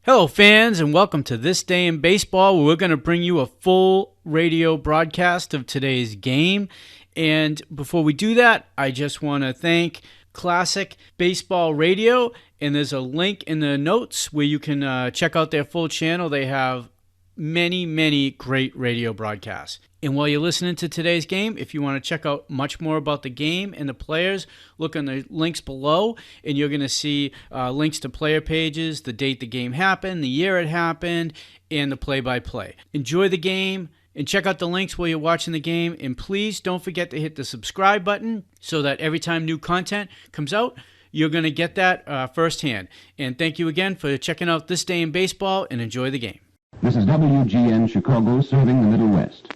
Hello, fans, and welcome to This Day in Baseball, where we're going to bring you a full radio broadcast of today's game. And before we do that, I just want to thank Classic Baseball Radio, and there's a link in the notes where you can check out their full channel. They have many great radio broadcasts. And while you're listening to today's game, if you want to check out much more about the game and the players, look on the links below, and you're going to see links to player pages, the date the game happened, the year it happened, and the play-by-play. Enjoy the game, and check out the links while you're watching the game, and please don't forget to hit the subscribe button so that every time new content comes out, you're going to get that firsthand. And thank you again for checking out This Day in Baseball, and enjoy the game. This is WGN Chicago serving the Middle West.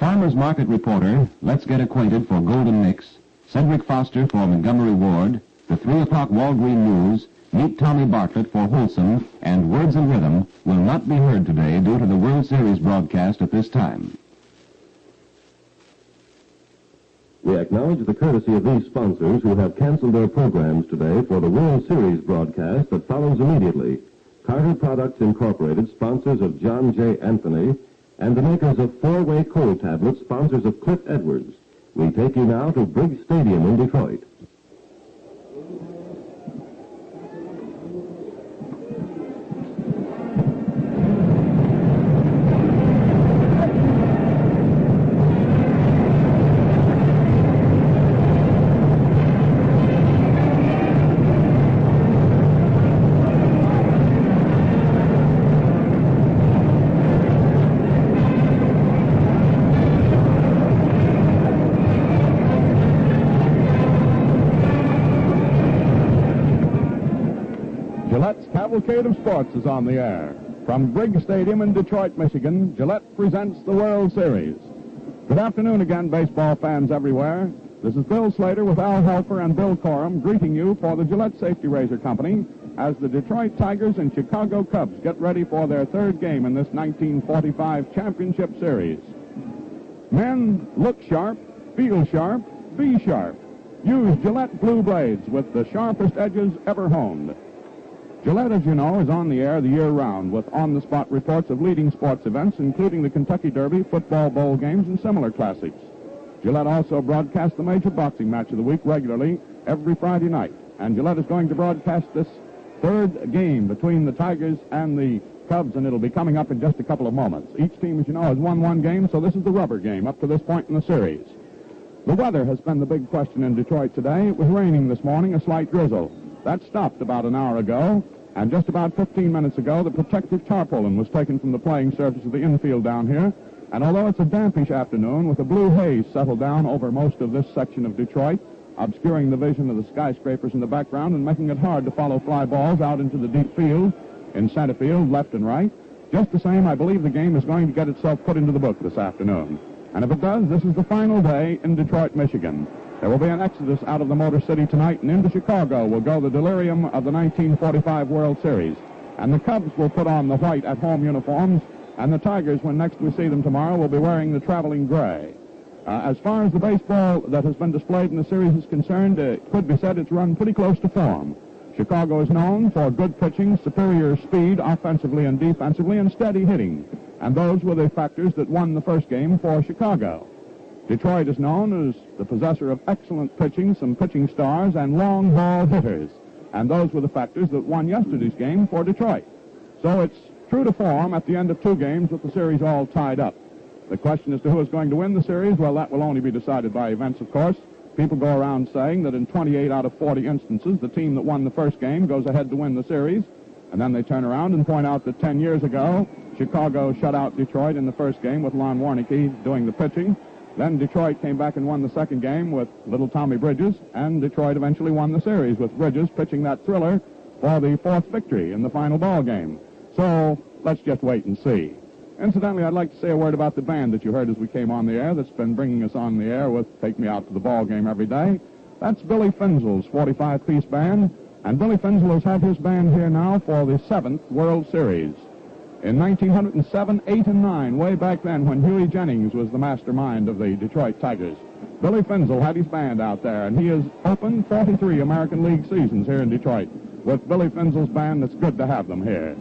Farmers Market reporter, let's get acquainted for Golden Mix, Cedric Foster for Montgomery Ward, the 3 o'clock Walgreen News, Meet Tommy Bartlett for Wholesome, and Words and Rhythm will not be heard today due to the World Series broadcast at this time. We acknowledge the courtesy of these sponsors who have canceled their programs today for the World Series broadcast that follows immediately. Carter Products Incorporated, sponsors of John J. Anthony, and the makers of 4-Way Cold Tablets, sponsors of Cliff Edwards. We take you now to Briggs Stadium in Detroit. Gillette's Cavalcade of Sports is on the air. From Briggs Stadium in Detroit, Michigan, Gillette presents the World Series. Good afternoon again, baseball fans everywhere. This is Bill Slater with Al Helfer and Bill Corum greeting you for the Gillette Safety Razor Company as the Detroit Tigers and Chicago Cubs get ready for their third game in this 1945 championship series. Men, look sharp, feel sharp, be sharp. Use Gillette Blue Blades with the sharpest edges ever honed. Gillette, as you know, is on the air the year round with on-the-spot reports of leading sports events, including the Kentucky Derby, football bowl games, and similar classics. Gillette also broadcasts the major boxing match of the week regularly every Friday night. And Gillette is going to broadcast this third game between the Tigers and the Cubs, and it'll be coming up in just a couple of moments. Each team, as you know, has won one game, so this is the rubber game up to this point in the series. The weather has been the big question in Detroit today. It was raining this morning, a slight drizzle. That stopped about an hour ago, and just about 15 minutes ago, the protective tarpaulin was taken from the playing surface of the infield down here, and although it's a dampish afternoon with a blue haze settled down over most of this section of Detroit, obscuring the vision of the skyscrapers in the background and making it hard to follow fly balls out into the deep field, in center field, left and right, just the same, I believe the game is going to get itself put into the book this afternoon. And if it does, this is the final day in Detroit, Michigan. There will be an exodus out of the Motor City tonight, and into Chicago will go the delirium of the 1945 World Series. And the Cubs will put on the white at-home uniforms, and the Tigers, when next we see them tomorrow, will be wearing the traveling gray. As far as the baseball that has been displayed in the series is concerned, it could be said it's run pretty close to form. Chicago is known for good pitching, superior speed offensively and defensively, and steady hitting. And those were the factors that won the first game for Chicago. Detroit is known as the possessor of excellent pitching, some pitching stars, and long ball hitters. And those were the factors that won yesterday's game for Detroit. So it's true to form at the end of two games with the series all tied up. The question as to who is going to win the series, well, that will only be decided by events, of course. People go around saying that in 28 out of 40 instances, the team that won the first game goes ahead to win the series. And then they turn around and point out that 10 years ago, Chicago shut out Detroit in the first game with Lon Warneke doing the pitching. Then Detroit came back and won the second game with little Tommy Bridges, and Detroit eventually won the series with Bridges pitching that thriller for the fourth victory in the final ball game. So let's just wait and see. Incidentally, I'd like to say a word about the band that you heard as we came on the air that's been bringing us on the air with Take Me Out to the Ball Game every day. That's Billy Finzel's 45-piece band, and Billy Finzel has had his band here now for the 7th World Series. In 1907, 8, and 9, way back then when Huey Jennings was the mastermind of the Detroit Tigers, Billy Finzel had his band out there, and he has opened 43 American League seasons here in Detroit. with Billy Finzel's band. It's good to have them here.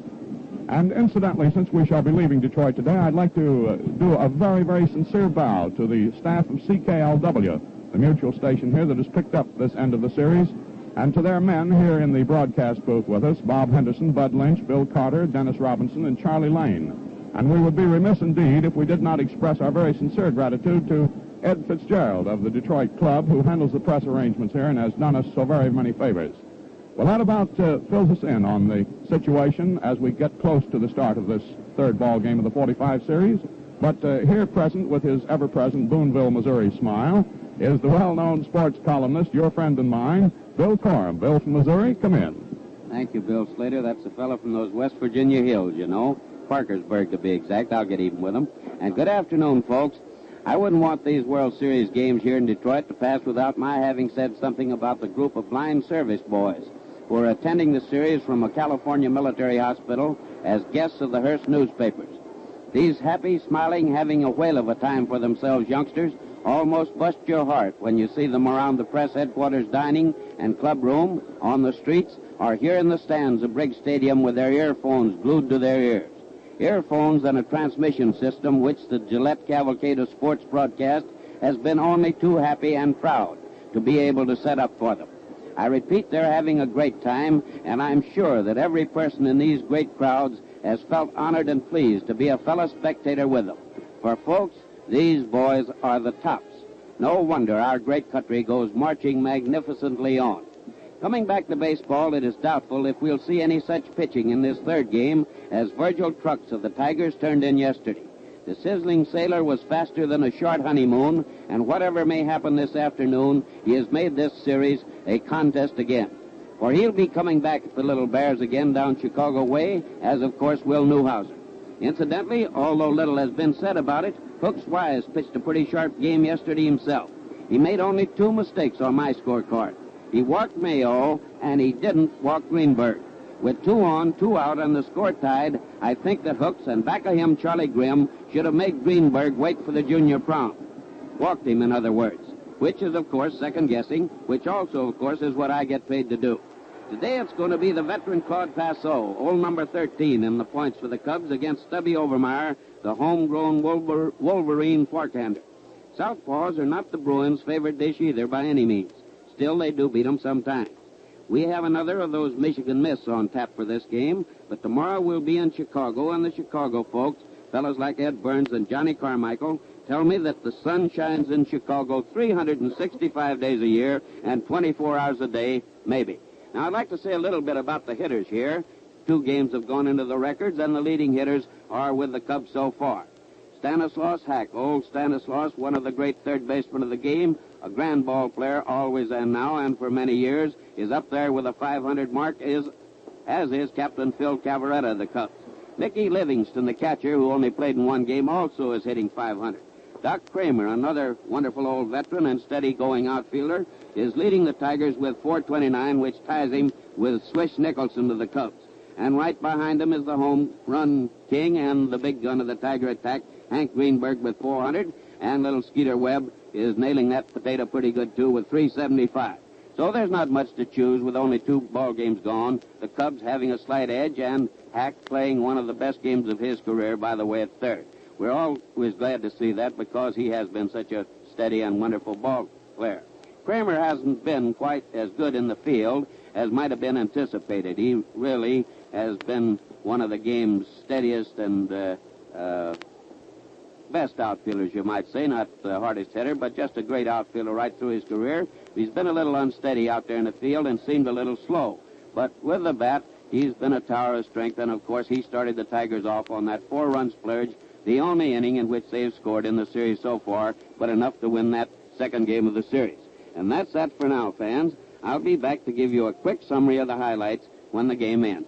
And incidentally, since we shall be leaving Detroit today, I'd like to do a very, very sincere bow to the staff of CKLW, the mutual station here that has picked up this end of the series, and to their men here in the broadcast booth with us, Bob Henderson, Bud Lynch, Bill Carter, Dennis Robinson, and Charlie Lane. And we would be remiss indeed if we did not express our very sincere gratitude to Ed Fitzgerald of the Detroit Club, who handles the press arrangements here and has done us so very many favors. Well, that about fills us in on the situation as we get close to the start of this third ball game of the 45 series. But here present with his ever-present Boonville, Missouri smile is the well-known sports columnist, your friend and mine, Bill Corum. Bill from Missouri, come in. Thank you, Bill Slater. That's a fellow from those West Virginia hills, you know. Parkersburg, to be exact. I'll get even with him. And good afternoon, folks. I wouldn't want these World Series games here in Detroit to pass without my having said something about the group of line service boys who are attending the series from a California military hospital as guests of the Hearst newspapers. These happy, smiling, having a whale of a time for themselves youngsters almost bust your heart when you see them around the press headquarters dining and club room, on the streets, or here in the stands of Briggs Stadium with their earphones glued to their ears. Earphones and a transmission system which the Gillette Cavalcade of Sports broadcast has been only too happy and proud to be able to set up for them. I repeat, they're having a great time, and I'm sure that every person in these great crowds has felt honored and pleased to be a fellow spectator with them. For, folks, these boys are the tops. No wonder our great country goes marching magnificently on. Coming back to baseball, it is doubtful if we'll see any such pitching in this third game as Virgil Trucks of the Tigers turned in yesterday. The sizzling sailor was faster than a short honeymoon, and whatever may happen this afternoon, he has made this series a contest again. For he'll be coming back at the Little Bears again down Chicago way, as of course will Newhouser. Incidentally, although little has been said about it, Hooks Wise pitched a pretty sharp game yesterday himself. He made only 2 mistakes on my scorecard. He walked Mayo, and he didn't walk Greenberg. With 2 on, 2 out, and the score tied, I think that Hooks and back of him Charlie Grimm should have made Greenberg wait for the junior prom. Walked him, in other words, which is, of course, second-guessing, which also, of course, is what I get paid to do. Today it's going to be the veteran Claude Passeau, old number 13, in the points for the Cubs against Stubby Overmire, the homegrown Wolverine forkhander. Southpaws are not the Bruins' favorite dish either by any means. Still, they do beat them sometimes. We have another of those Michigan Mists on tap for this game, but tomorrow we'll be in Chicago, and the Chicago folks, fellows like Ed Burns and Johnny Carmichael, tell me that the sun shines in Chicago 365 days a year and 24 hours a day, maybe. Now, I'd like to say a little bit about the hitters here. 2 games have gone into the records, and the leading hitters are with the Cubs so far. Stanislaus Hack, old Stanislaus, one of the great third basemen of the game, a grand ball player, always and now, and for many years, is up there with a 500 mark, as is Captain Phil Cabaretta of the Cubs. Mickey Livingston, the catcher, who only played in 1 game, also is hitting 500. Doc Kramer, another wonderful old veteran and steady-going outfielder, is leading the Tigers with 429, which ties him with Swish Nicholson of the Cubs. And right behind him is the home run king and the big gun of the Tiger attack, Hank Greenberg, with 400, and little Skeeter Webb is nailing that potato pretty good, too, with 375. So there's not much to choose with only 2 ball games gone, the Cubs having a slight edge and Hack playing one of the best games of his career, by the way, at third. We're always glad to see that because he has been such a steady and wonderful ball player. Cramer hasn't been quite as good in the field as might have been anticipated. He really has been one of the game's steadiest and best outfielders, you might say. Not the hardest hitter, but just a great outfielder right through his career. He's been a little unsteady out there in the field and seemed a little slow. But with the bat, he's been a tower of strength, and of course he started the Tigers off on that 4-run splurge, the only inning in which they've scored in the series so far, but enough to win that second game of the series. And that's that for now, fans. I'll be back to give you a quick summary of the highlights when the game ends.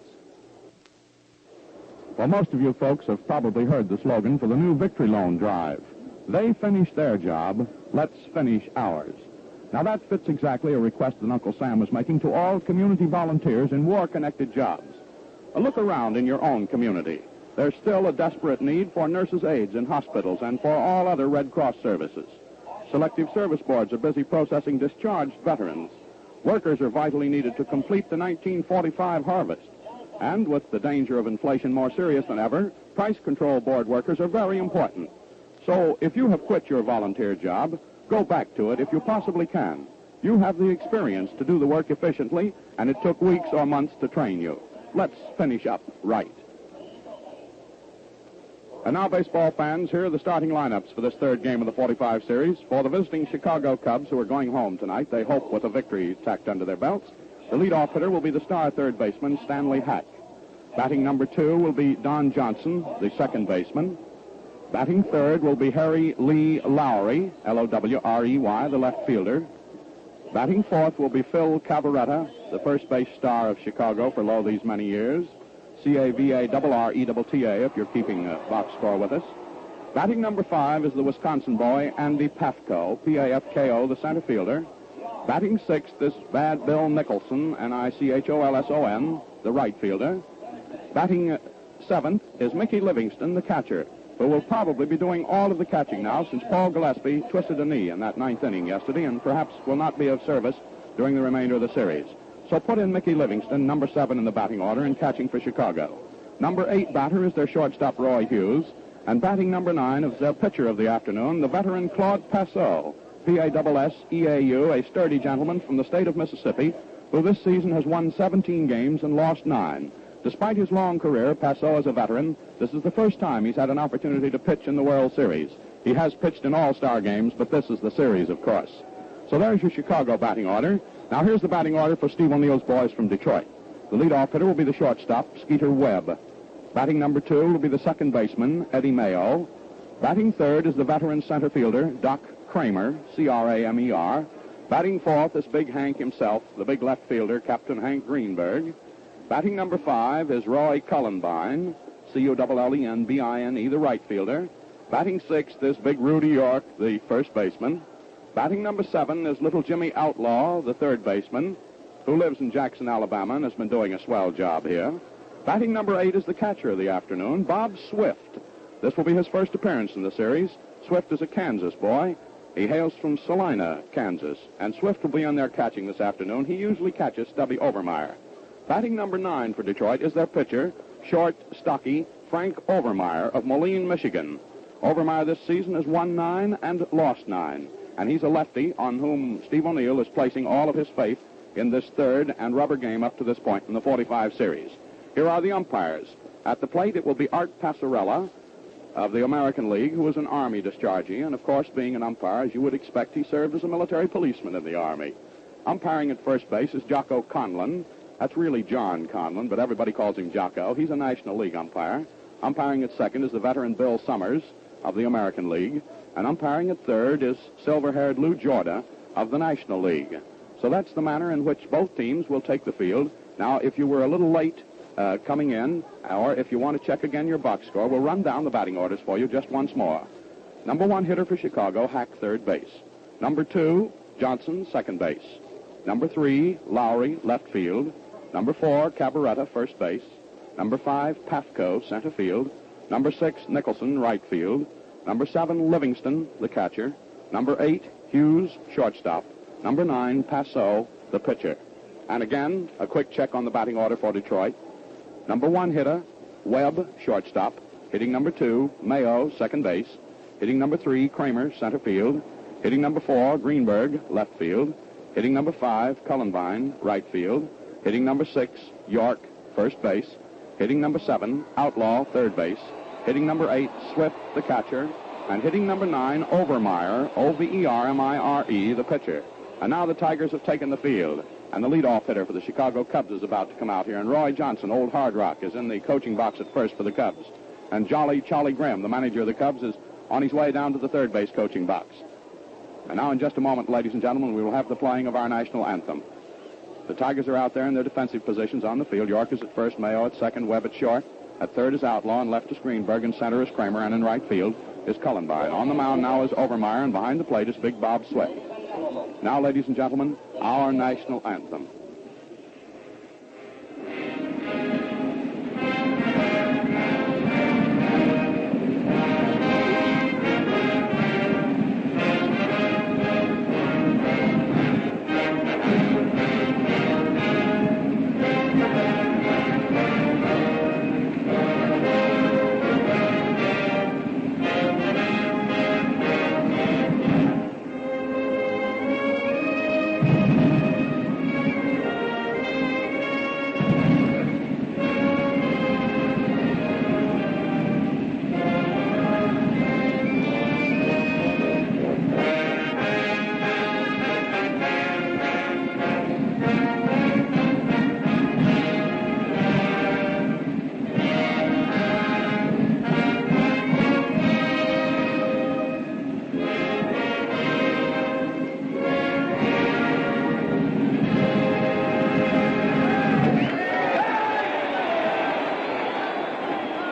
Well, most of you folks have probably heard the slogan for the new Victory Loan Drive. They finish their job, let's finish ours. Now, that fits exactly a request that Uncle Sam was making to all community volunteers in war-connected jobs. A look around in your own community. There's still a desperate need for nurses' aides in hospitals and for all other Red Cross services. Selective service boards are busy processing discharged veterans. Workers are vitally needed to complete the 1945 harvest. And with the danger of inflation more serious than ever, price control board workers are very important. So if you have quit your volunteer job, go back to it if you possibly can. You have the experience to do the work efficiently, and it took weeks or months to train you. Let's finish up right. And now, baseball fans, here are the starting lineups for this third game of the 45 series. For the visiting Chicago Cubs, who are going home tonight, they hope with a victory tacked under their belts. The leadoff hitter will be the star third baseman, Stanley Hack. Batting number 2 will be Don Johnson, the second baseman. Batting third will be Harry Lee Lowry, Lowrey, the left fielder. Batting fourth will be Phil Cabaretta, the first base star of Chicago for these many years. Cavarreta if you're keeping a box score with us. Batting number 5 is the Wisconsin boy, Andy Patko, Pafko, the center fielder. Batting sixth is Bad Bill Nicholson, Nicholson, the right fielder. Batting seventh is Mickey Livingston, the catcher, who will probably be doing all of the catching now since Paul Gillespie twisted a knee in that ninth inning yesterday and perhaps will not be of service during the remainder of the series. So put in Mickey Livingston, number 7 in the batting order and catching for Chicago. Number 8 batter is their shortstop, Roy Hughes, and batting number 9 is their pitcher of the afternoon, the veteran Claude Passeau, Passeau, a sturdy gentleman from the state of Mississippi, who this season has won 17 games and lost 9. Despite his long career, Passeau is a veteran. This is the first time he's had an opportunity to pitch in the World Series. He has pitched in all-star games, but this is the series, of course. So there's your Chicago batting order. Now here's the batting order for Steve O'Neill's boys from Detroit. The leadoff hitter will be the shortstop, Skeeter Webb. Batting number 2 will be the second baseman, Eddie Mayo. Batting third is the veteran center fielder, Doc Cramer, Cramer. Batting fourth is Big Hank himself, the big left fielder, Captain Hank Greenberg. Batting number 5 is Roy Cullenberg, Cullenbine, the right fielder. Batting sixth is Big Rudy York, the first baseman. Batting number 7 is little Jimmy Outlaw, the third baseman, who lives in Jackson, Alabama, and has been doing a swell job here. Batting number 8 is the catcher of the afternoon, Bob Swift. This will be his first appearance in the series. Swift is a Kansas boy. He hails from Salina, Kansas, and Swift will be on there catching this afternoon. He usually catches Stubby Overmire. Batting number 9 for Detroit is their pitcher, short, stocky, Frank Overmire of Moline, Michigan. Overmire this season has won 9 and lost 9. And he's a lefty on whom Steve O'Neill is placing all of his faith in this third and rubber game up to this point in the 45 series. Here are the umpires. At the plate, it will be Art Passarella of the American League, who is an Army dischargee, and of course, being an umpire, as you would expect, he served as a military policeman in the Army. Umpiring at first base is Jocko Conlon. That's really John Conlon, but everybody calls him Jocko. He's a National League umpire. Umpiring at second is the veteran Bill Summers of the American League. And umpiring at third is silver-haired Lou Jorda of the National League. So that's the manner in which both teams will take the field. Now, if you were a little late coming in, or if you want to check again your box score, we'll run down the batting orders for you just once more. Number 1 hitter for Chicago, Hack, third base. Number 2, Johnson, second base. Number 3, Lowry, left field. Number 4, Cabaretta, first base. Number 5, Patko, center field. Number 6, Nicholson, right field. Number 7, Livingston, the catcher. Number 8, Hughes, shortstop. Number 9, Passeau, the pitcher. And again, a quick check on the batting order for Detroit. Number 1 hitter, Webb, shortstop. Hitting number 2, Mayo, second base. Hitting number 3, Kramer, center field. Hitting number 4, Greenberg, left field. Hitting number 5, Cullenbine, right field. Hitting number 6, York, first base. Hitting number 7, Outlaw, third base. Hitting number 8, Swift, the catcher. And hitting number 9, Overmire, Overmire, the pitcher. And now the Tigers have taken the field. And the leadoff hitter for the Chicago Cubs is about to come out here. And Roy Johnson, old Hard Rock, is in the coaching box at first for the Cubs. And Jolly Charlie Grimm, the manager of the Cubs, is on his way down to the third base coaching box. And now in just a moment, ladies and gentlemen, we will have the playing of our national anthem. The Tigers are out there in their defensive positions on the field. York is at first, Mayo at second, Webb at short. At third is Outlaw, and left is Greenberg, and center is Cramer, and in right field is Cullenberg. On the mound now is Overmire, and behind the plate is Big Bob Swift. Now, ladies and gentlemen, our national anthem.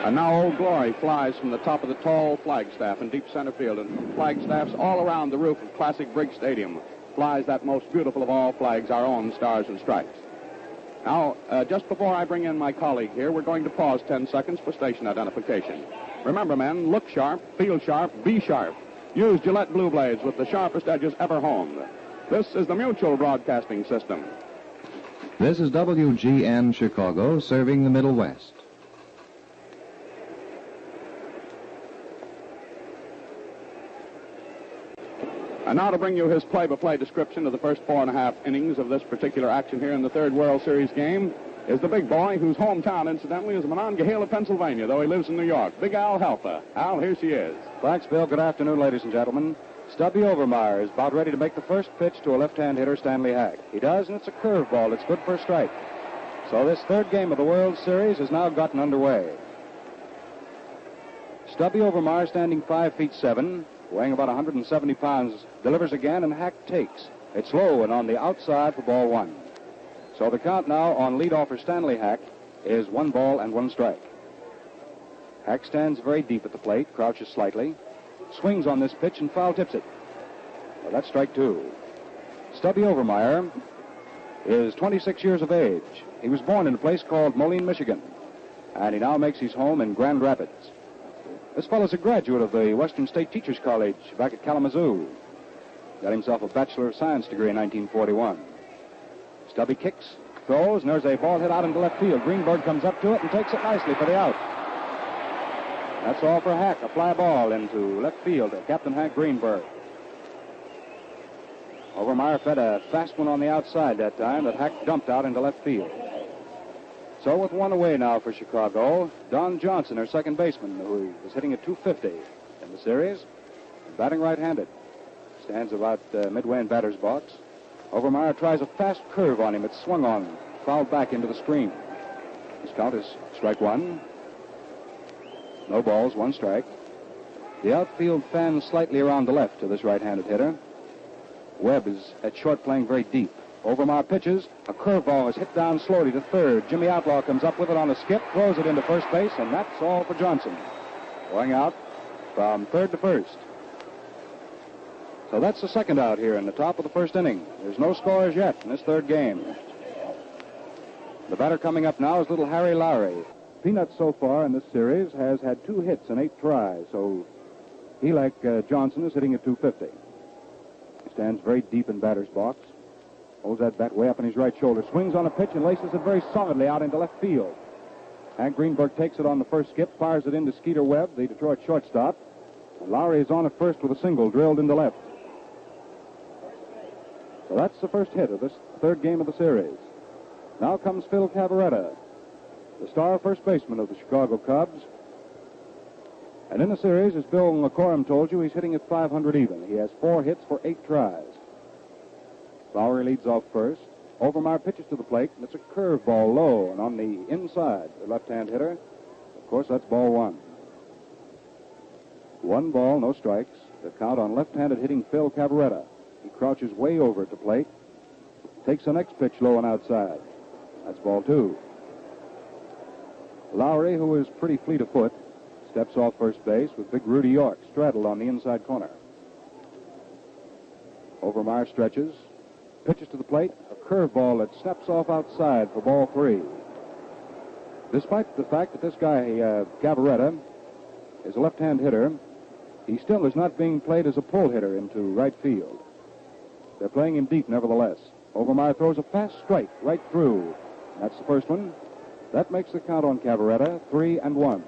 And now Old Glory flies from the top of the tall flagstaff in deep center field. And flagstaffs all around the roof of classic Briggs Stadium flies that most beautiful of all flags, our own Stars and Stripes. Now, just before I bring in my colleague here, we're going to pause 10 seconds for station identification. Remember, men, look sharp, feel sharp, be sharp. Use Gillette Blue Blades with the sharpest edges ever honed. This is the Mutual Broadcasting System. This is WGN Chicago, serving the Middle West. And now to bring you his play-by-play description of the first 4.5 innings of this particular action here in the third World Series game is the big boy whose hometown, incidentally, is Monongahela, Pennsylvania, though he lives in New York. Big Al Helfa. Al, here she is. Thanks, Bill. Good afternoon, ladies and gentlemen. Stubby Overmire is about ready to make the first pitch to a left-hand hitter, Stanley Hack. He does, and it's a curveball. It's good for a strike. So this third game of the World Series has now gotten underway. Stubby Overmire, standing 5'7", weighing about 170 pounds, delivers again, and Hack takes. It's low and on the outside for ball one. So the count now on leadoffer Stanley Hack is 1 ball and 1 strike. Hack stands very deep at the plate, crouches slightly, swings on this pitch and foul tips it. Well, that's strike 2. Stubby Overmire is 26 years of age. He was born in a place called Moline, Michigan, and he now makes his home in Grand Rapids. This fellow's a graduate of the Western State Teachers College back at Kalamazoo. Got himself a Bachelor of Science degree in 1941. Stubby kicks, throws, and there's a ball hit out into left field. Greenberg comes up to it and takes it nicely for the out. That's all for Hack, a fly ball into left field to Captain Hank Greenberg. Overmire fed a fast one on the outside that time that Hack dumped out into left field. So with one away now for Chicago, Don Johnson, their second baseman, who is hitting at .250 in the series, batting right-handed. Stands about midway in batter's box. Overmire tries a fast curve on him. It's swung on, fouled back into the screen. His count is strike 1. No balls, 1 strike. The outfield fans slightly around the left to this right-handed hitter. Webb is at short, playing very deep. Overmire pitches. A curveball is hit down slowly to third. Jimmy Outlaw comes up with it on a skip, throws it into first base, and that's all for Johnson. Going out from third to first. So that's the second out here in the top of the first inning. There's no scores yet in this third game. The batter coming up now is little Harry Lowry. Peanut so far in this series has had 2 hits and 8 tries, so he, like Johnson, is hitting at .250. He stands very deep in batter's box. Holds that bat way up on his right shoulder. Swings on a pitch and laces it very solidly out into left field. Hank Greenberg takes it on the first skip, fires it into Skeeter Webb, the Detroit shortstop. And Lowry is on at first with a single drilled into left. So that's the first hit of this third game of the series. Now comes Phil Cabaretta, the star first baseman of the Chicago Cubs. And in the series, as Bill McCorum told you, he's hitting at .500 even. He has 4 hits for 8 tries. Lowry leads off first. Overmire pitches to the plate, and it's a curveball low and on the inside, the left-hand hitter. Of course, that's ball 1. 1 ball, no strikes. The count on left-handed hitting Phil Cabaretta. He crouches way over at the plate, takes the next pitch low and outside. That's ball 2. Lowry, who is pretty fleet of foot, steps off first base with big Rudy York straddled on the inside corner. Overmire stretches, pitches to the plate, a curveball that snaps off outside for ball 3. Despite the fact that this guy, Cabaretta, is a left-hand hitter, he still is not being played as a pull hitter into right field. They're playing him deep nevertheless. Overmire throws a fast strike right through. That's the first one. That makes the count on Cabaretta 3-1.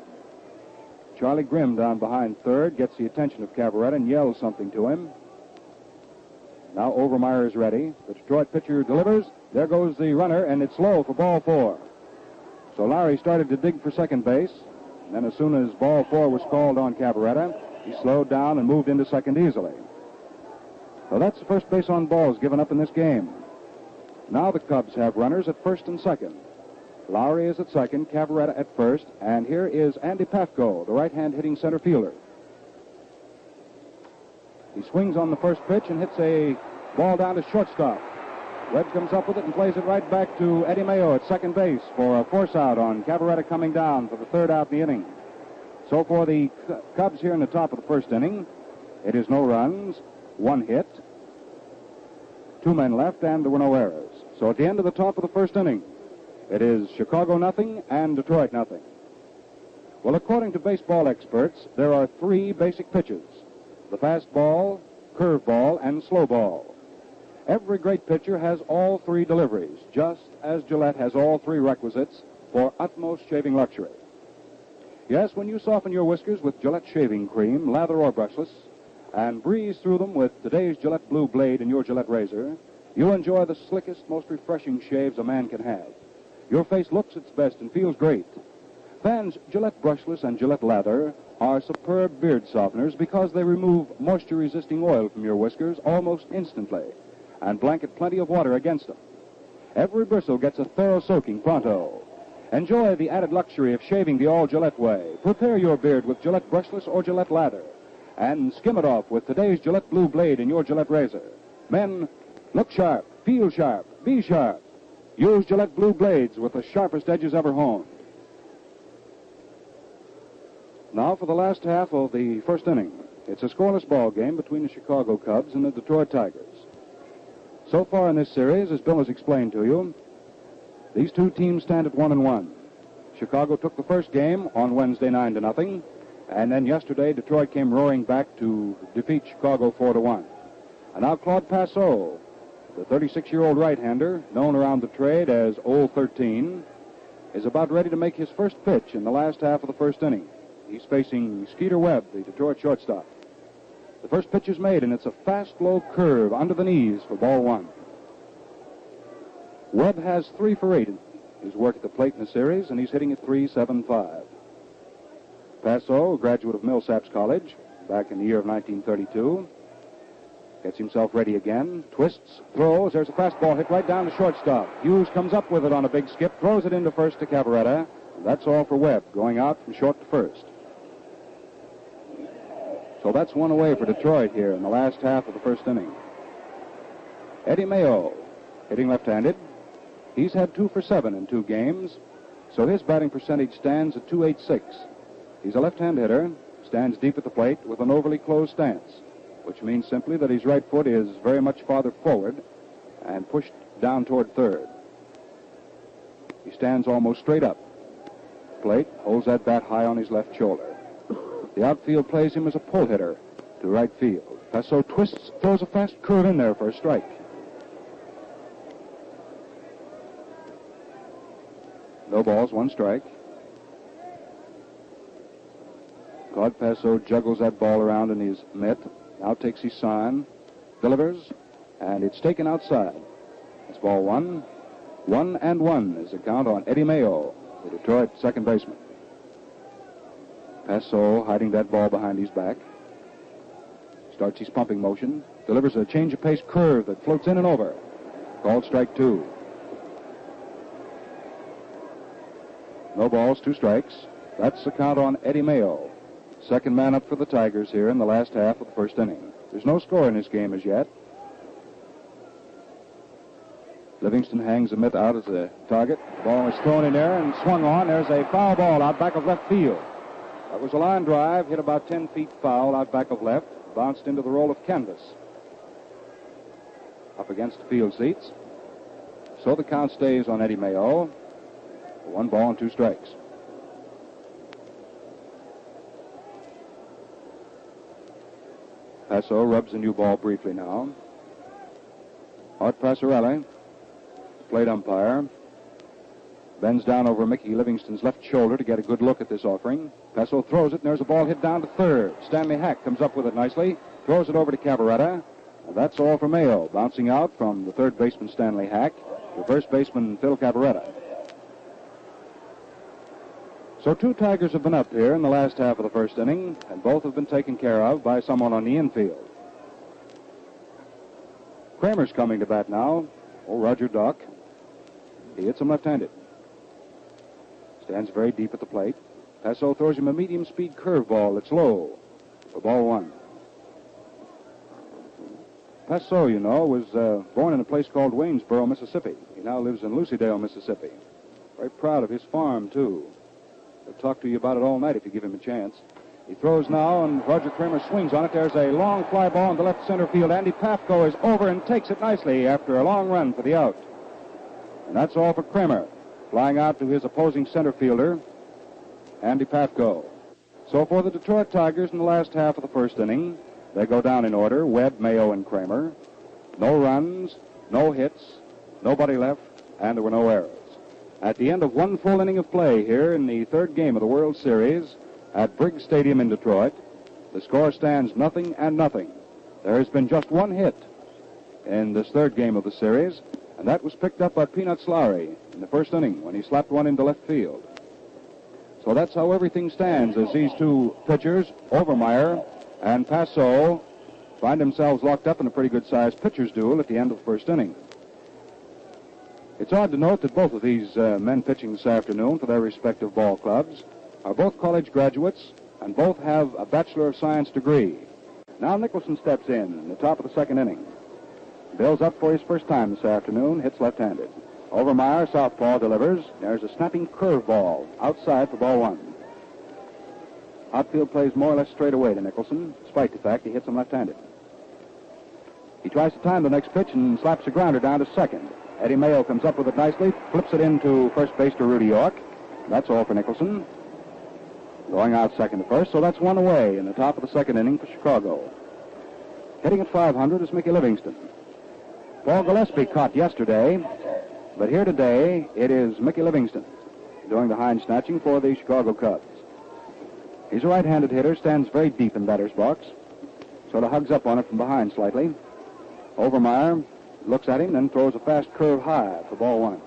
Charlie Grimm down behind third gets the attention of Cabaretta and yells something to him. Now Overmire is ready. The Detroit pitcher delivers. There goes the runner, and it's low for ball 4. So Lowry started to dig for second base. And then as soon as ball 4 was called on Cabaretta, he slowed down and moved into second easily. So that's the first base on balls given up in this game. Now the Cubs have runners at first and second. Lowry is at second, Cabaretta at first, and here is Andy Patko, the right-hand hitting center fielder. He swings on the first pitch and hits a ball down to shortstop. Webb comes up with it and plays it right back to Eddie Mayo at second base for a force out on Cabaretta coming down for the third out in the inning. So for the Cubs here in the top of the first inning, it is no runs, 1 hit, 2 men left, and there were no errors. So at the end of the top of the first inning, it is Chicago nothing and Detroit nothing. Well, according to baseball experts, there are 3 basic pitches: the fastball, curveball, and slow ball. Every great pitcher has all 3 deliveries, just as Gillette has all 3 requisites for utmost shaving luxury. Yes, when you soften your whiskers with Gillette shaving cream, lather or brushless, and breeze through them with today's Gillette Blue Blade in your Gillette razor, you enjoy the slickest, most refreshing shaves a man can have. Your face looks its best and feels great. Fans, Gillette Brushless and Gillette Lather are superb beard softeners because they remove moisture-resisting oil from your whiskers almost instantly and blanket plenty of water against them. Every bristle gets a thorough soaking pronto. Enjoy the added luxury of shaving the all-Gillette way. Prepare your beard with Gillette Brushless or Gillette Lather and skim it off with today's Gillette Blue Blade in your Gillette razor. Men, look sharp, feel sharp, be sharp. Use Gillette Blue Blades with the sharpest edges ever honed. Now for the last half of the first inning. It's a scoreless ball game between the Chicago Cubs and the Detroit Tigers. So far in this series, as Bill has explained to you, these 2 teams stand at 1-1. Chicago took the first game on Wednesday 9-0, and then yesterday Detroit came roaring back to defeat Chicago 4-1. And now Claude Passeau, the 36-year-old right-hander, known around the trade as Old 13, is about ready to make his first pitch in the last half of the first inning. He's facing Skeeter Webb, the Detroit shortstop. The first pitch is made, and it's a fast, low curve under the knees for ball 1. Webb has 3 for 8 in his work at the plate in the series, and he's hitting at .375. Passeau, a graduate of Millsaps College, back in the year of 1932, gets himself ready again, twists, throws. There's a fastball hit right down to shortstop. Hughes comes up with it on a big skip, throws it into first to Cabaretta. That's all for Webb, going out from short to first. So that's 1 away for Detroit here in the last half of the first inning. Eddie Mayo, hitting left-handed. He's had 2 for 7 in 2 games, so his batting percentage stands at .286. He's a left-hand hitter, stands deep at the plate with an overly closed stance, which means simply that his right foot is very much farther forward and pushed down toward third. He stands almost straight up. Plate, holds that bat high on his left shoulder. The outfield plays him as a pull hitter to right field. Passeau twists, throws a fast curve in there for a strike. No balls, 1 strike. Claude Passeau juggles that ball around in his mitt. Now takes his sign, delivers, and it's taken outside. It's ball 1. 1-1 is the count on Eddie Mayo, the Detroit second baseman. Passeau hiding that ball behind his back. Starts his pumping motion. Delivers a change of pace curve that floats in and over. Called strike 2. No balls, 2 strikes. That's the count on Eddie Mayo. Second man up for the Tigers here in the last half of the first inning. There's no score in this game as yet. Livingston hangs the mitt out as a target. The ball is thrown in there and swung on. There's a foul ball out back of left field. That was a line drive, hit about 10 feet foul out back of left, bounced into the roll of canvas up against the field seats. So the count stays on Eddie Mayo. 1 ball and 2 strikes. Passeau rubs the new ball briefly now. Art Passerelli, plate umpire, bends down over Mickey Livingston's left shoulder to get a good look at this offering. Passeau throws it, and there's a ball hit down to third. Stanley Hack comes up with it nicely, throws it over to Cabaretta, and that's all for Mayo. Bouncing out from the third baseman Stanley Hack to first baseman Phil Cabaretta. So 2 Tigers have been up here in the last half of the first inning, and both have been taken care of by someone on the infield. Kramer's coming to bat now. Old Roger Dock. He hits him left-handed. Stands very deep at the plate. Passeau throws him a medium-speed curveball that's low for ball 1. Passeau, you know, was born in a place called Waynesboro, Mississippi. He now lives in Lucydale, Mississippi. Very proud of his farm, too. He'll talk to you about it all night if you give him a chance. He throws now, and Roger Kramer swings on it. There's a long fly ball in the left center field. Andy Patko is over and takes it nicely after a long run for the out. And that's all for Kramer. Flying out to his opposing center fielder, Andy Patko. So for the Detroit Tigers in the last half of the first inning, they go down in order: Webb, Mayo, and Kramer. No runs, no hits, nobody left, and there were no errors. At the end of one full inning of play here in the third game of the World Series at Briggs Stadium in Detroit, the score stands 0-0. There has been just one hit in this third game of the series, and that was picked up by Peanuts Lowry in the first inning when he slapped one into left field. So that's how everything stands as these two pitchers, Overmire and Passeau, find themselves locked up in a pretty good-sized pitcher's duel at the end of the first inning. It's odd to note that both of these men pitching this afternoon for their respective ball clubs are both college graduates and both have a Bachelor of Science degree. Now Nicholson steps in the top of the second inning. Bill's up for his first time this afternoon, hits left-handed. Overmire, southpaw, delivers. There's a snapping curveball outside for ball one. Outfield plays more or less straight away to Nicholson, despite the fact he hits him left-handed. He tries to time the next pitch and slaps a grounder down to second. Eddie Mayo comes up with it nicely, flips it into first base to Rudy York. That's all for Nicholson. Going out second to first, so that's one away in the top of the second inning for Chicago. Hitting at .500 is Mickey Livingston. Paul Gillespie caught yesterday, but here today it is Mickey Livingston doing the hind snatching for the Chicago Cubs. He's a right-handed hitter, stands very deep in batter's box, sort of hugs up on it from behind slightly. Overmire looks at him, then throws a fast curve high for ball one.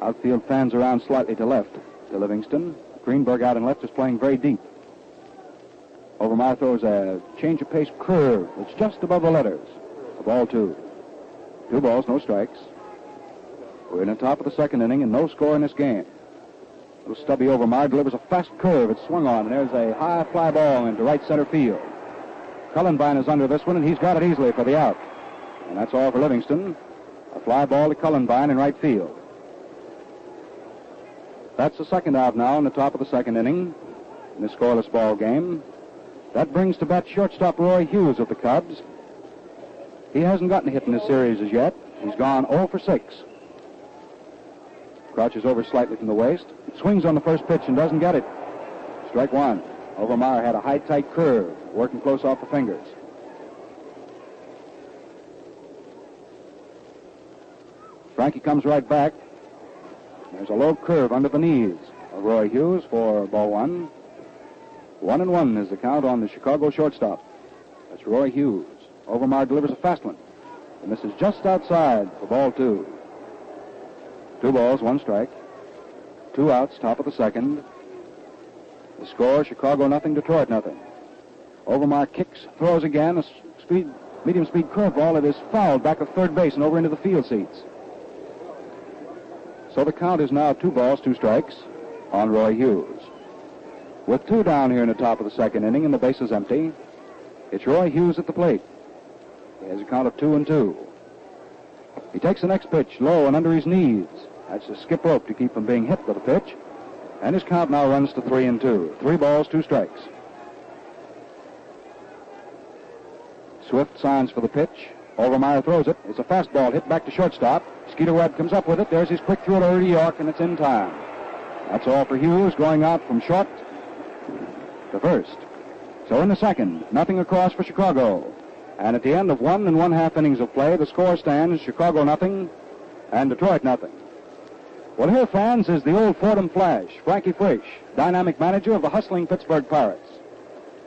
Outfield fans around slightly to left to Livingston. Greenberg out in left is playing very deep. Overmire throws a change of pace curve that's just above the letters for ball two. 2 balls, no strikes. We're in the top of the second inning and no score in this game. Little Stubby Overmire delivers a fast curve. It's swung on, and there's a high fly ball into right center field. Cullenberg is under this one, and he's got it easily for the out. And that's all for Livingston. A fly ball to Cullenberg in right field. That's the second out now in the top of the second inning in this scoreless ball game. That brings to bat shortstop Roy Hughes of the Cubs. He hasn't gotten a hit in this series as yet. He's gone 0 for 6. Crouches over slightly from the waist. Swings on the first pitch and doesn't get it. Strike one. Overmire had a high, tight curve, working close off the fingers. Frankie comes right back. There's a low curve under the knees of Roy Hughes for ball one. 1-1 is the count on the Chicago shortstop. That's Roy Hughes. Overmire delivers a fast one. And this is just outside for ball two. 2 balls, 1 strike. 2 outs, top of the second. The score, Chicago nothing, Detroit nothing. Overmire kicks, throws again, a medium-speed curveball. It is fouled back of third base and over into the field seats. So the count is now 2 balls, 2 strikes on Roy Hughes. With 2 down here in the top of the second inning and the bases empty, it's Roy Hughes at the plate. He has a count of 2-2. He takes the next pitch low and under his knees. That's a skip rope to keep from being hit with the pitch. And his count now runs to 3-2. 3 balls, 2 strikes. Swift signs for the pitch. Overmire throws it. It's a fastball hit back to shortstop. Skeeter Webb comes up with it. There's his quick throw to Rudy York, and it's in time. That's all for Hughes, going out from short to first. So in the second, nothing across for Chicago. And at the end of 1 1/2 innings of play, the score stands Chicago nothing and Detroit nothing. Well, here, fans, is the old Fordham Flash, Frankie Frisch, dynamic manager of the hustling Pittsburgh Pirates.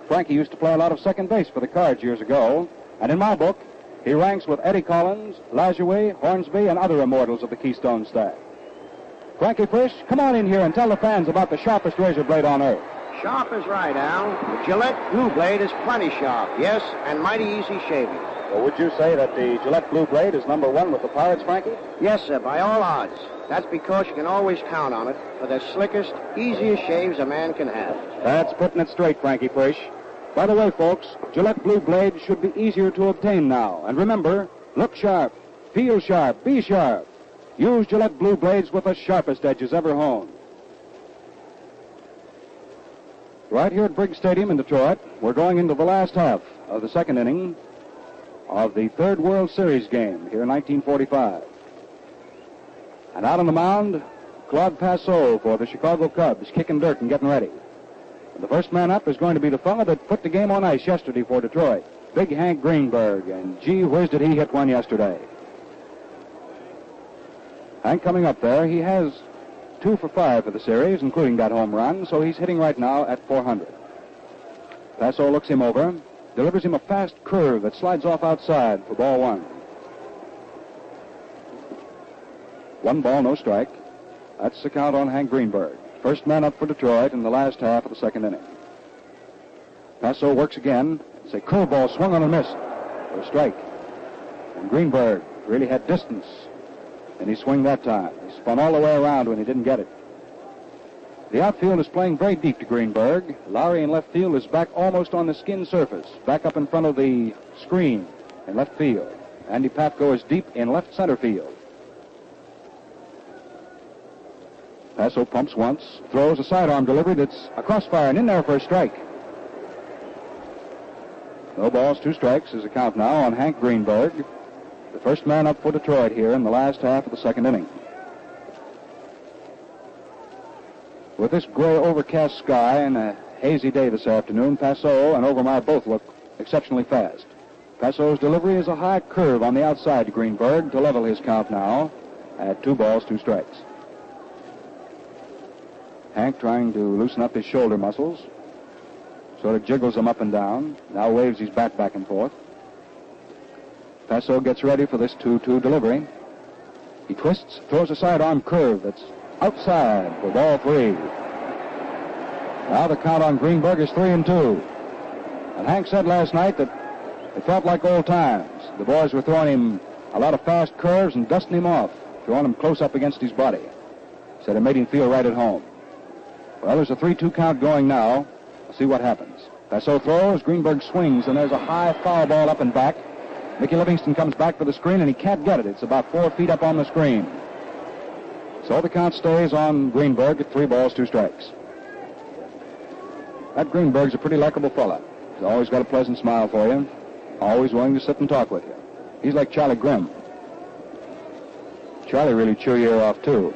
Frankie used to play a lot of second base for the Cards years ago, and in my book, he ranks with Eddie Collins, Lajoie, Hornsby, and other immortals of the Keystone staff. Frankie Frisch, come on in here and tell the fans about the sharpest razor blade on earth. Sharp is right, Al. The Gillette Blue Blade is plenty sharp, yes, and mighty easy shaving. Well, would you say that the Gillette Blue Blade is number 1 with the Pirates, Frankie? Yes, sir, by all odds. That's because you can always count on it for the slickest, easiest shaves a man can have. That's putting it straight, Frankie Frisch. By the way, folks, Gillette Blue Blade should be easier to obtain now. And remember, look sharp, feel sharp, be sharp. Use Gillette Blue Blades with the sharpest edges ever honed. Right here at Briggs Stadium in Detroit, we're going into the last half of the second inning of the third World Series game here in 1945. And out on the mound, Claude Passeau for the Chicago Cubs, kicking dirt and getting ready. And the first man up is going to be the fellow that put the game on ice yesterday for Detroit, Big Hank Greenberg, and gee whiz did he hit one yesterday. Hank coming up there, he has 2 for 5 for the series, including that home run, so he's hitting right now at .400. Passeau looks him over, delivers him a fast curve that slides off outside for ball 1. 1 ball, no strike. That's the count on Hank Greenberg. First man up for Detroit in the last half of the second inning. Passeau works again. It's a curveball swung on and missed for a strike. And Greenberg really had distance, and he swung that time. He spun all the way around when he didn't get it. The outfield is playing very deep to Greenberg. Lowry in left field is back almost on the skin surface, back up in front of the screen in left field. Andy Patko is deep in left center field. Passeau pumps once, throws a sidearm delivery that's a crossfire and in there for a strike. No balls, 2 strikes is the count now on Hank Greenberg, the first man up for Detroit here in the last half of the second inning. With this gray overcast sky and a hazy day this afternoon, Passeau and Overmire both look exceptionally fast. Passeau's delivery is a high curve on the outside to Greenberg to level his count now at 2 balls, 2 strikes. Hank trying to loosen up his shoulder muscles, sort of jiggles them up and down, now waves his bat back and forth. Passeau gets ready for this 2-2 delivery. He twists, throws a sidearm curve that's outside for ball 3. Now the count on Greenberg is 3-2. And Hank said last night that it felt like old times. The boys were throwing him a lot of fast curves and dusting him off, throwing him close up against his body. Said it made him feel right at home. Well, there's a 3-2 count going now. We'll see what happens. Passeau throws, Greenberg swings, and there's a high foul ball up and back. Mickey Livingston comes back for the screen, and he can't get it. It's about 4 feet up on the screen. So the count stays on Greenberg at 3 balls, 2 strikes. That Greenberg's a pretty likable fella. He's always got a pleasant smile for you, always willing to sit and talk with you. He's like Charlie Grimm. Charlie really chew your ear off, too.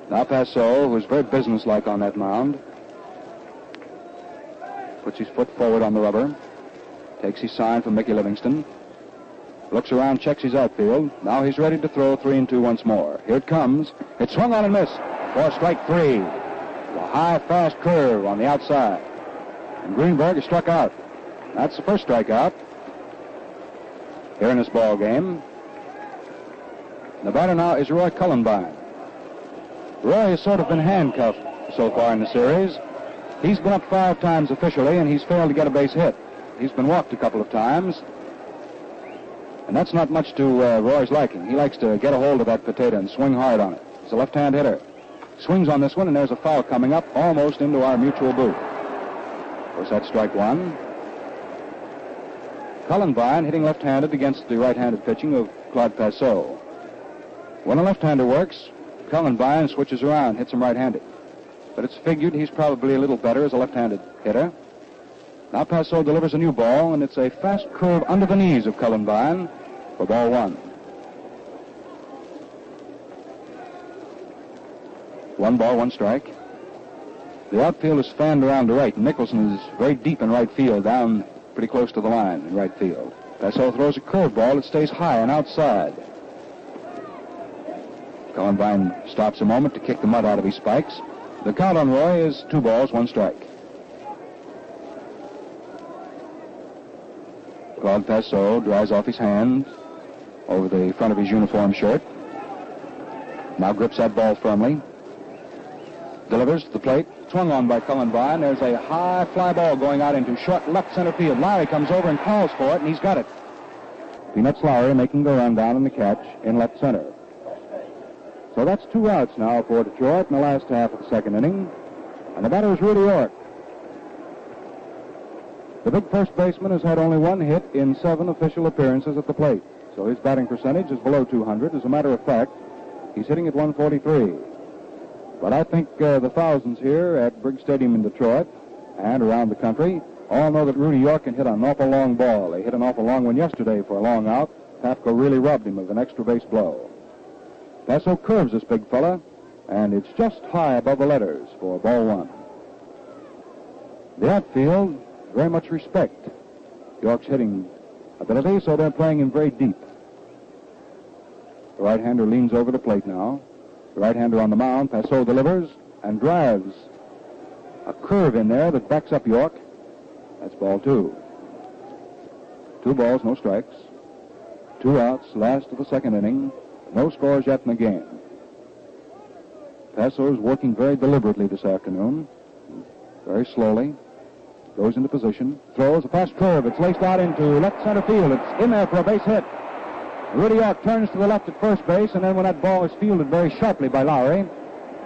Now Passeau, who's very businesslike on that mound, puts his foot forward on the rubber, takes his sign from Mickey Livingston, looks around, checks his outfield. Now he's ready to throw 3-2 once more. Here it comes. It's swung on and missed for strike 3. A high, fast curve on the outside. And Greenberg is struck out. That's the first strikeout here in this ball game. The batter now is Roy Cullenberg. Roy has sort of been handcuffed so far in the series. He's been up 5 times officially, and he's failed to get a base hit. He's been walked a couple of times, and that's not much to Roy's liking. He likes to get a hold of that potato and swing hard on it. He's a left-hand hitter. Swings on this one, and there's a foul coming up almost into our mutual booth. Of course, that's strike 1. Cullenberg hitting left-handed against the right-handed pitching of Claude Passeau. When a left-hander works, Cullenberg switches around, hits him right-handed. But it's figured he's probably a little better as a left-handed hitter. Now Passeau delivers a new ball, and it's a fast curve under the knees of Cullenberg for ball 1. 1 ball, 1 strike. The outfield is fanned around to right. Nicholson is very deep in right field, down pretty close to the line in right field. Passeau throws a curveball that stays high and outside. Cullenberg stops a moment to kick the mud out of his spikes. The count on Roy is 2 balls, 1 strike. Claude Passeau dries off his hands over the front of his uniform shirt. Now grips that ball firmly. Delivers to the plate. Swung on by Cullenberg. There's a high fly ball going out into short left center field. Lowry comes over and calls for it, and he's got it. Peanuts Lowry making the run down in the catch in left center. So that's 2 outs now for Detroit in the last half of the second inning. And the batter is Rudy York. The big first baseman has had only 1 hit in 7 official appearances at the plate. So his batting percentage is below 200. As a matter of fact, he's hitting at 143. But I think the thousands here at Briggs Stadium in Detroit and around the country all know that Rudy York can hit an awful long ball. He hit an awful long one yesterday for a long out. Patko really robbed him of an extra base blow. Passeau curves this big fella, and it's just high above the letters for ball one. The outfield, very much respect York's hitting ability, so they're playing him very deep. The right-hander leans over the plate now. The right-hander on the mound. Passeau delivers and drives a curve in there that backs up York. That's ball two. 2 balls, no strikes. 2 outs, last of the second inning. No scores yet in the game. Passeau's working very deliberately this afternoon. Very slowly. Goes into position. Throws a fast curve. It's laced out into left center field. It's in there for a base hit. Rudy York turns to the left at first base, and then when that ball is fielded very sharply by Lowry,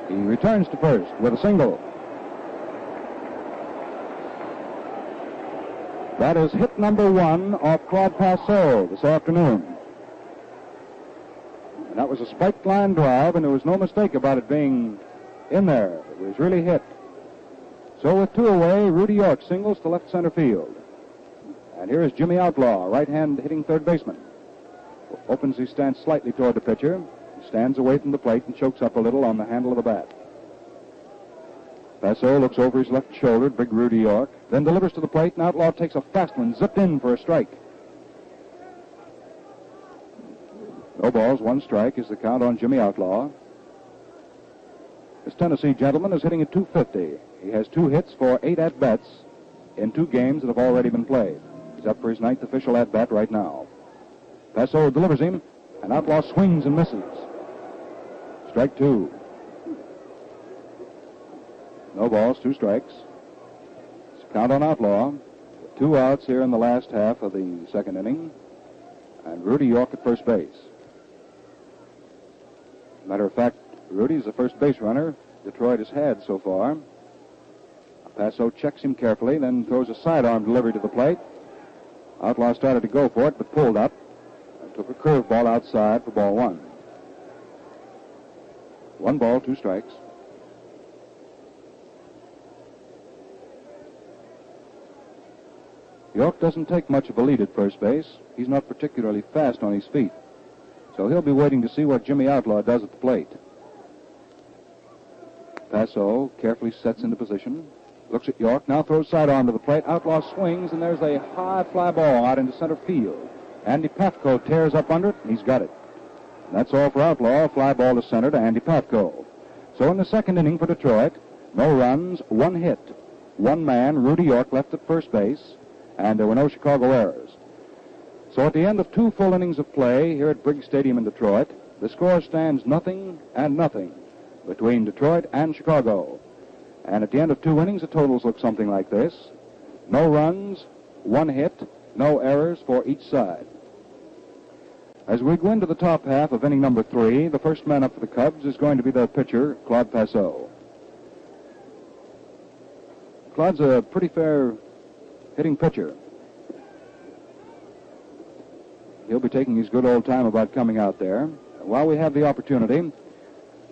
he returns to first with a single. That is hit number 1 off Claude Passeau this afternoon. And that was a spiked line drive, and there was no mistake about it being in there. It was really hit. So with 2 away, Rudy York singles to left center field. And here is Jimmy Outlaw, right-hand hitting third baseman. Opens his stance slightly toward the pitcher. He stands away from the plate and chokes up a little on the handle of the bat. Passeau looks over his left shoulder at big Rudy York, then delivers to the plate, and Outlaw takes a fast one, zipped in for a strike. No balls, 1 strike is the count on Jimmy Outlaw. This Tennessee gentleman is hitting at .250. He has 2 hits for 8 at-bats in 2 games that have already been played. He's up for his 9th official at-bat right now. Passeau delivers him, and Outlaw swings and misses. Strike 2. No balls, 2 strikes. It's a count on Outlaw. 2 outs here in the last half of the second inning. And Rudy York at first base. Matter of fact, Rudy's the first base runner Detroit has had so far. Passeau checks him carefully, then throws a sidearm delivery to the plate. Outlaw started to go for it, but pulled up. Took a curveball outside for ball 1. 1 ball, 2 strikes. York doesn't take much of a lead at first base. He's not particularly fast on his feet. So he'll be waiting to see what Jimmy Outlaw does at the plate. Passeau carefully sets into position. Looks at York, now throws sidearm to the plate. Outlaw swings, and there's a high fly ball out into center field. Andy Patko tears up under it, and he's got it. And that's all for Outlaw. Fly ball to center to Andy Patko. So in the second inning for Detroit, no runs, 1 hit. 1 man, Rudy York, left at first base, and there were no Chicago errors. So at the end of 2 full innings of play here at Briggs Stadium in Detroit, the score stands 0-0 between Detroit and Chicago. And at the end of 2 innings, the totals look something like this. No runs, 1 hit, no errors for each side. As we go into the top half of inning number 3, the first man up for the Cubs is going to be their pitcher, Claude Passeau. Claude's a pretty fair hitting pitcher. He'll be taking his good old time about coming out there. While we have the opportunity,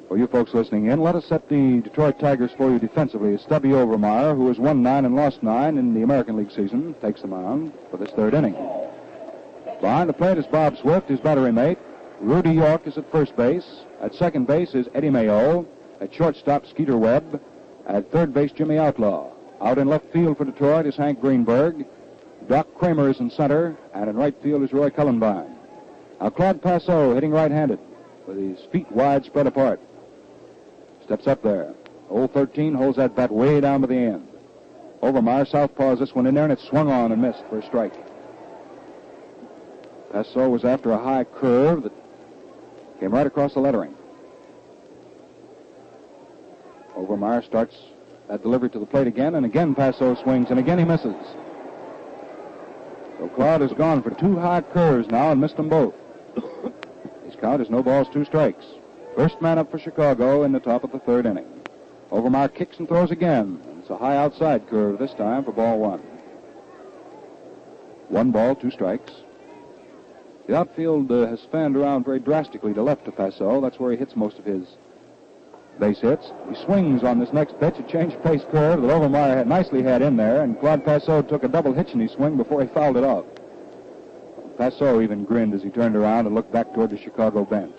for you folks listening in, let us set the Detroit Tigers for you defensively. As Stubby Overmire, who has won 9 and lost 9 in the American League season, takes the mound for this third inning. Behind the plate is Bob Swift, his battery mate. Rudy York is at first base. At second base is Eddie Mayo. At shortstop, Skeeter Webb. At third base, Jimmy Outlaw. Out in left field for Detroit is Hank Greenberg. Doc Cramer is in center, and in right field is Roy Cullenberg. Now Claude Passeau hitting right-handed with his feet wide spread apart. Steps up there. Old 13 holds that bat way down to the end. Overmire southpaws this one in there, and it swung on and missed for a strike. Passeau was after a high curve that came right across the lettering. Overmire starts that delivery to the plate again, and again Passeau swings, and again he misses. So Claude has gone for 2 high curves now and missed them both. His count is no balls, 2 strikes. First man up for Chicago in the top of the third inning. Overmire kicks and throws again. It's a high outside curve this time for ball 1. 1 ball, 2 strikes. The outfield has fanned around very drastically to left to Passeau. That's where he hits most of his base hits. He swings on this next pitch, a change pace curve that Overmire had nicely had in there, and Claude Passeau took a double hitch in his swing before he fouled it off. Passeau even grinned as he turned around and looked back toward the Chicago bench.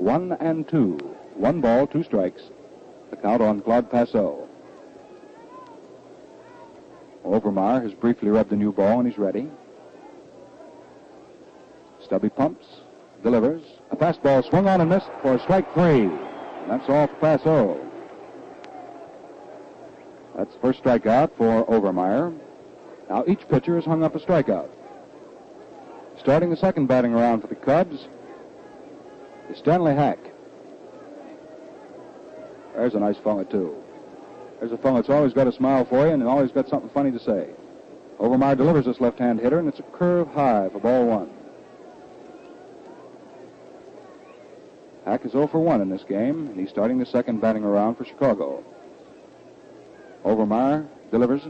1-2. 1 ball, 2 strikes. The count on Claude Passeau. Overmire has briefly rubbed the new ball and he's ready. Stubby pumps, delivers. A fastball swung on and missed for strike 3. And that's all for Passeau. That's the first strikeout for Overmire. Now each pitcher has hung up a strikeout. Starting the second batting around for the Cubs is Stanley Hack. There's a nice fella, too. There's a fella that's always got a smile for you and always got something funny to say. Overmire delivers this left-hand hitter, and it's a curve high for ball 1. Hack is 0 for 1 in this game, and he's starting the second batting around for Chicago. Overmire delivers.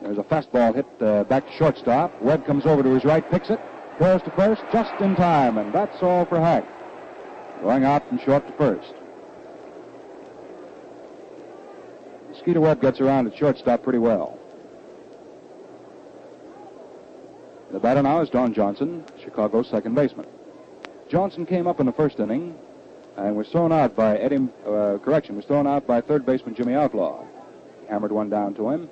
There's a fastball hit back to shortstop. Webb comes over to his right, picks it, throws to first just in time, and that's all for Hack. Going out from short to first. Skeeter Webb gets around at shortstop pretty well. The batter now is Don Johnson, Chicago's second baseman. Johnson came up in the first inning and was thrown out by was thrown out by third baseman Jimmy Outlaw. He hammered one down to him.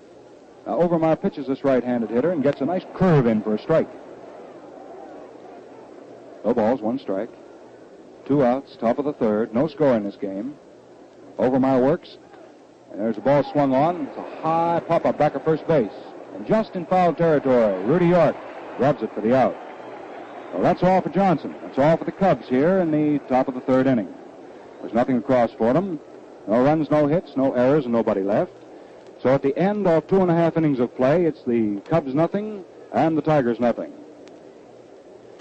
Now Overmire pitches this right-handed hitter and gets a nice curve in for a strike. No balls, 1 strike. 2 outs, top of the third. No score in this game. Overmire works. And there's a ball swung on. It's a high pop-up back of first base. And just in foul territory, Rudy York grabs it for the out. Well, that's all for Johnson. That's all for the Cubs here in the top of the third inning. There's nothing across for them. No runs, no hits, no errors, and nobody left. So at the end of 2.5 innings of play, it's the Cubs nothing and the Tigers nothing.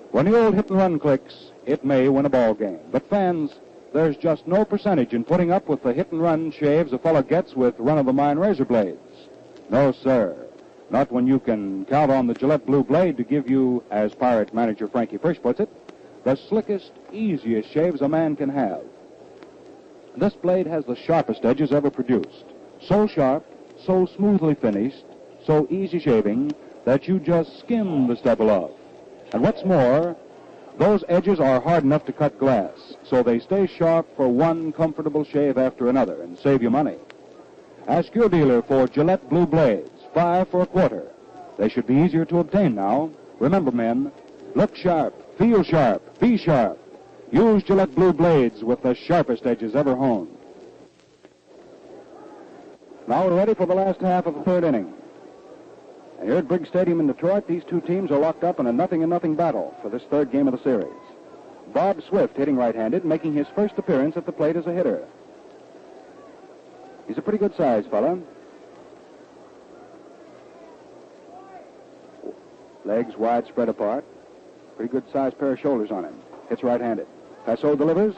When the old hit-and-run clicks, it may win a ball game. But fans, there's just no percentage in putting up with the hit-and-run shaves a fellow gets with run-of-the-mine razor blades. No, sir. Not when you can count on the Gillette Blue Blade to give you, as Pirate manager Frankie Frisch puts it, the slickest, easiest shaves a man can have. This blade has the sharpest edges ever produced. So sharp, so smoothly finished, so easy shaving that you just skim the stubble off. And what's more, those edges are hard enough to cut glass, so they stay sharp for one comfortable shave after another and save you money. Ask your dealer for Gillette Blue Blades, 5 for a quarter. They should be easier to obtain now. Remember, men, look sharp, feel sharp, be sharp. Use Gillette Blue Blades with the sharpest edges ever honed. Now we're ready for the last half of the third inning. And here at Briggs Stadium in Detroit, these two teams are locked up in a 0-0 battle for this third game of the series. Bob Swift hitting right-handed, making his first appearance at the plate as a hitter. He's a pretty good-sized fella. Legs wide spread apart. Pretty good-sized pair of shoulders on him. Hits right-handed. Passeau delivers.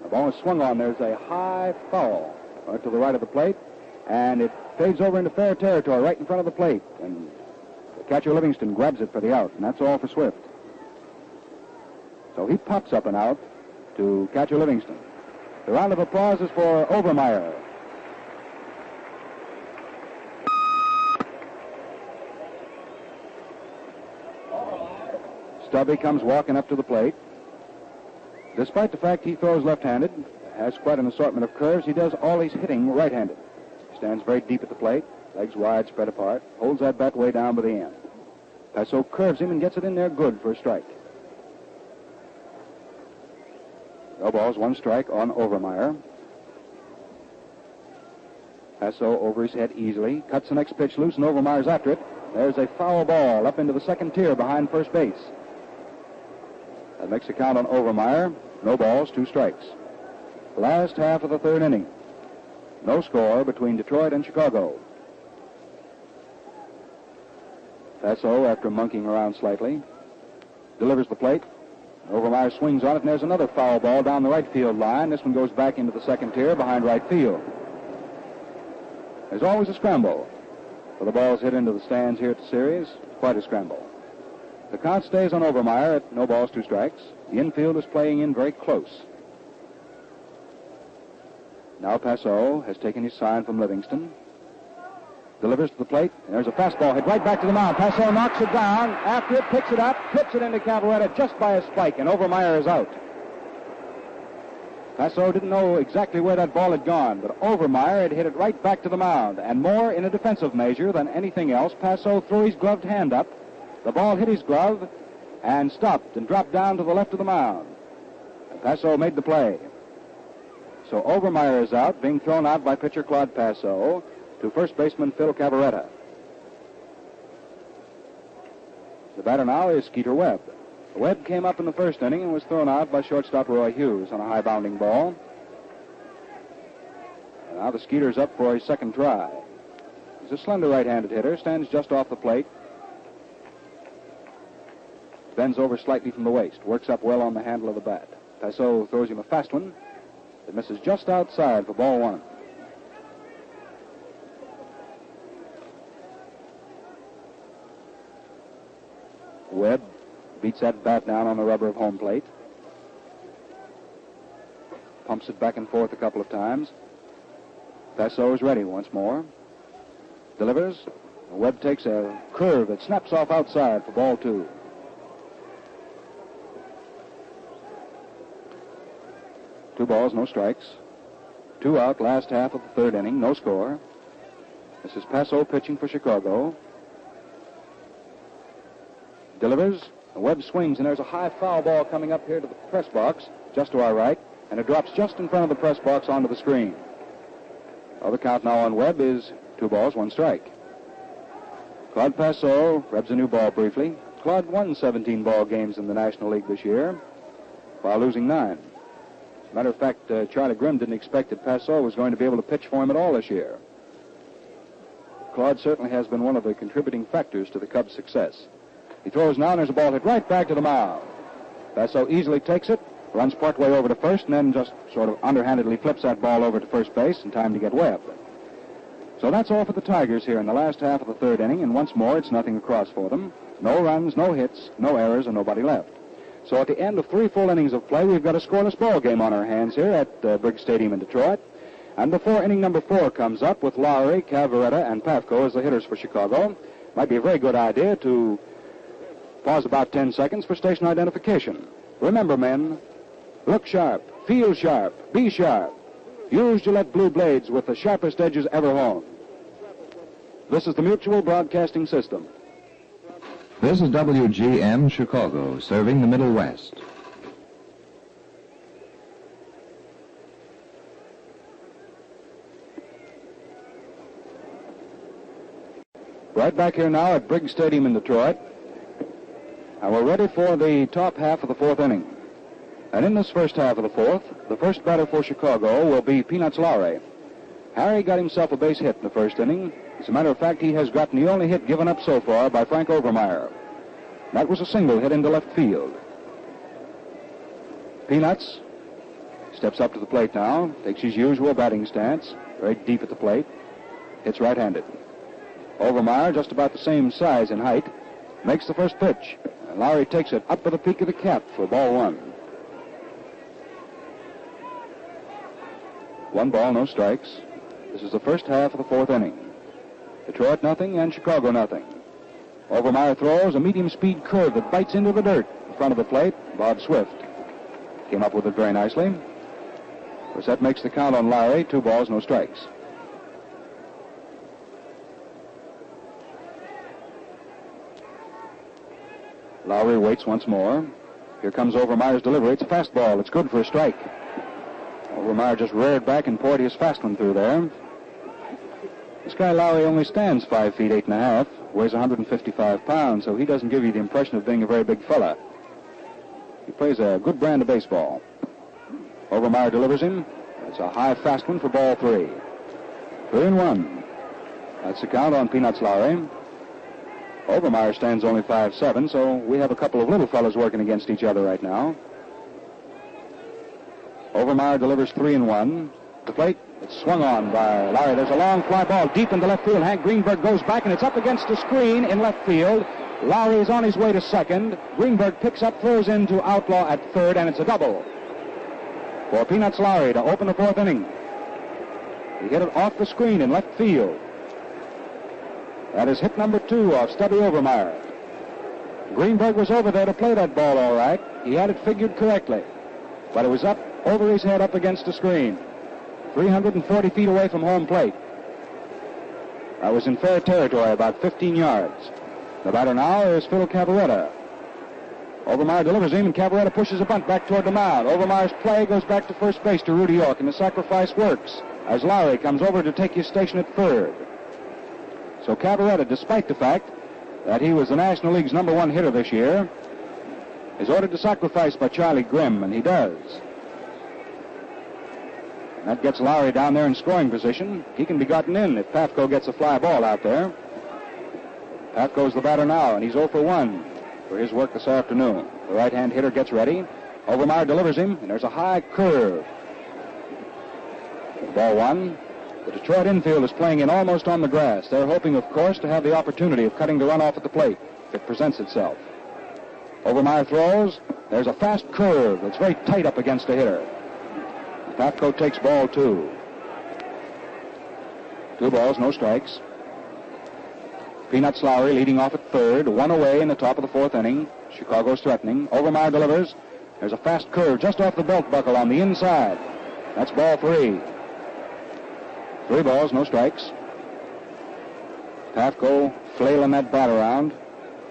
The ball is swung on. There's a high foul right to the right of the plate. And it fades over into fair territory right in front of the plate. And the catcher Livingston grabs it for the out. And that's all for Swift. So he pops up and out to catcher Livingston. The round of applause is for Overmire. Stubby comes walking up to the plate. Despite the fact he throws left-handed, has quite an assortment of curves, he does all his hitting right-handed. Stands very deep at the plate, legs wide, spread apart, holds that bat way down by the end. Passeau curves him and gets it in there good for a strike. No balls, 1 strike on Overmire. Passeau over his head easily, cuts the next pitch loose, and Overmire's after it. There's a foul ball up into the second tier behind first base. That makes a count on Overmire. No balls, 2 strikes. Last half of the third inning. No score between Detroit and Chicago. Passeau, after monkeying around slightly, delivers the plate. Overmire swings on it, and there's another foul ball down the right field line. This one goes back into the second tier behind right field. There's always a scramble. For the balls hit into the stands here at the series, quite a scramble. The count stays on Overmire at no balls, 2 strikes. The infield is playing in very close. Now Passeau has taken his sign from Livingston. Delivers to the plate, and there's a fastball hit right back to the mound. Passeau knocks it down. After it, picks it up, clips it into Cabaretta just by a spike, and Overmire is out. Passeau didn't know exactly where that ball had gone, but Overmire had hit it right back to the mound, and more in a defensive measure than anything else, Passeau threw his gloved hand up. The ball hit his glove and stopped and dropped down to the left of the mound. And Passeau made the play. So Overmire is out, being thrown out by pitcher Claude Passeau to first baseman Phil Cabaretta. The batter now is Skeeter Webb. Webb came up in the first inning and was thrown out by shortstop Roy Hughes on a high-bounding ball. And now the Skeeter's up for his second try. He's a slender right-handed hitter, stands just off the plate. Bends over slightly from the waist, works up well on the handle of the bat. Passeau throws him a fast one that misses just outside for ball one. Webb beats that bat down on the rubber of home plate. Pumps it back and forth a couple of times. Passeau is ready once more. Delivers. Webb takes a curve that snaps off outside for ball two. Two balls, no strikes. Two out, last half of the third inning, no score. This is Passeau pitching for Chicago. Delivers. Webb swings, and there's a high foul ball coming up here to the press box, just to our right, and it drops just in front of the press box onto the screen. Well, the count now on Webb is 2 balls, 1 strike. Claude Passeau rubs a new ball briefly. Claude won 17 ball games in the National League this year, while losing 9. As a matter of fact, Charlie Grimm didn't expect that Passeau was going to be able to pitch for him at all this year. Claude certainly has been one of the contributing factors to the Cubs' success. He throws now, and there's a ball hit right back to the mound. Passeau easily takes it, runs partway over to first, and then just sort of underhandedly flips that ball over to first base in time to get Webb. So that's all for the Tigers here in the last half of the third inning, and once more, it's nothing across for them. No runs, no hits, no errors, and nobody left. So at the end of 3 full innings of play, we've got a scoreless ball game on our hands here at Briggs Stadium in Detroit. And before inning number 4 comes up with Lowry, Cabaretta, and Patko as the hitters for Chicago, might be a very good idea to pause about 10 seconds for station identification. Remember, men, look sharp, feel sharp, be sharp. Use Gillette Blue Blades with the sharpest edges ever honed. This is the Mutual Broadcasting System. This is WGN Chicago, serving the Middle West. Right back here now at Briggs Stadium in Detroit. And we're ready for the top half of the 4th inning. And in this first half of the 4th, the first batter for Chicago will be Peanuts Lowry. Harry got himself a base hit in the first inning. As a matter of fact, he has gotten the only hit given up so far by Frank Overmire. That was a single hit into left field. Peanuts steps up to the plate now, takes his usual batting stance, very deep at the plate, hits right-handed. Overmire, just about the same size and height, makes the first pitch. And Lowry takes it up to the peak of the cap for ball 1. 1 ball, no strikes. This is the first half of the 4th inning. Detroit nothing and Chicago nothing. Overmire throws a medium-speed curve that bites into the dirt in front of the plate. Bob Swift came up with it very nicely. Of course, that makes the count on Lowry, 2 balls, no strikes. Lowry waits once more. Here comes Overmire's delivery. It's a fastball. It's good for a strike. Overmire just reared back and poured his fast one through there. This guy Lowry only stands 5 feet 8.5, weighs 155 pounds, so he doesn't give you the impression of being a very big fella. He plays a good brand of baseball. Overmire delivers him. It's a high fast one for ball 3. 3-1. That's the count on Peanuts Lowry. Overmire stands only 5'7", so we have a couple of little fellas working against each other right now. Overmire delivers 3-1. The plate, it's swung on by Lowry. There's a long fly ball deep into left field. Hank Greenberg goes back, and it's up against the screen in left field. Lowry is on his way to second. Greenberg picks up, throws into Outlaw at third, and it's a double for Peanuts Lowry to open the 4th inning. He hit it off the screen in left field. That is hit number 2 off Stubby Overmire. Greenberg was over there to play that ball all right. He had it figured correctly. But it was up over his head up against the screen. 340 feet away from home plate. That was in fair territory, about 15 yards. The batter now is Phil Cabaretta. Overmire delivers him, and Cabaretta pushes a bunt back toward the mound. Overmire's play goes back to first base to Rudy York, and the sacrifice works as Lowry comes over to take his station at third. So Cabaretta, despite the fact that he was the National League's #1 hitter this year, is ordered to sacrifice by Charlie Grimm, and he does. And that gets Lowry down there in scoring position. He can be gotten in if Patko gets a fly ball out there. Patko's the batter now, and he's 0 for 1 for his work this afternoon. The right-hand hitter gets ready. Overmire delivers him, and there's a high curve. Ball 1. The Detroit infield is playing in almost on the grass. They're hoping, of course, to have the opportunity of cutting the run off at the plate if it presents itself. Overmire throws. There's a fast curve that's very tight up against the hitter. Patko takes ball 2. 2 balls, no strikes. Peanuts Lowry leading off at third. 1 away in the top of the 4th inning. Chicago's threatening. Overmire delivers. There's a fast curve just off the belt buckle on the inside. That's ball 3. 3 balls, no strikes. Patko flailing that bat around.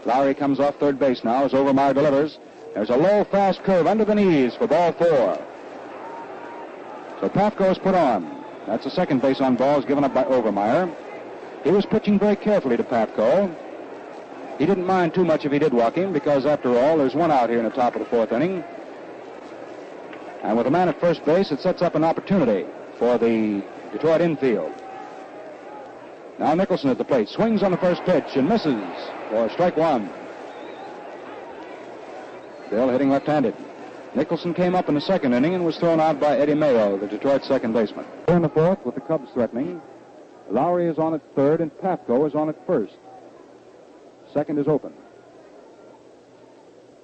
Lowry comes off third base now as Overmire delivers. There's a low, fast curve under the knees for ball 4. So Patko is put on. That's the second base on balls given up by Overmire. He was pitching very carefully to Patko. He didn't mind too much if he did walk him because, after all, there's 1 out here in the top of the 4th inning. And with a man at first base, it sets up an opportunity for the Detroit infield. Now Nicholson at the plate. Swings on the first pitch and misses for strike 1. Bill hitting left-handed. Nicholson came up in the second inning and was thrown out by Eddie Mayo, the Detroit second baseman. In the 4th, with the Cubs threatening, Lowry is on at third and Patko is on at first. Second is open.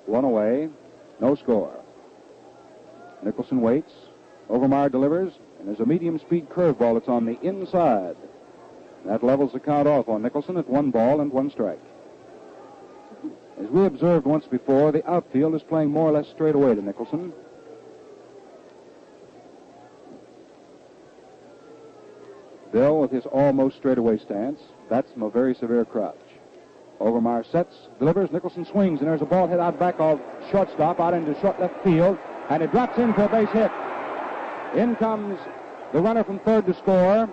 1 away, no score. Nicholson waits. Overmire delivers, and there's a medium-speed curveball that's on the inside. That levels the count off on Nicholson at 1 ball and 1 strike. As we observed once before, the outfield is playing more or less straight away to Nicholson. Bill with his almost straightaway stance. That's from a very severe crouch. Overmire sets, delivers, Nicholson swings, and there's a ball hit out back of shortstop out into short left field, and it drops in for a base hit. In comes the runner from third to score.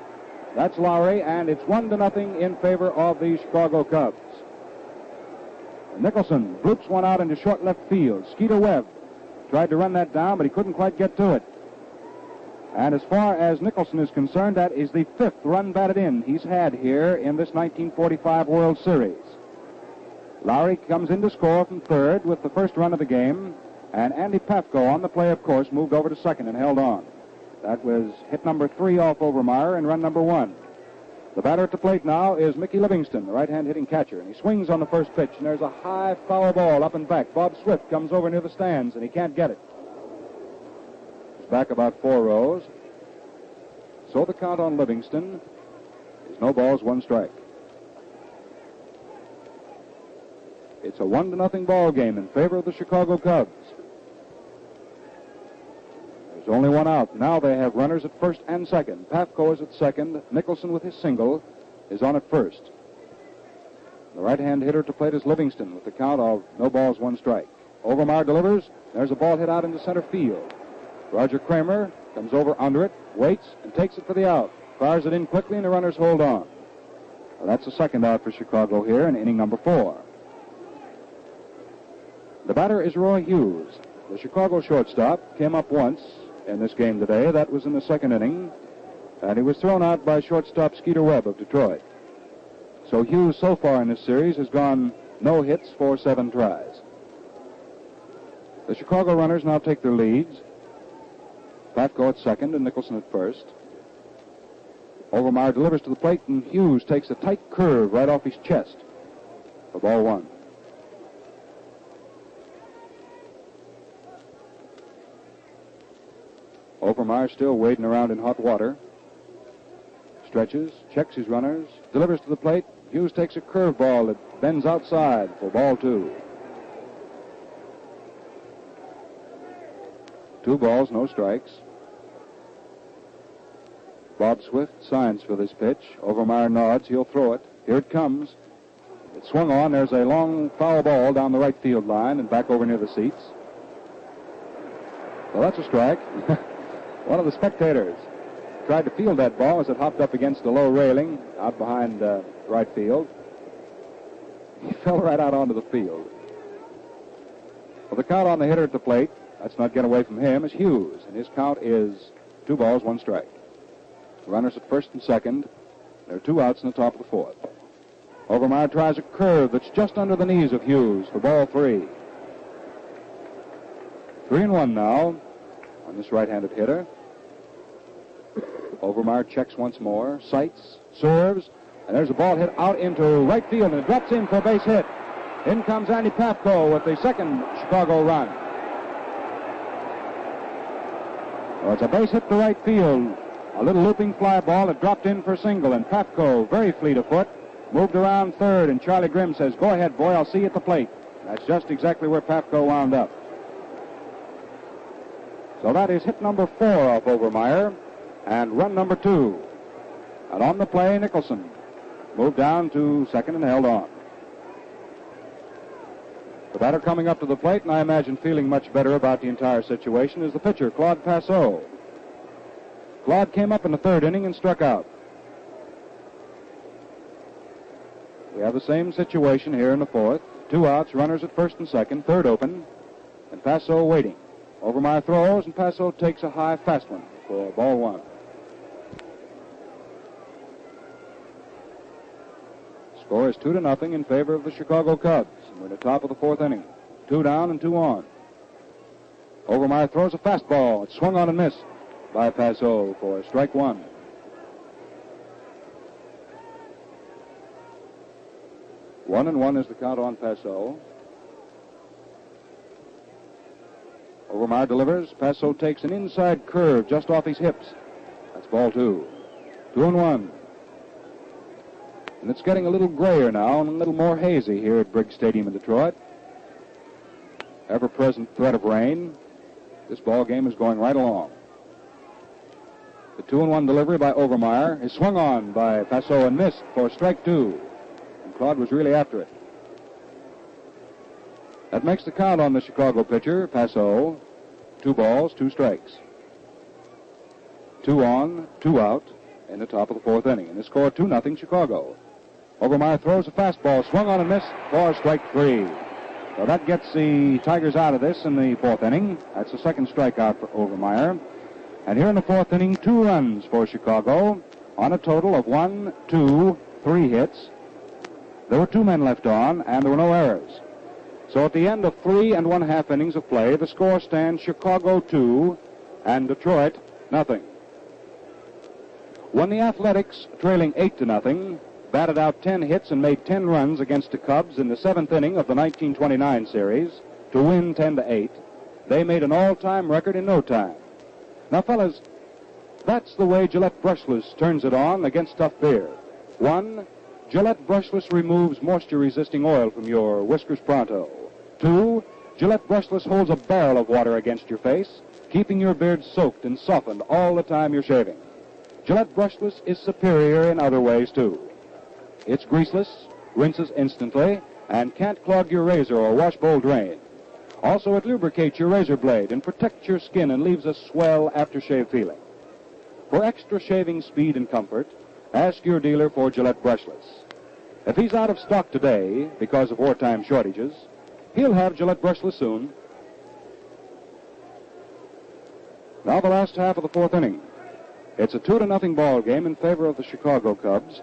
That's Lowry, and it's 1-0 in favor of the Chicago Cubs. Nicholson bloops one out into short left field. Skeeter Webb tried to run that down, but he couldn't quite get to it. And as far as Nicholson is concerned, that is the 5th run batted in he's had here in this 1945 World Series. Lowry comes in to score from third with the first run of the game, and Andy Patko on the play, of course, moved over to second and held on. That was hit number 3 off Overmire and run number 1. The batter at the plate now is Mickey Livingston, the right-hand hitting catcher, and he swings on the first pitch, and there's a high foul ball up and back. Bob Swift comes over near the stands, and he can't get it. He's back about 4 rows. So the count on Livingston is no balls, 1 strike. It's a 1-0 ball game in favor of the Chicago Cubs. There's only 1 out. Now they have runners at first and second. Patko is at second. Nicholson with his single is on at first. The right-hand hitter to plate is Livingston with the count of no balls, 1 strike. Overmire delivers. There's a ball hit out into center field. Roger Kramer comes over under it, waits, and takes it for the out. Fires it in quickly, and the runners hold on. Well, that's the second out for Chicago here in inning number 4. The batter is Roy Hughes. The Chicago shortstop came up once in this game today. That was in the second inning, and he was thrown out by shortstop Skeeter Webb of Detroit. So Hughes so far in this series has gone no hits for 7 tries. The Chicago runners now take their leads. Patko at second and Nicholson at first. Overmire delivers to the plate, and Hughes takes a tight curve right off his chest for ball 1. Overmire still wading around in hot water. stretches, checks his runners, delivers to the plate. Hughes takes a curveball that bends outside for ball 2. 2 balls, no strikes. Bob Swift signs for this pitch. Overmire nods. He'll throw it. Here it comes. It's swung on. There's a long foul ball down the right field line and back over near the seats. Well, that's a strike. One of the spectators tried to field that ball as it hopped up against a low railing out behind right field. He fell right out onto the field. Well, the count on the hitter at the plate, let's not get away from him, is Hughes, and his count is 2 balls, 1 strike. Runners at first and second. There are 2 outs in the top of the 4th. Overmire tries a curve that's just under the knees of Hughes for ball 3. 3-1 now on this right-handed hitter. Overmire checks once more, sights, serves, and there's a ball hit out into right field, and it drops in for a base hit. In comes Andy Patko with the second Chicago run. Well, it's a base hit to right field. A little looping fly ball that dropped in for a single, and Patko, very fleet of foot, moved around third, and Charlie Grimm says, "Go ahead, boy, I'll see you at the plate." That's just exactly where Patko wound up. So that is hit number 4 off Overmire, and run number 2. And on the play, Nicholson moved down to second and held on. The batter coming up to the plate, and I imagine feeling much better about the entire situation, is the pitcher, Claude Passeau. Claude came up in the 3rd inning and struck out. We have the same situation here in the 4th. 2 outs, runners at first and second, 3rd open, and Passeau waiting. Overmire throws, and Passeau takes a high fast one for ball 1. Score is 2-0 in favor of the Chicago Cubs. We're at the top of the 4th inning. 2 down and 2 on. Overmire throws a fastball. It's swung on and missed by Passeau for strike 1. One and 1 is the count on Passeau. Overmire delivers. Passeau takes an inside curve just off his hips. That's ball 2. 2-1. And it's getting a little grayer now and a little more hazy here at Briggs Stadium in Detroit. Ever-present threat of rain. This ball game is going right along. The 2-1 delivery by Overmire is swung on by Passeau and missed for strike 2. And Claude was really after it. That makes the count on the Chicago pitcher, Passeau, 2 balls, 2 strikes. 2 on, 2 out in the top of the 4th inning. And the score 2-0 Chicago. Overmire throws a fastball, swung on and missed for strike 3. So that gets the Tigers out of this in the 4th inning. That's the second strikeout for Overmire. And here in the 4th inning, 2 runs for Chicago on a total of 1, 2, 3 hits. There were 2 men left on, and there were no errors. So at the end of 3 1/2 innings of play, the score stands Chicago 2 and Detroit nothing. When the Athletics, trailing 8-0, batted out 10 hits and made 10 runs against the Cubs in the 7th inning of the 1929 series to win 10-8, they made an all-time record in no time. Now, fellas, that's the way Gillette Brushless turns it on against tough beer. 1, Gillette Brushless removes moisture-resisting oil from your whiskers pronto. 2, Gillette Brushless holds a barrel of water against your face, keeping your beard soaked and softened all the time you're shaving. Gillette Brushless is superior in other ways, too. It's greaseless, rinses instantly, and can't clog your razor or wash bowl drain. Also, it lubricates your razor blade and protects your skin and leaves a swell aftershave feeling. For extra shaving speed and comfort, ask your dealer for Gillette Brushless. If he's out of stock today because of wartime shortages, he'll have Gillette Brushless soon. Now the last half of the 4th inning. It's a 2-0 ball game in favor of the Chicago Cubs,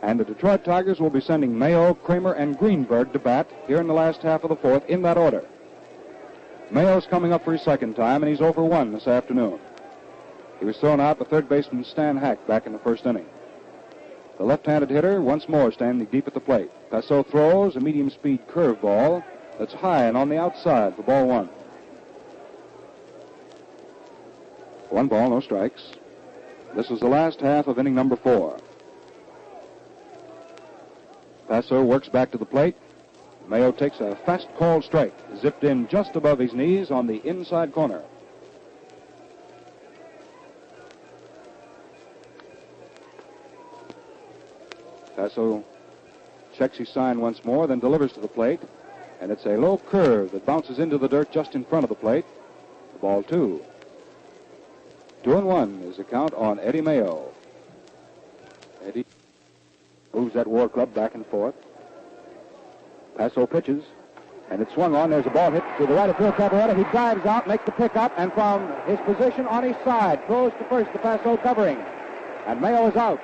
and the Detroit Tigers will be sending Mayo, Kramer, and Greenberg to bat here in the last half of the 4th in that order. Mayo's coming up for his 2nd time, and he's over 1 this afternoon. He was thrown out by 3rd baseman Stan Hack back in the 1st inning. The left-handed hitter once more standing deep at the plate. Passeau throws a medium-speed curveball that's high and on the outside for ball 1. 1 ball, no strikes. This is the last half of inning number 4. Passeau works back to the plate. Mayo takes a fast called strike, zipped in just above his knees on the inside corner. Passeau checks his sign once more, then delivers to the plate. And it's a low curve that bounces into the dirt just in front of the plate. The ball 2. 2-1 is the count on Eddie Mayo. Eddie moves that war club back and forth. Passeau pitches, and it's swung on. There's a ball hit to the right of field. Cabaretta, he dives out, makes the pickup, and from his position on his side, throws to first to Passeau covering. And Mayo is out.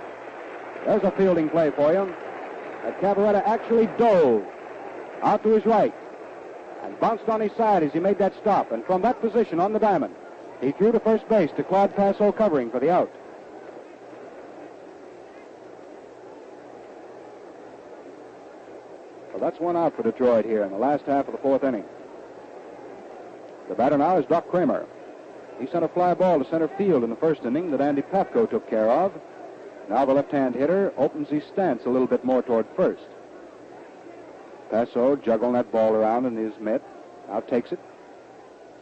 There's a fielding play for you. And Cabaretta actually dove out to his right and bounced on his side as he made that stop. And from that position on the diamond, he threw to first base to Claude Passeau covering for the out. Well, that's one out for Detroit here in the last half of the 4th inning. The batter now is Doc Kramer. He sent a fly ball to center field in the 1st inning that Andy Patko took care of. Now the left-hand hitter opens his stance a little bit more toward first. Passeau juggling that ball around in his mitt. Now takes it.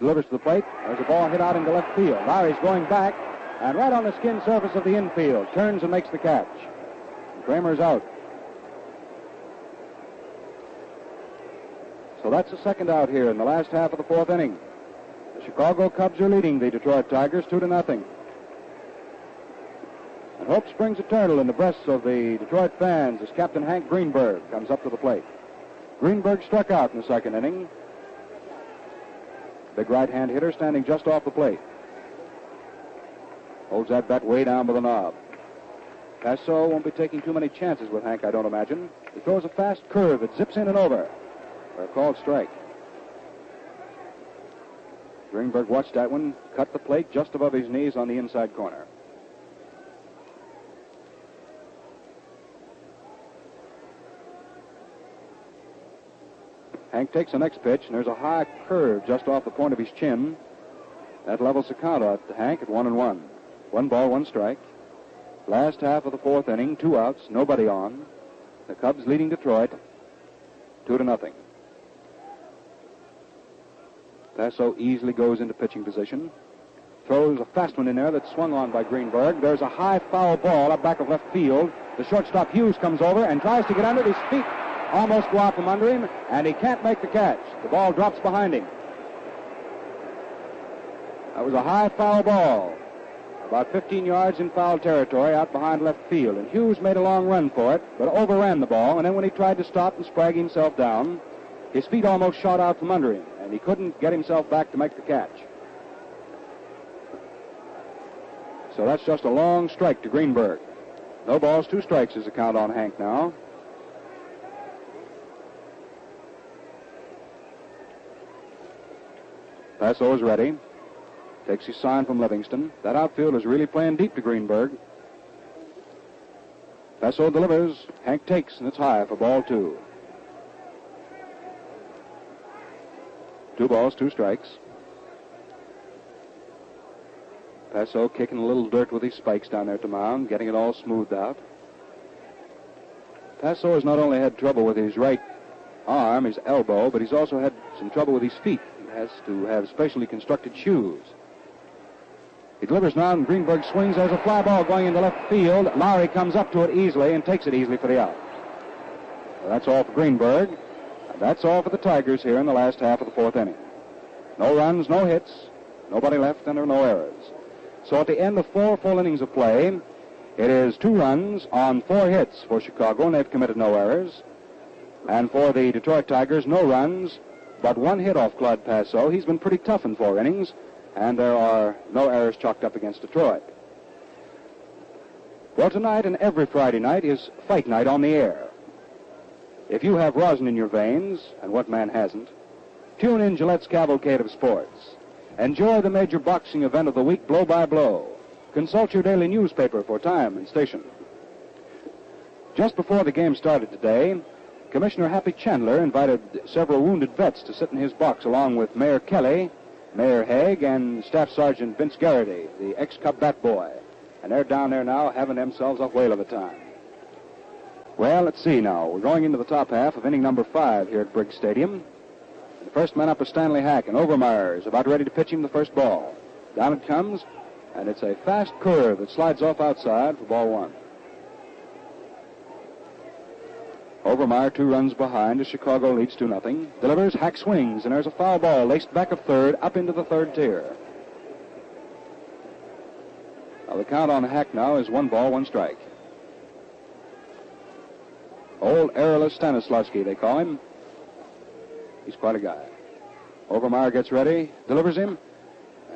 Delivers to the plate. There's a ball hit out into left field. Lowry's going back, and right on the skin surface of the infield. Turns and makes the catch. And Kramer's out. So that's the second out here in the last half of the 4th inning. The Chicago Cubs are leading the Detroit Tigers 2-0. And hope springs eternal in the breasts of the Detroit fans as Captain Hank Greenberg comes up to the plate. Greenberg struck out in the 2nd inning. Big right-hand hitter standing just off the plate. Holds that bat way down by the knob. Passeau won't be taking too many chances with Hank, I don't imagine. He throws a fast curve that zips in and over for a called strike. Greenberg watched that one, cut the plate just above his knees on the inside corner. Hank takes the next pitch, and there's a high curve just off the point of his chin. That levels the count out to Hank at 1-1. 1 ball, 1 strike. Last half of the 4th inning, 2 outs, nobody on. The Cubs leading Detroit 2-0. Passeau easily goes into pitching position. Throws a fast one in there that's swung on by Greenberg. There's a high foul ball up back of left field. The shortstop Hughes comes over and tries to get under it. His feet almost go out from under him, and he can't make the catch. The ball drops behind him. That was a high foul ball, about 15 yards in foul territory out behind left field. And Hughes made a long run for it, but overran the ball. And then when he tried to stop and sprag himself down, his feet almost shot out from under him, and he couldn't get himself back to make the catch. So that's just a long strike to Greenberg. No balls, 2 strikes is the count on Hank now. Passeau is ready. Takes his sign from Livingston. That outfield is really playing deep to Greenberg. Passeau delivers. Hank takes, and it's high for ball 2. 2 balls, 2 strikes. Passeau kicking a little dirt with his spikes down there at the mound, getting it all smoothed out. Passeau has not only had trouble with his right arm, his elbow, but he's also had some trouble with his feet. He has to have specially constructed shoes. He delivers now, and Greenberg swings. There's a fly ball going into left field. Lowry comes up to it easily and takes it easily for the out. Well, that's all for Greenberg. And that's all for the Tigers here in the last half of the 4th inning. No runs, no hits, nobody left, and there are no errors. So at the end of 4 full innings of play, it is 2 runs on 4 hits for Chicago, and they've committed no errors. And for the Detroit Tigers, no runs, but 1 hit off Claude Passeau. He's been pretty tough in 4 innings, and there are no errors chalked up against Detroit. Well, tonight and every Friday night is fight night on the air. If you have rosin in your veins, and what man hasn't, tune in Gillette's Cavalcade of Sports. Enjoy the major boxing event of the week, blow by blow. Consult your daily newspaper for time and station. Just before the game started today, Commissioner Happy Chandler invited several wounded vets to sit in his box along with Mayor Kelly, Mayor Haig, and Staff Sergeant Vince Garrity, the ex-Cub bat boy. And they're down there now having themselves a whale of a time. Well, let's see now. We're going into the top half of inning number 5 here at Briggs Stadium. The first man up is Stanley Hack, and Overmire is about ready to pitch him the first ball. Down it comes, and it's a fast curve that slides off outside for ball 1. Overmire 2 runs behind as Chicago leads 2-0. Delivers, Hack swings, and there's a foul ball laced back of third up into the third tier. Now the count on Hack now is 1 ball, 1 strike. Old Errolus Stanislavski, they call him. He's quite a guy. Overmire gets ready, delivers him,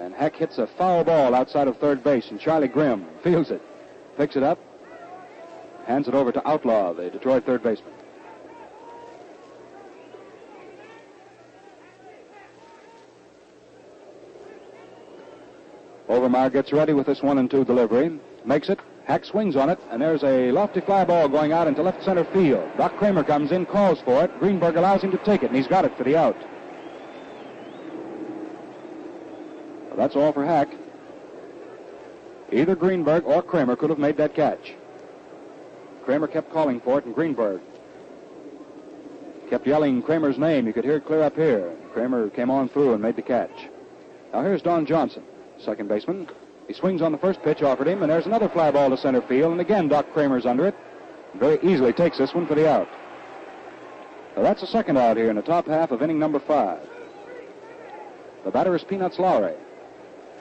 and Hack hits a foul ball outside of third base, and Charlie Grimm fields it, picks it up, hands it over to Outlaw, the Detroit third baseman. Overmire gets ready with this 1-2 delivery, makes it. Hack swings on it, and there's a lofty fly ball going out into left center field. Doc Kramer comes in, calls for it. Greenberg allows him to take it, and he's got it for the out. Well, that's all for Hack. Either Greenberg or Kramer could have made that catch. Kramer kept calling for it, and Greenberg kept yelling Kramer's name. You could hear it clear up here. Kramer came on through and made the catch. Now here's Don Johnson, second baseman. He swings on the first pitch offered him, and there's another fly ball to center field, and again Doc Kramer's under it. Very easily takes this one for the out. Now that's the second out here in the top half of inning number 5. The batter is Peanuts Lowry.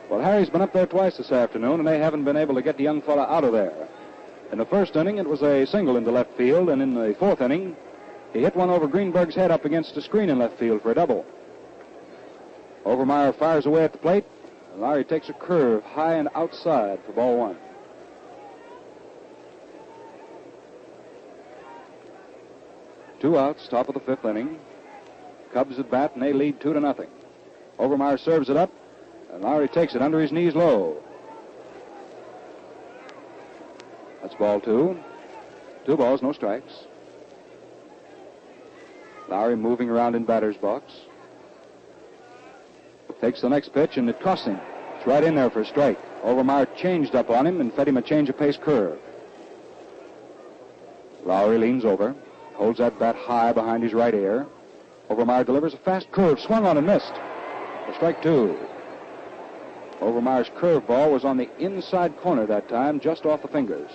Well, Harry's been up there twice this afternoon, and they haven't been able to get the young fella out of there. In the first inning, it was a single into left field, and in the 4th inning, he hit one over Greenberg's head up against the screen in left field for a double. Overmire fires away at the plate. Lowry takes a curve high and outside for ball 1. Two outs, top of the 5th inning. Cubs at bat, and they lead 2-0. Overmire serves it up, and Lowry takes it under his knees low. That's ball 2. 2 balls, no strikes. Lowry moving around in batter's box. Takes the next pitch, and it costs him. It's right in there for a strike. Overmire changed up on him and fed him a change-of-pace curve. Lowry leans over, holds that bat high behind his right ear. Overmire delivers a fast curve, swung on and missed. For strike 2. Overmire's curveball was on the inside corner that time, just off the fingers.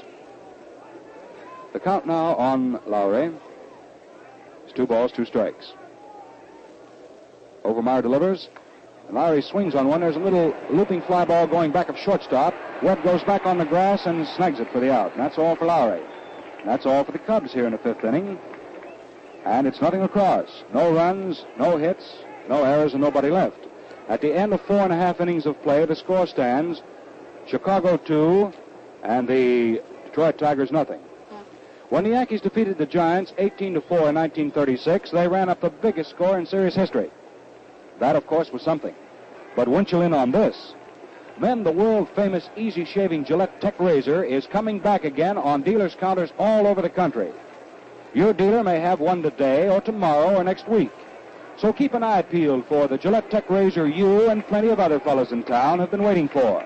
The count now on Lowry is 2 balls, 2 strikes. Overmire delivers. And Lowry swings on one. There's a little looping fly ball going back of shortstop. Webb goes back on the grass and snags it for the out. And that's all for Lowry. And that's all for the Cubs here in the 5th inning. And it's nothing across. No runs, no hits, no errors, and nobody left. At the end of 4.5 innings of play, the score stands Chicago 2 and the Detroit Tigers nothing. When the Yankees defeated the Giants 18-4 in 1936, they ran up the biggest score in series history. That, of course, was something. But wouldn't you in on this? Men, the world-famous easy-shaving Gillette Tech Razor is coming back again on dealers' counters all over the country. Your dealer may have one today or tomorrow or next week. So keep an eye peeled for the Gillette Tech Razor you and plenty of other fellows in town have been waiting for.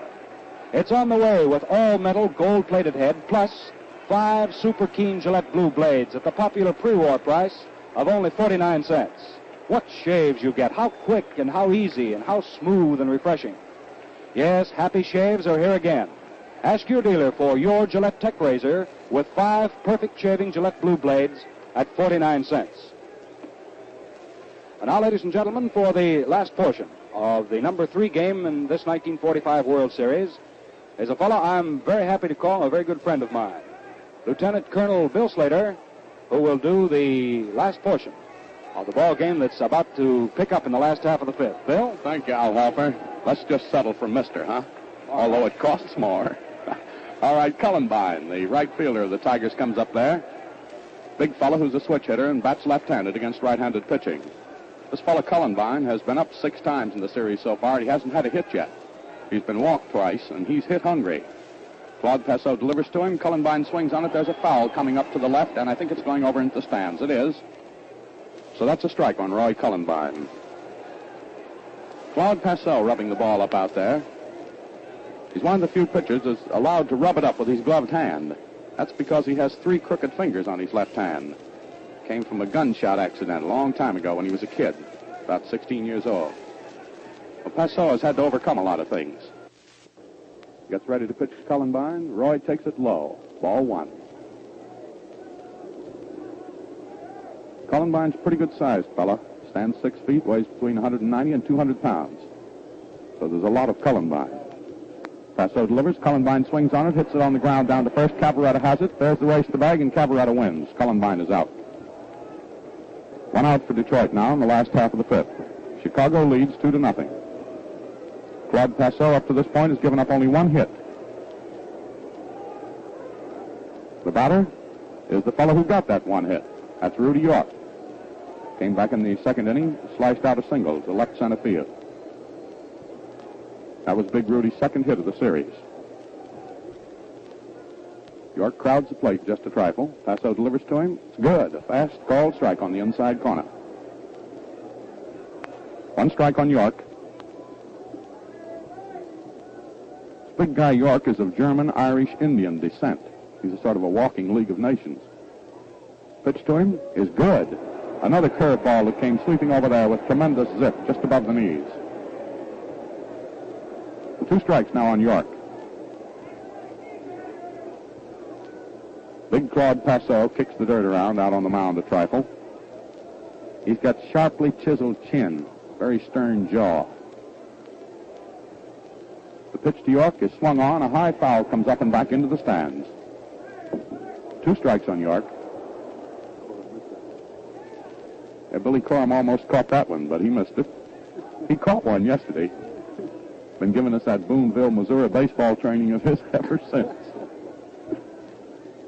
It's on the way with all-metal gold-plated head plus 5 super keen Gillette blue blades at the popular pre-war price of only 49 cents. What shaves you get, how quick and how easy and how smooth and refreshing. Yes, happy shaves are here again. Ask your dealer for your Gillette Tech Razor with 5 perfect shaving Gillette blue blades at 49 cents. And now, ladies and gentlemen, for the last portion of the number 3 game in this 1945 World Series is a fellow I'm very happy to call a very good friend of mine, Lieutenant Colonel Bill Slater, who will do the last portion of the ball game that's about to pick up in the last half of the 5th. Bill? Thank you, Al Walker. Let's just settle for Mister, huh? Although it costs more. All right, Cullenberg, the right fielder of the Tigers, comes up there. Big fella who's a switch hitter and bats left-handed against right-handed pitching. This fella Cullenberg has been up 6 times in the series so far. He hasn't had a hit yet. He's been walked twice, and he's hit hungry. Claude Passeau delivers to him. Cullenberg swings on it. There's a foul coming up to the left, and I think it's going over into the stands. It is. So that's a strike on Roy Cullenberg. Claude Passeau rubbing the ball up out there. He's one of the few pitchers that's allowed to rub it up with his gloved hand. That's because he has 3 crooked fingers on his left hand. Came from a gunshot accident a long time ago when he was a kid, about 16 years old. Well, Passeau has had to overcome a lot of things. Gets ready to pitch to Cullenberg. Roy takes it low. Ball 1. Cullenberg's a pretty good sized fella. Stands 6 feet, weighs between 190 and 200 pounds. So there's a lot of Cullenberg. Passeau delivers. Cullenberg swings on it, hits it on the ground down to first. Cabaretta has it. There's the race to the bag, and Cabaretta wins. Cullenberg is out. 1 out for Detroit now in the last half of the 5th. Chicago leads 2-0. Claude Passeau up to this point has given up only 1 hit. The batter is the fellow who got that 1 hit. That's Rudy York. Came back in the 2nd inning, sliced out a single to left center field. That was Big Rudy's 2nd hit of the series. York crowds the plate just a trifle. Passeau delivers to him. It's good. A fast called strike on the inside corner. 1 strike on York. This big guy York is of German, Irish, Indian descent. He's a sort of a walking League of Nations. Pitch to him is good. Another curveball that came sweeping over there with tremendous zip just above the knees. 2 strikes now on York. Big Claude Passeau kicks the dirt around out on the mound a trifle. He's got sharply chiseled chin, very stern jaw. The pitch to York is swung on. A high foul comes up and back into the stands. 2 strikes on York. Billy Corum almost caught that one, but he missed it. He caught one yesterday. Been giving us that Boonville, Missouri baseball training of his ever since.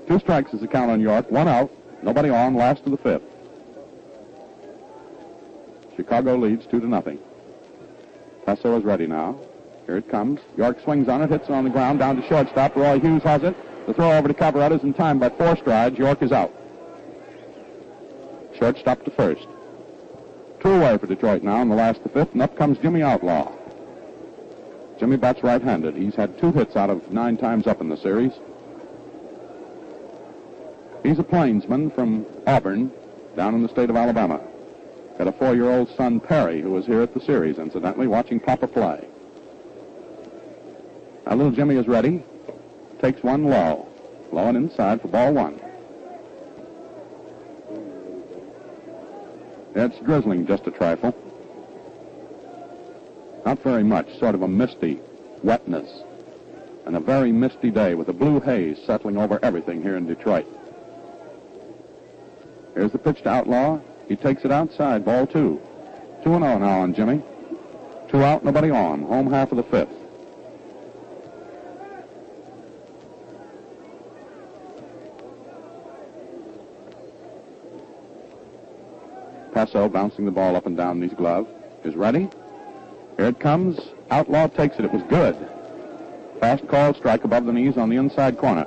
2 strikes is the count on York. 1 out. Nobody on. Last of the 5th. Chicago leads 2-0. Passeau is ready now. Here it comes. York swings on it, hits it on the ground, down to shortstop. Roy Hughes has it. The throw over to Cabaretta is in time by 4 strides. York is out. Shortstop to first. 2 away for Detroit now in the last of the 5th, and up comes Jimmy Outlaw. Jimmy bats right-handed. He's had 2 hits out of 9 times up in the series. He's a plainsman from Auburn, down in the state of Alabama. Got a 4-year-old son, Perry, who was here at the series, incidentally, watching Papa play. Now, little Jimmy is ready. Takes 1 low. Low and inside for ball 1. It's drizzling just a trifle. Not very much, sort of a misty wetness. And a very misty day with a blue haze settling over everything here in Detroit. Here's the pitch to Outlaw. He takes it outside, ball 2. 2-0 now on Jimmy. 2 out, nobody on. Home half of the 5th. Passeau bouncing the ball up and down in his glove. Is ready. Here it comes. Outlaw takes it. It was good. Fast call, strike above the knees on the inside corner.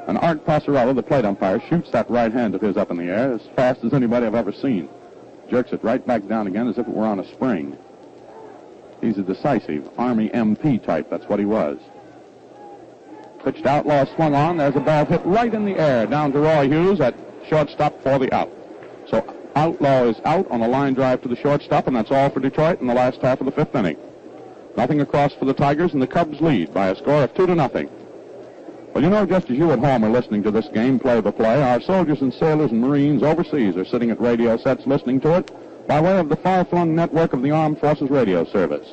And Art Passarella, the plate umpire, shoots that right hand of his up in the air as fast as anybody I've ever seen. Jerks it right back down again as if it were on a spring. He's a decisive Army MP type. That's what he was. Pitched Outlaw, swung on. There's a ball hit right in the air down to Roy Hughes at shortstop for the out. So Outlaw is out on a line drive to the shortstop, and that's all for Detroit in the last half of the 5th inning. Nothing across for the Tigers, and the Cubs lead by a score of 2-0. Well, you know, just as you at home are listening to this game play-by-play, our soldiers and sailors and Marines overseas are sitting at radio sets listening to it by way of the far-flung network of the Armed Forces Radio Service.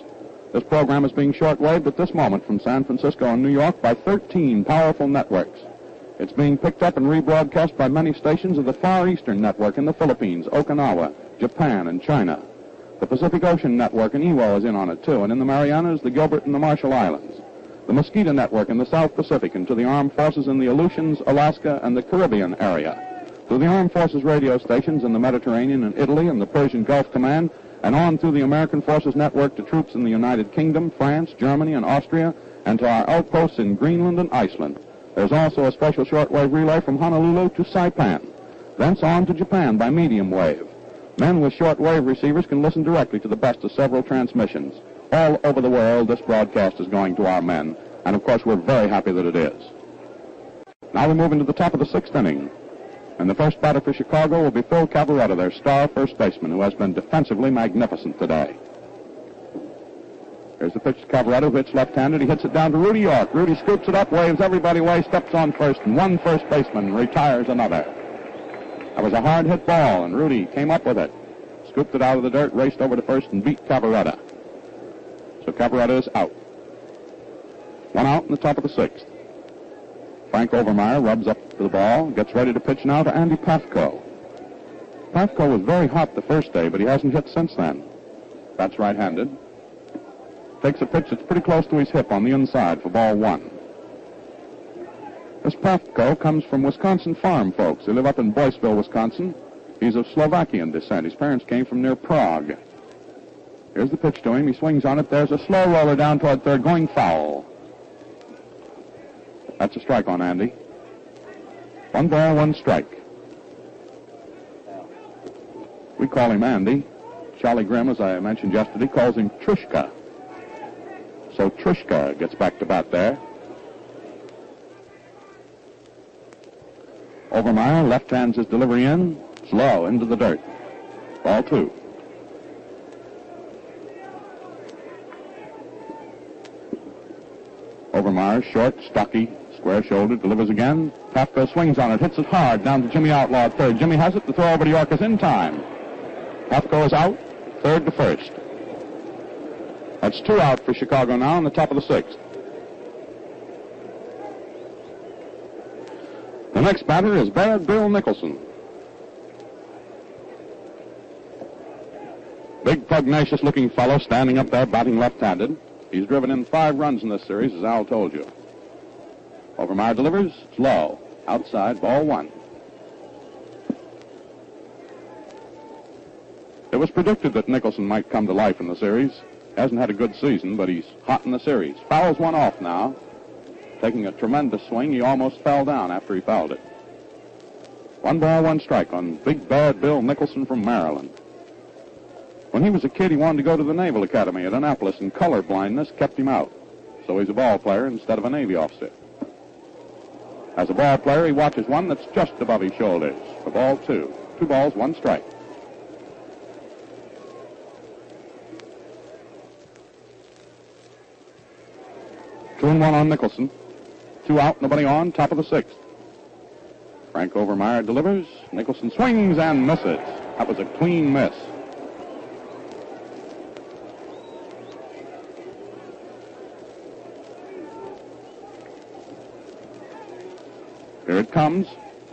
This program is being shortwaved at this moment from San Francisco and New York by 13 powerful networks. It's being picked up and rebroadcast by many stations of the Far Eastern Network in the Philippines, Okinawa, Japan, and China. The Pacific Ocean Network in Iwo is in on it, too, and in the Marianas, the Gilbert and the Marshall Islands. The Mosquito Network in the South Pacific and to the Armed Forces in the Aleutians, Alaska, and the Caribbean area. To the Armed Forces radio stations in the Mediterranean and Italy and the Persian Gulf Command, and on through the American Forces Network to troops in the United Kingdom, France, Germany, and Austria, and to our outposts in Greenland and Iceland. There's also a special shortwave relay from Honolulu to Saipan. Thence on to Japan by medium wave. Men with shortwave receivers can listen directly to the best of several transmissions. all over the world, this broadcast is going to our men. And, of course, we're very happy that it is. Now we move into the top of the sixth inning. And the first batter for Chicago will be Phil Cabaretta, their star first baseman, who has been defensively magnificent today. Here's the pitch to Cabaretta, who hits left-handed. He hits it down to Rudy York. Rudy scoops it up, waves everybody away, steps on first, and one first baseman retires another. That was a hard-hit ball, and Rudy came up with it. Scooped it out of the dirt, raced over to first, and beat Cabaretta. So Cabaretta is out. One out in the top of the sixth. Frank Overmire rubs up to the ball, gets ready to pitch now to Andy Patko. Patko was very hot the first day, but he hasn't hit since then. That's right-handed. Takes a pitch that's pretty close to his hip on the inside for ball one. This Patko comes from Wisconsin farm folks. They live up in Boyceville, Wisconsin. He's of Slovakian descent. His parents came from near Prague. Here's the pitch to him. He swings on it. There's a slow roller down toward third, going foul. That's a strike on Andy. 1 ball, 1 strike. We call him Andy. Charlie Grimm, as I mentioned yesterday, calls him Trishka. So Trishka gets back to bat there. Overmire left hands his delivery in. Slow into the dirt. Ball 2. Overmire, short, stocky, square-shouldered, delivers again. Patko swings on it, hits it hard, down to Jimmy Outlaw at third. Jimmy has it, the throw over to York is in time. Patko is out, third to first. That's 2 out for Chicago now in the top of the sixth. The next batter is Bad Bill Nicholson. Big, pugnacious-looking fellow standing up there batting left-handed. He's driven in 5 runs in this series, as Al told you. Overmire delivers. It's low. Outside, ball 1. It was predicted that Nicholson might come to life in the series. Hasn't had a good season, but he's hot in the series. Fouls one off now. Taking a tremendous swing, he almost fell down after he fouled it. 1 ball, 1 strike on Big Bad Bill Nicholson from Maryland. When he was a kid, he wanted to go to the Naval Academy at Annapolis, and color blindness kept him out. So he's a ball player instead of a Navy officer. As a ball player, he watches one that's just above his shoulders for ball 2. 2 balls, 1 strike. Two and 1 on Nicholson. 2 out, nobody on, top of the sixth. Frank Overmire delivers. Nicholson swings and misses. That was a clean miss. Here it comes.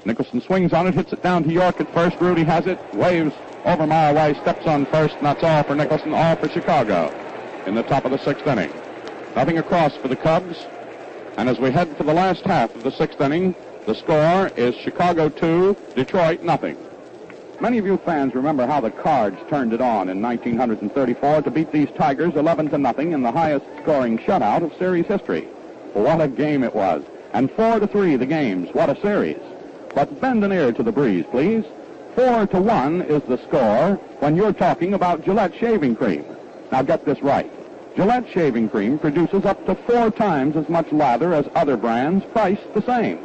Nicholson swings on it, hits it down to York at first. Rudy has it, waves Overmire away, steps on first, and that's all for Nicholson, all for Chicago in the top of the sixth inning. Nothing across for the Cubs. And as we head for the last half of the sixth inning, the score is Chicago 2, Detroit nothing. Many of you fans remember how the Cards turned it on in 1934 to beat these Tigers 11-0 in the highest scoring shutout of series history. What a game it was. And 4-3 the games. What a series. But bend an ear to the breeze, please. 4-1 is the score when you're talking about Gillette shaving cream. Now get this right. Gillette shaving cream produces up to 4 times as much lather as other brands priced the same.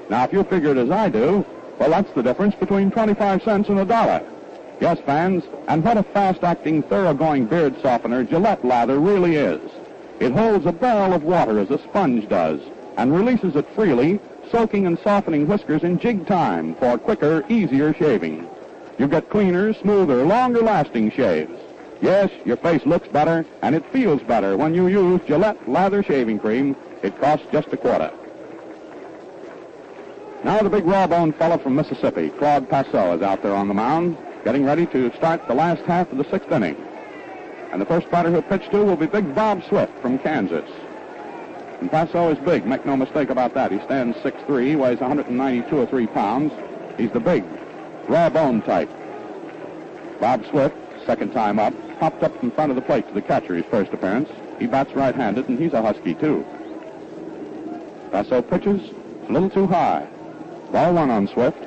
Now, if you figure it as I do, well, that's the difference between 25 cents and $1. Yes, fans, and what a fast-acting, thoroughgoing beard softener Gillette lather really is. It holds a barrel of water as a sponge does and releases it freely, soaking and softening whiskers in jig time for quicker, easier shaving. You get cleaner, smoother, longer-lasting shaves. Yes, your face looks better, and it feels better when you use Gillette Lather Shaving Cream. It costs just a quarter. Now the big raw-boned fellow from Mississippi, Claude Passeau, is out there on the mound, getting ready to start the last half of the sixth inning. And the first batter he'll pitch to will be big Bob Swift from Kansas. And Passeau is big, make no mistake about that. He stands 6'3", weighs 192 or 3 pounds. He's the big, raw-boned type. Bob Swift, second time up, popped up in front of the plate to the catcher his first appearance. He bats right-handed, and he's a Husky, too. Passeau pitches a little too high. Ball 1 on Swift.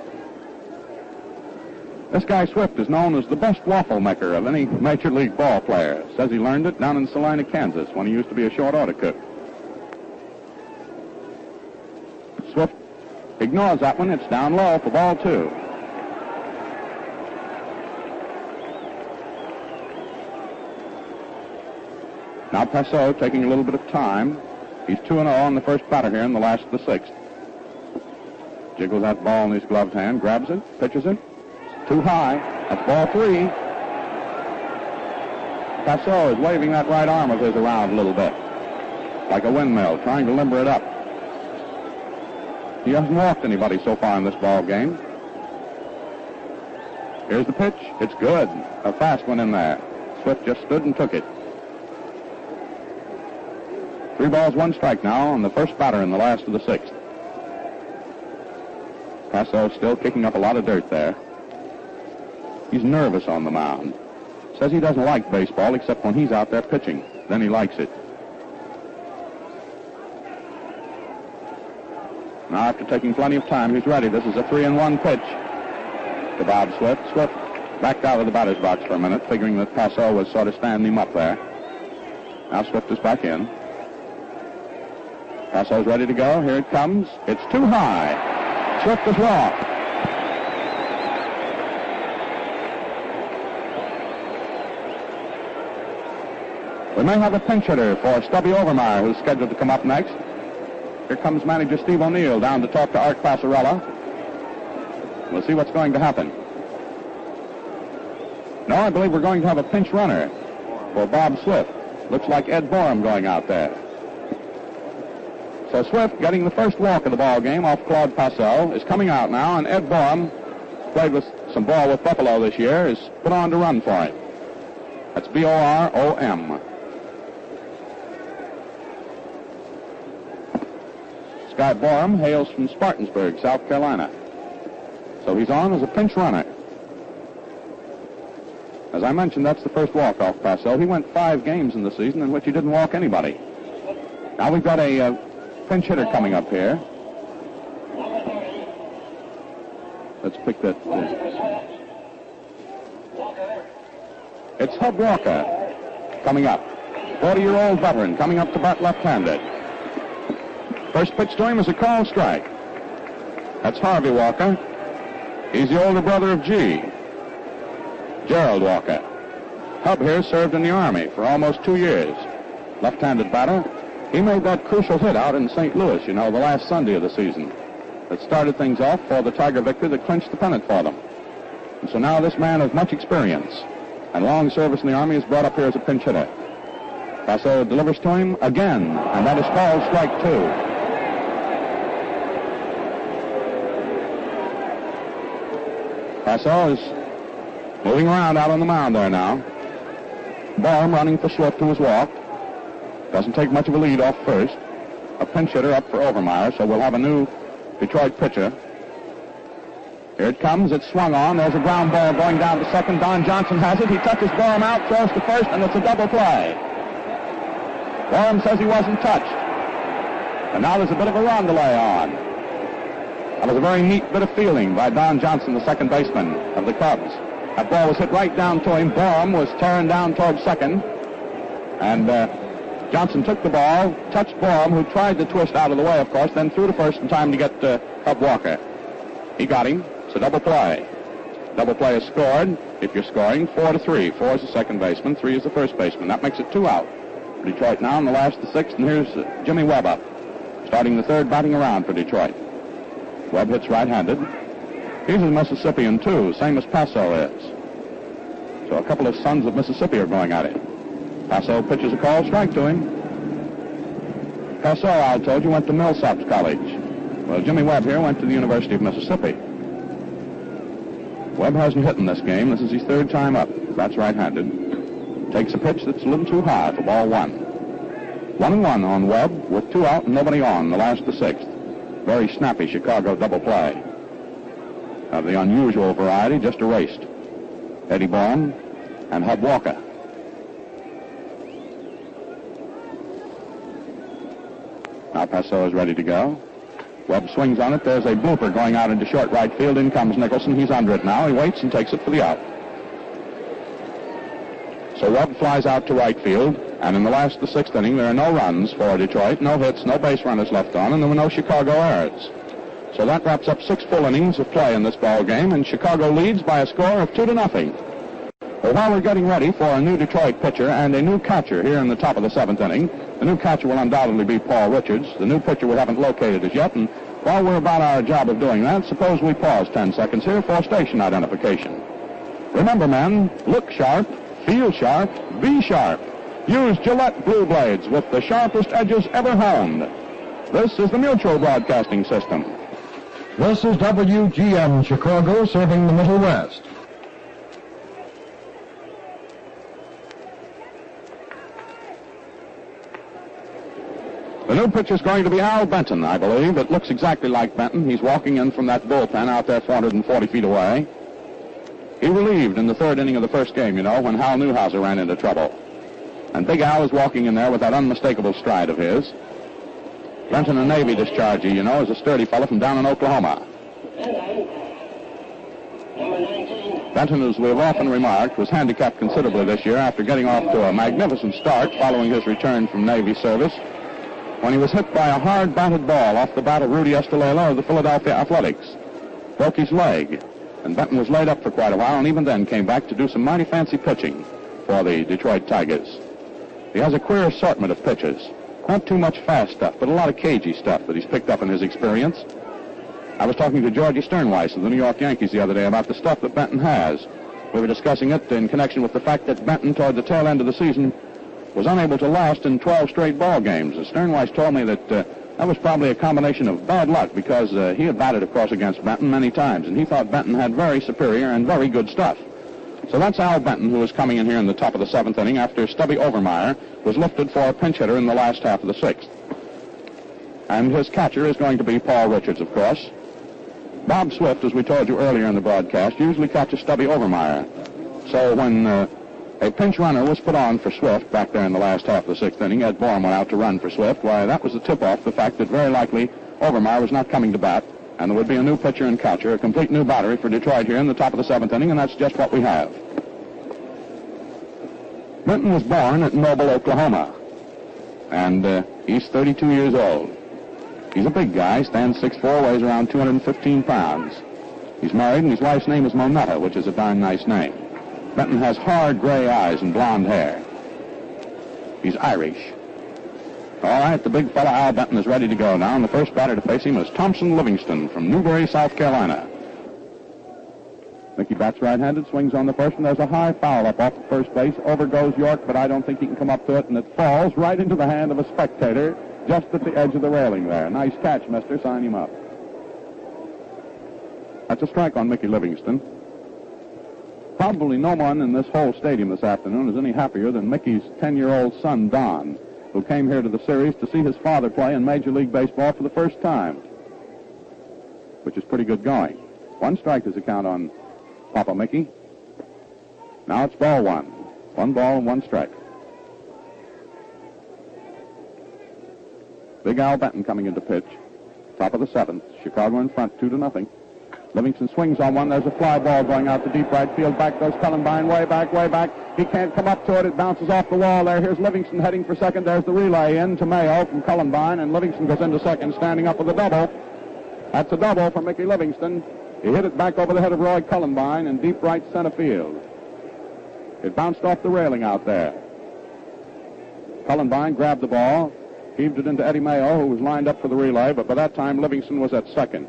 This guy Swift is known as the best waffle maker of any Major League ball player. Says he learned it down in Salina, Kansas, when he used to be a short order cook. Swift ignores that one. It's down low for ball 2. Now Passeau taking a little bit of time. He's 2-0 on the first batter here in the last of the 6th. Jiggles that ball in his gloved hand, grabs it, pitches it. Too high. That's ball 3. Passeau is waving that right arm of his around a little bit, like a windmill, trying to limber it up. He hasn't walked anybody so far in this ball game. Here's the pitch. It's good. A fast one in there. Swift just stood and took it. 3 balls, 1 strike now on the first batter in the last of the 6th. Passeau still kicking up a lot of dirt there. He's nervous on the mound. Says he doesn't like baseball except when he's out there pitching. Then he likes it. Now, after taking plenty of time, he's ready. This is a 3-1 pitch to Bob Swift. Swift backed out of the batter's box for a minute, figuring that Passeau was sort of standing him up there. Now Swift is back in. Passeau's ready to go. Here it comes. It's too high. Swift is walked. We may have a pinch hitter for Stubby Overmire, who's scheduled to come up next. Here comes manager Steve O'Neill down to talk to Art Passarella. We'll see what's going to happen. No, I believe we're going to have a pinch runner for Bob Swift. Looks like Ed Borum going out there. So Swift, getting the first walk of the ball game off Claude Passeau, is coming out now, and Ed Borum, played with some ball with Buffalo this year, is put on to run for it. That's B-O-R-O-M. This guy Borum hails from Spartansburg, South Carolina. So he's on as a pinch runner. As I mentioned, that's the first walk off Passeau. He went 5 games in the season in which he didn't walk anybody. Now we've got a pinch hitter coming up here. Let's pick that. It's Hub Walker coming up. 40-year-old veteran coming up to bat left-handed. First pitch to him is a called strike. That's Harvey Walker. He's the older brother of G. Gerald Walker. Hub here served in the Army for almost 2 years. Left-handed batter. He made that crucial hit out in St. Louis, the last Sunday of the season. That started things off for the Tiger victory that clinched the pennant for them. And so now this man has much experience and long service in the Army is brought up here as a pinch hitter. Passeau delivers to him again, and that is called strike 2. Passeau is moving around out on the mound there now. Borum running for Swift, who was walked. Doesn't take much of a lead off first. A pinch hitter up for Overmire, so we'll have a new Detroit pitcher. Here it comes. It's swung on. There's a ground ball going down to second. Don Johnson has it. He touches Borum out, throws to first, and it's a double play. Borum says he wasn't touched. And now there's a bit of a run delay on. That was a very neat bit of fielding by Don Johnson, the second baseman of the Cubs. That ball was hit right down to him. Borum was tearing down towards second. And Johnson took the ball, touched Borum, who tried to twist out of the way, of course, then threw to first in time to get Hub Walker. He got him. It's a double play. Double play is scored. If you're scoring, 4-3. 4 is the second baseman, 3 is the first baseman. That makes it 2 out. Detroit now in the last of the 6th, and here's Jimmy Webb up, starting the 3rd batting around for Detroit. Webb hits right-handed. He's a Mississippian, too, same as Passeau is. So a couple of sons of Mississippi are going at it. Passeau pitches a called strike to him. Passeau, I told you, went to Millsaps College. Well, Jimmy Webb here went to the University of Mississippi. Webb hasn't hit in this game. This is his 3rd time up. That's right-handed. Takes a pitch that's a little too high for ball 1. 1-1 on Webb with 2 out and nobody on the last of the 6th. Very snappy Chicago double play. Of the unusual variety, just erased. Eddie Borum and Hub Walker. Now Passeau is ready to go. Webb swings on it. There's a blooper going out into short right field. In comes Nicholson. He's under it now. He waits and takes it for the out. So Webb flies out to right field, and in the last of the sixth inning, there are no runs for Detroit, no hits, no base runners left on, and there were no Chicago errors. So that wraps up 6 full innings of play in this ball game, and Chicago leads by a score of 2-0. Well, while we're getting ready for a new Detroit pitcher and a new catcher here in the top of the 7th inning, the new catcher will undoubtedly be Paul Richards. The new pitcher we haven't located as yet, and while we're about our job of doing that, suppose we pause 10 seconds here for station identification. Remember, men, look sharp, feel sharp, be sharp. Use Gillette Blue Blades with the sharpest edges ever honed. This is the Mutual Broadcasting System. This is WGN Chicago serving the Middle West. The new pitcher is going to be Al Benton, I believe. It looks exactly like Benton. He's walking in from that bullpen out there 440 feet away. He relieved in the 3rd inning of the first game, you know, when Hal Newhouser ran into trouble. And Big Al is walking in there with that unmistakable stride of his. Benton, a Navy discharger, you know, is a sturdy fellow from down in Oklahoma. Benton, as we have often remarked, was handicapped considerably this year after getting off to a magnificent start following his return from Navy service, when he was hit by a hard batted ball off the bat of Rudy Estolela of the Philadelphia Athletics. Broke his leg, and Benton was laid up for quite a while, and even then came back to do some mighty fancy pitching for the Detroit Tigers. He has a queer assortment of pitches. Not too much fast stuff, but a lot of cagey stuff that he's picked up in his experience. I was talking to Georgie Sternweiss of the New York Yankees the other day about the stuff that Benton has. We were discussing it in connection with the fact that Benton, toward the tail end of the season, was unable to last in 12 straight ball games. Sternweiss told me that that was probably a combination of bad luck because he had batted, of course, against Benton many times, and he thought Benton had very superior and very good stuff. So that's Al Benton, who is coming in here in the top of the 7th inning after Stubby Overmire was lifted for a pinch hitter in the last half of the 6th. And his catcher is going to be Paul Richards, of course. Bob Swift, as we told you earlier in the broadcast, usually catches Stubby Overmire. So when a pinch runner was put on for Swift back there in the last half of the 6th inning, Ed Bourne went out to run for Swift. Why, that was the tip-off, the fact that very likely Overmire was not coming to bat, and there would be a new pitcher and catcher, a complete new battery for Detroit here in the top of the 7th inning, and that's just what we have. Benton was born at Noble, Oklahoma, and he's 32 years old. He's a big guy, stands 6'4", weighs around 215 pounds. He's married, and his wife's name is Monetta, which is a darn nice name. Benton has hard gray eyes and blonde hair. He's Irish. All right, the big fella Al Benton is ready to go now, and the first batter to face him is Thompson Livingston from Newberry, South Carolina. Mickey bats right-handed, swings on the first, and there's a high foul up off the first base. Over goes York, but I don't think he can come up to it, and it falls right into the hand of a spectator just at the edge of the railing there. Nice catch, mister. Sign him up. That's a strike on Mickey Livingston. Probably no one in this whole stadium this afternoon is any happier than Mickey's 10-year-old son, Don, who came here to the series to see his father play in Major League Baseball for the first time, which is pretty good going. 1 strike is the count on Papa Mickey. Now it's ball 1. 1 ball and 1 strike. Big Al Benton coming into pitch. Top of the 7th. Chicago in front, 2-0. Livingston swings on one. There's a fly ball going out to deep right field. Back goes Cullenberg, way back, way back. He can't come up to it. It bounces off the wall there. Here's Livingston heading for second. There's the relay in to Mayo from Cullenberg, and Livingston goes into second, standing up with a double. That's a double for Mickey Livingston. He hit it back over the head of Roy Cullenberg in deep right center field. It bounced off the railing out there. Cullenberg grabbed the ball, heaved it into Eddie Mayo, who was lined up for the relay, but by that time Livingston was at second.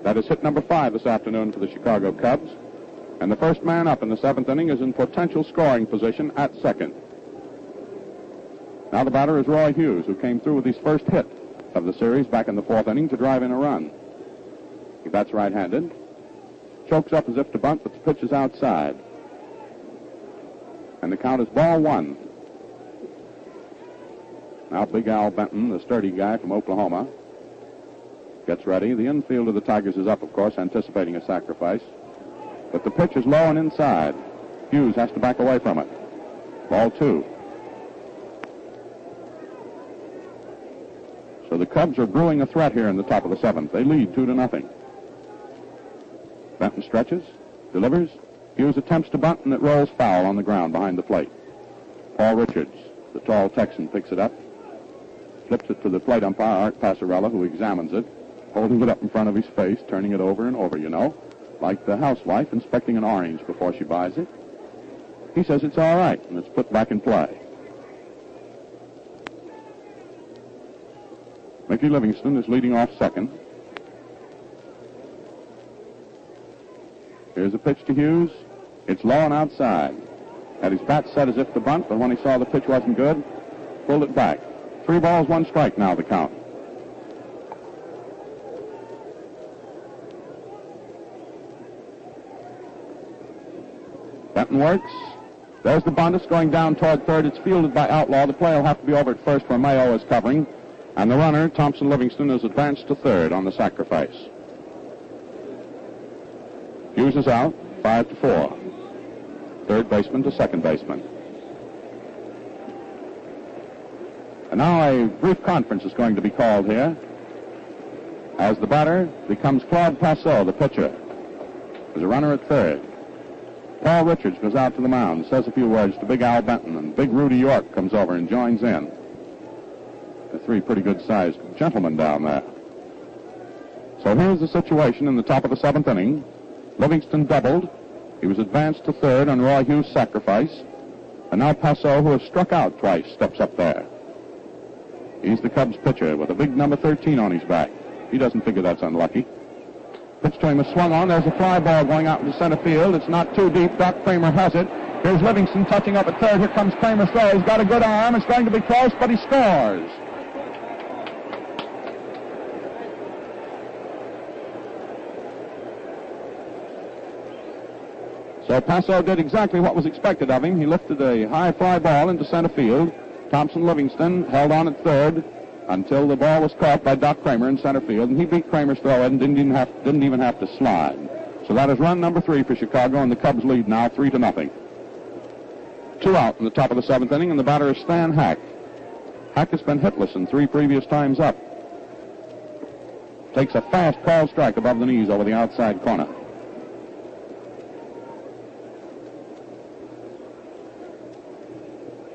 That is hit number 5 this afternoon for the Chicago Cubs. And the first man up in the 7th inning is in potential scoring position at second. Now the batter is Roy Hughes, who came through with his first hit of the series back in the 4th inning to drive in a run. He bats right-handed, chokes up as if to bunt, but the pitch is outside. And the count is ball 1. Now Big Al Benton, the sturdy guy from Oklahoma, gets ready. The infield of the Tigers is up, of course, anticipating a sacrifice. But the pitch is low and inside. Hughes has to back away from it. Ball 2. So So the Cubs are brewing a threat here in the top of the seventh. They lead 2-0. Benton stretches, delivers. Hughes attempts to bunt, and it rolls foul on the ground behind the plate. Paul Richards, the tall Texan, picks it up, flips it to the plate umpire, Art Passeau, who examines it, holding it up in front of his face, turning it over and over, like the housewife inspecting an orange before she buys it. He says it's all right, and it's put back in play. Mickey Livingston is leading off second. Here's a pitch to Hughes. It's low and outside. Had his bat set as if to bunt, but when he saw the pitch wasn't good, pulled it back. 3 balls, 1 strike now the count. Benton works. There's the bunt. It's going down toward third. It's fielded by Outlaw. The play will have to be over at first where Mayo is covering. And the runner, Thompson Livingston, is advanced to third on the sacrifice. Hughes is out, 5-4. Third baseman to second baseman. And now a brief conference is going to be called here, as the batter becomes Claude Passeau, the pitcher. There's a runner at third. Paul Richards goes out to the mound, says a few words to Big Al Benton, and Big Rudy York comes over and joins in. The 3 pretty good-sized gentlemen down there. So here's the situation in the top of the 7th inning. Livingston doubled. He was advanced to third on Roy Hughes' sacrifice. And now Passeau, who has struck out twice, steps up there. He's the Cubs pitcher with a big number 13 on his back. He doesn't figure that's unlucky. Pitch to him is swung on. There's a fly ball going out into center field. It's not too deep. Doc Cramer has it. Here's Livingston touching up at third. Here comes Kramer's throw. He's got a good arm. It's going to be close, but he scores. So Passeau did exactly what was expected of him. He lifted a high fly ball into center field. Thompson Livingston held on at third until the ball was caught by Doc Cramer in center field, and he beat Kramer's throw and didn't even have to slide. So that is run number 3 for Chicago, and the Cubs lead now 3-0. 2 out in the top of the 7th inning, and the batter is Stan Hack. Hack has been hitless in 3 previous times up. Takes a fast call strike above the knees over the outside corner.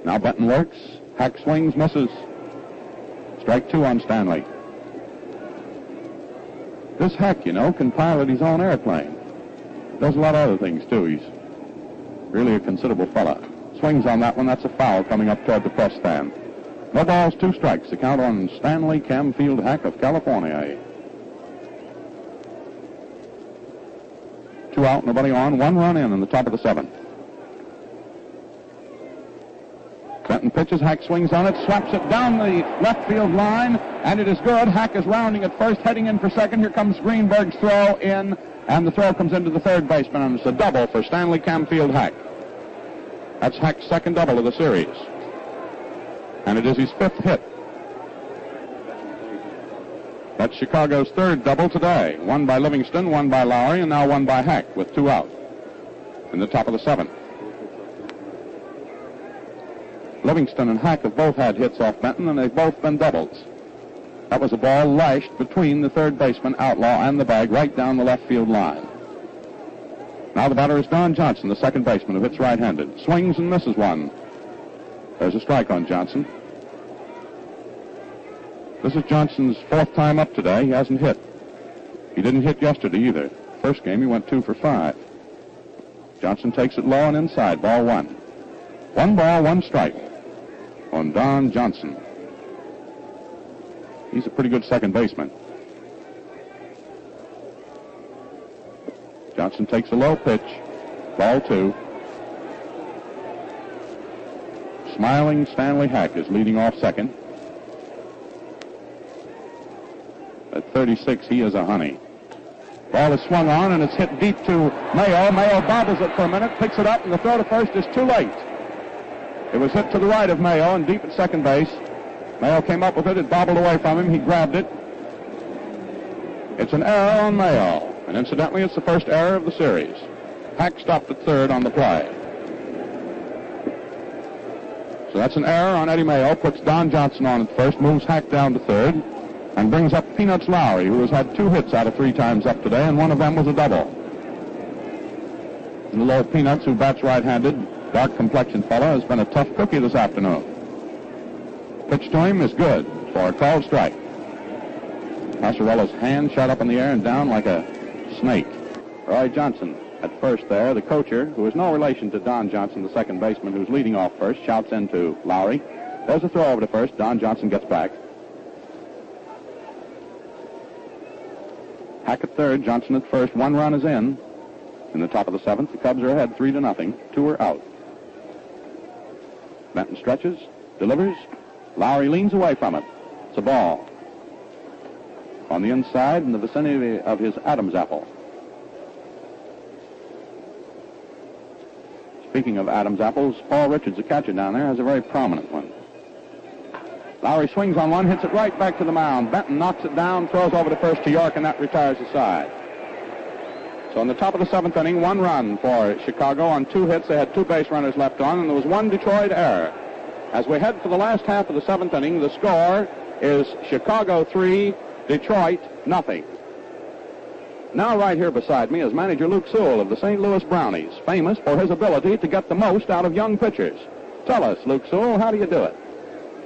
Now Benton works. Hack swings, misses. Strike 2 on Stanley. This Hack, can pilot his own airplane. Does a lot of other things, too. He's really a considerable fella. Swings on that one. That's a foul coming up toward the press stand. No balls, 2 strikes. The count on Stanley Camfield Hack of California. 2 out, nobody on. 1 run in the top of the 7th. Benton pitches. Hack swings on it, slaps it down the left field line, and it is good. Hack is rounding at first, heading in for second. Here comes Greenberg's throw in, and the throw comes into the third baseman, and it's a double for Stanley Camfield Hack. That's Hack's second double of the series, and it is his 5th hit. That's Chicago's 3rd double today. 1 by Livingston, 1 by Lowry, and now 1 by Hack with 2 out in the top of the 7th. Livingston and Hack have both had hits off Benton, and they've both been doubles. That was a ball lashed between the third baseman, Outlaw, and the bag right down the left field line. Now the batter is Don Johnson, the second baseman, who hits right-handed. Swings and misses one. There's a strike on Johnson. This is Johnson's 4th time up today. He hasn't hit. He didn't hit yesterday either. First game he went 2 for 5. Johnson takes it low and inside. Ball 1. 1 ball, 1 strike on Don Johnson. He's a pretty good second baseman. Johnson takes a low pitch. Ball 2. Smiling Stanley Hack is leading off second. At 36, he is a honey. Ball is swung on, and it's hit deep to Mayo. Mayo bobbles it for a minute, picks it up, and the throw to first is too late. It was hit to the right of Mayo and deep at second base. Mayo came up with it. It bobbled away from him. He grabbed it. It's an error on Mayo. And incidentally, it's the first error of the series. Hack stopped at third on the play. So that's an error on Eddie Mayo. Puts Don Johnson on at first. Moves Hack down to third. and brings up Peanuts Lowry, who has had 2 hits out of 3 times up today, and one of them was a double. And the Lord Peanuts, who bats right-handed, dark-complexioned fellow, has been a tough cookie this afternoon. Pitch to him is good for a called strike. Passarella's hand shot up in the air and down like a snake. Roy Johnson at first there. The coacher, who is no relation to Don Johnson, the second baseman, who's leading off first, shouts into Lowry. There's a throw over to first. Don Johnson gets back. Hack at third, Johnson at first. 1 run is in. In the top of the 7th, the Cubs are ahead 3-0. 2 are out. Benton stretches, delivers. Lowry leans away from it. It's a ball. On the inside, in the vicinity of his Adam's apple. Speaking of Adam's apples, Paul Richards, the catcher down there, has a very prominent one. Lowry swings on one, hits it right back to the mound. Benton knocks it down, throws over to first to York, and that retires the side. So in the top of the 7th inning, 1 run for Chicago on 2 hits. They had 2 base runners left on, and there was 1 Detroit error. As we head for the last half of the 7th inning, the score is Chicago 3, Detroit nothing. Now right here beside me is manager Luke Sewell of the St. Louis Brownies, famous for his ability to get the most out of young pitchers. Tell us, Luke Sewell, how do you do it?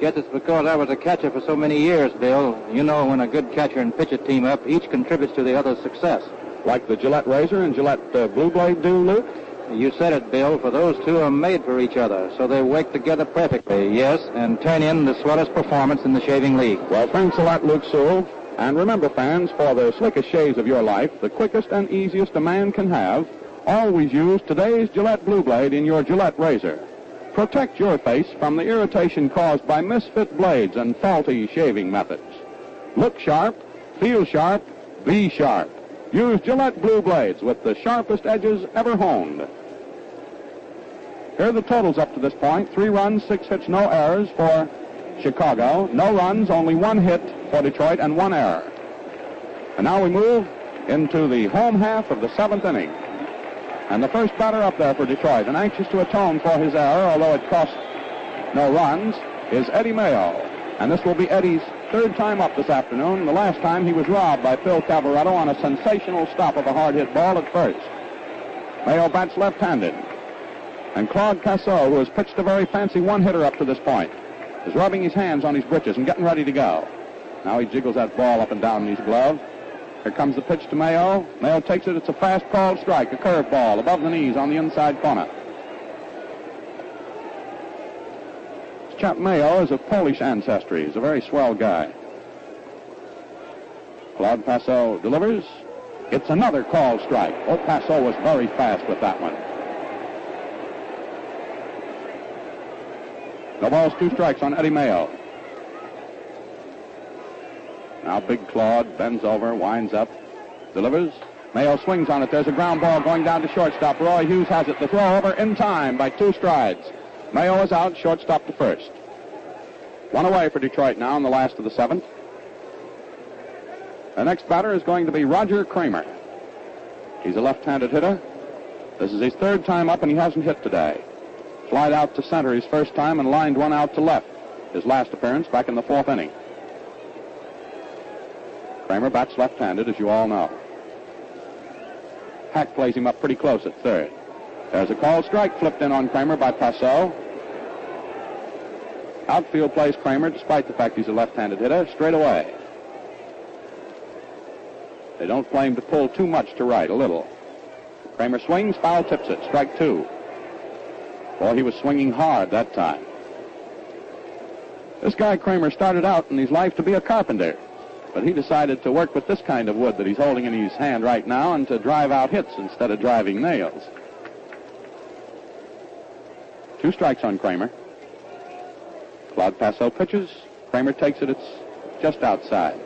Guess it's because I was a catcher for so many years, Bill. You know, when a good catcher and pitcher team up, each contributes to the other's success. Like the Gillette Razor and Gillette Blue Blade do, Luke? You said it, Bill, for those two are made for each other, so they work together perfectly, yes, and turn in the swellest performance in the shaving league. Well, thanks a lot, Luke Sewell. And remember, fans, for the slickest shaves of your life, the quickest and easiest a man can have, always use today's Gillette Blue Blade in your Gillette Razor. Protect your face from the irritation caused by misfit blades and faulty shaving methods. Look sharp, feel sharp, be sharp. Use Gillette Blue Blades with the sharpest edges ever honed. Here are the totals up to this point. 3 runs, 6 hits, no errors for Chicago. No runs, only 1 hit for Detroit, and 1 error. And now we move into the home half of the 7th inning. And the first batter up there for Detroit, and anxious to atone for his error, although it cost no runs, is Eddie Mayo. And this will be Eddie's 3rd time up this afternoon. The last time he was robbed by Phil Cabaretta on a sensational stop of a hard-hit ball at first. Mayo bats left-handed. And Claude Passeau, who has pitched a very fancy 1-hitter up to this point, is rubbing his hands on his breeches and getting ready to go. Now he jiggles that ball up and down in his glove. Here comes the pitch to Mayo. Mayo takes it. It's a fast called strike, a curve ball above the knees on the inside corner. This chap Mayo is of Polish ancestry. He's a very swell guy. Claude Passeau delivers. It's another called strike. Oh, Passeau was very fast with that one. No balls, 2 strikes on Eddie Mayo. Now big Claude bends over, winds up, delivers. Mayo swings on it. There's a ground ball going down to shortstop. Roy Hughes has it. The throw over in time by 2 strides. Mayo is out, shortstop to first. 1 away for Detroit now in the last of the 7th. The next batter is going to be Roger Kramer. He's a left-handed hitter. This is his 3rd time up, and he hasn't hit today. Flied out to center his first time and lined one out to left. His last appearance back in the 4th inning. Kramer bats left-handed, as you all know. Hack plays him up pretty close at 3rd. There's a called strike flipped in on Kramer by Passeau. Outfield plays Kramer, despite the fact he's a left-handed hitter, straight away. They don't play him to pull too much to right, a little. Kramer swings, foul tips it, strike 2. Boy, he was swinging hard that time. This guy Kramer started out in his life to be a carpenter, but he decided to work with this kind of wood that he's holding in his hand right now and to drive out hits instead of driving nails. 2 strikes on Kramer. Claude Passeau pitches. Kramer takes it. It's just outside.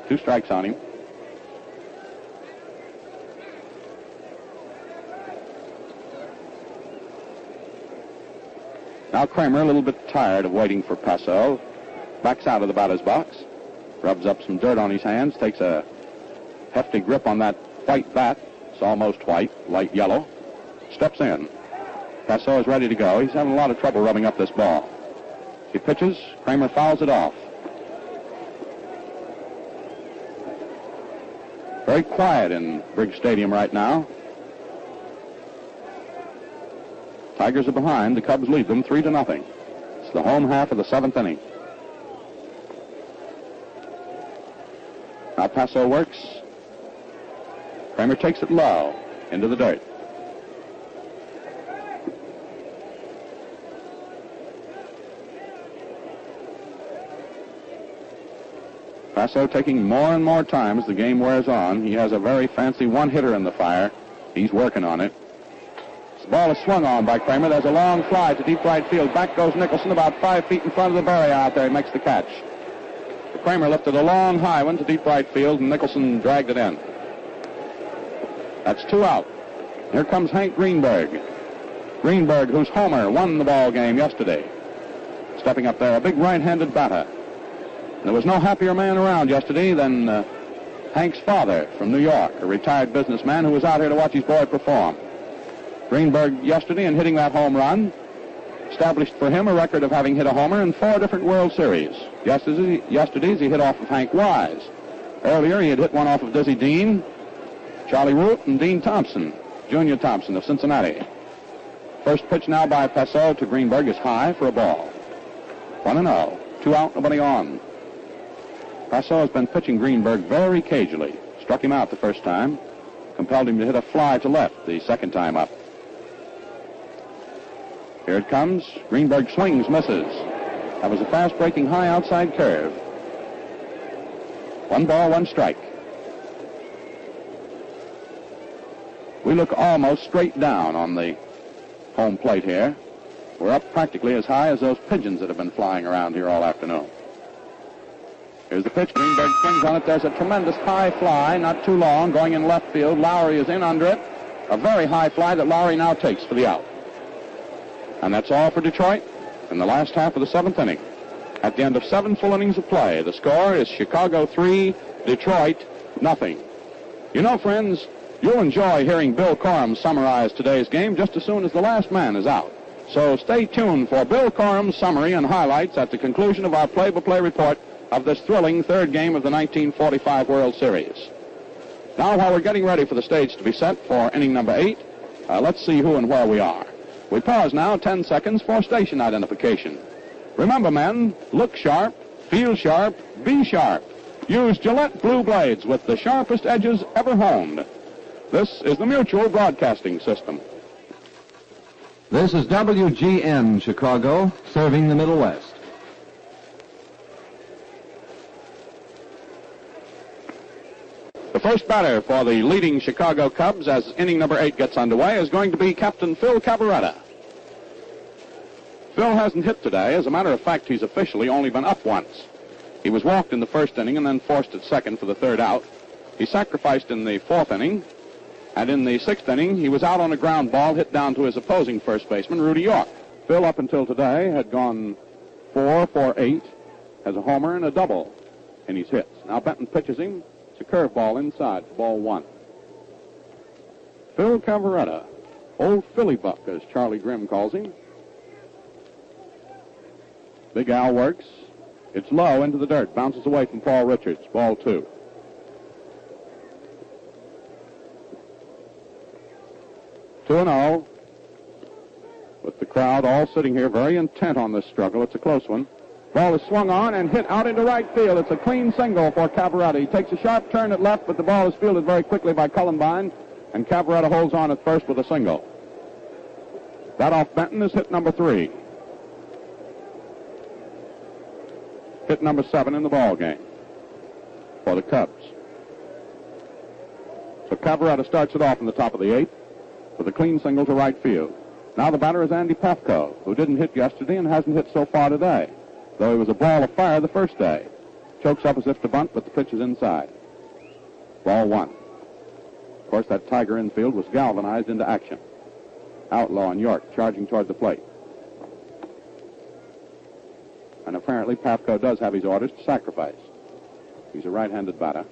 Two strikes on him. Now Cramer, a little bit tired of waiting for Passeau, backs out of the batter's box, rubs up some dirt on his hands, takes a hefty grip on that white bat. It's almost white, light yellow. steps in. Passeau is ready to go. He's having a lot of trouble rubbing up this ball. He pitches. Kramer fouls it off. Very quiet in Briggs Stadium right now. Tigers are behind. The Cubs lead them 3-0. It's the home half of the 7th inning. Now Passeau works. Kramer takes it low into the dirt. Passeau taking more and more time as the game wears on. He has a very fancy one-hitter in the fire. He's working on it. This ball is swung on by Kramer. There's a long fly to deep right field. Back goes Nicholson about 5 feet in front of the barrier out there. He makes the catch. Kramer lifted a long high one to deep right field, and Nicholson dragged it in. That's 2 out. Here comes Hank Greenberg. Greenberg, whose homer won the ball game yesterday. Stepping up there, a big right-handed batter. There was no happier man around yesterday than Hank's father from New York, a retired businessman who was out here to watch his boy perform. Greenberg yesterday, in hitting that home run, established for him a record of having hit a homer in 4 different World Series. Yesterday's he hit off of Hank Wise. Earlier he had hit one off of Dizzy Dean, Charlie Root, and Dean Thompson, Junior Thompson of Cincinnati. First pitch now by Passeau to Greenberg is high for a ball. 1-0, 2 out, nobody on. Passeau has been pitching Greenberg very cagily. Struck him out the first time, compelled him to hit a fly to left the second time up. Here it comes. Greenberg swings, misses. That was a fast-breaking high outside curve. 1 ball, 1 strike. We look almost straight down on the home plate here. We're up practically as high as those pigeons that have been flying around here all afternoon. Here's the pitch. Greenberg swings on it. There's a tremendous high fly, not too long, going in left field. Lowry is in under it. A very high fly that Lowry now takes for the out. And that's all for Detroit in the last half of the 7th inning. At the end of 7 full innings of play, the score is Chicago 3, Detroit nothing. You know, friends, you'll enjoy hearing Bill Corum summarize today's game just as soon as the last man is out. So stay tuned for Bill Corum's summary and highlights at the conclusion of our play-by-play report of this thrilling 3rd game of the 1945 World Series. Now, while we're getting ready for the stage to be set for inning number 8, let's see who and where we are. We pause now 10 seconds for station identification. Remember, men, look sharp, feel sharp, be sharp. Use Gillette Blue Blades with the sharpest edges ever honed. This is the Mutual Broadcasting System. This is WGN Chicago, serving the Middle West. The first batter for the leading Chicago Cubs as inning number 8 gets underway is going to be Captain Phil Cabaretta. Phil hasn't hit today. As a matter of fact, he's officially only been up once. He was walked in the 1st inning and then forced at second for the 3rd out. He sacrificed in the 4th inning, and in the 6th inning, he was out on a ground ball hit down to his opposing first baseman, Rudy York. Phil, up until today, had gone 4 for 8, has a homer and a double in his hits. Now Benton pitches him. It's a curveball inside, ball 1. Phil Cabaretta, old Philly Buck, as Charlie Grimm calls him. Big Al works. It's low into the dirt, bounces away from Paul Richards, ball 2. Two and 0, with the crowd all sitting here very intent on this struggle. It's a close one. Ball is swung on and hit out into right field. It's a clean single for Cabaretta. He takes a sharp turn at left, but the ball is fielded very quickly by Cullenberg, and Cabaretta holds on at first with a single. That off Benton is hit number 3. Hit number 7 in the ball game for the Cubs. So Cabaretta starts it off in the top of the 8th with a clean single to right field. Now the batter is Andy Patko, who didn't hit yesterday and hasn't hit so far today, though he was a ball of fire the first day. Chokes up as if to bunt, but the pitch is inside. Ball 1. Of course, that Tiger infield was galvanized into action. Outlaw and York charging toward the plate. And apparently Patko does have his orders to sacrifice. He's a right-handed batter.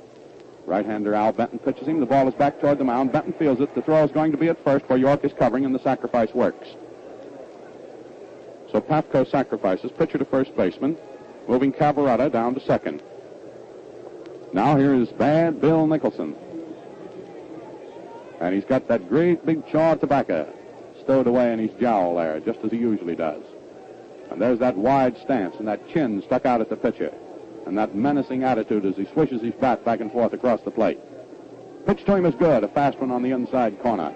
Right-hander Al Benton pitches him. The ball is back toward the mound. Benton fields it. The throw is going to be at first where York is covering, and the sacrifice works. So Patko sacrifices. Pitcher to first baseman, moving Cabaretta down to second. Now here is Bad Bill Nicholson. And he's got that great big chaw of tobacco stowed away in his jowl there, just as he usually does. And there's that wide stance and that chin stuck out at the pitcher, and that menacing attitude as he swishes his bat back and forth across the plate. Pitch to him is good, a fast one on the inside corner.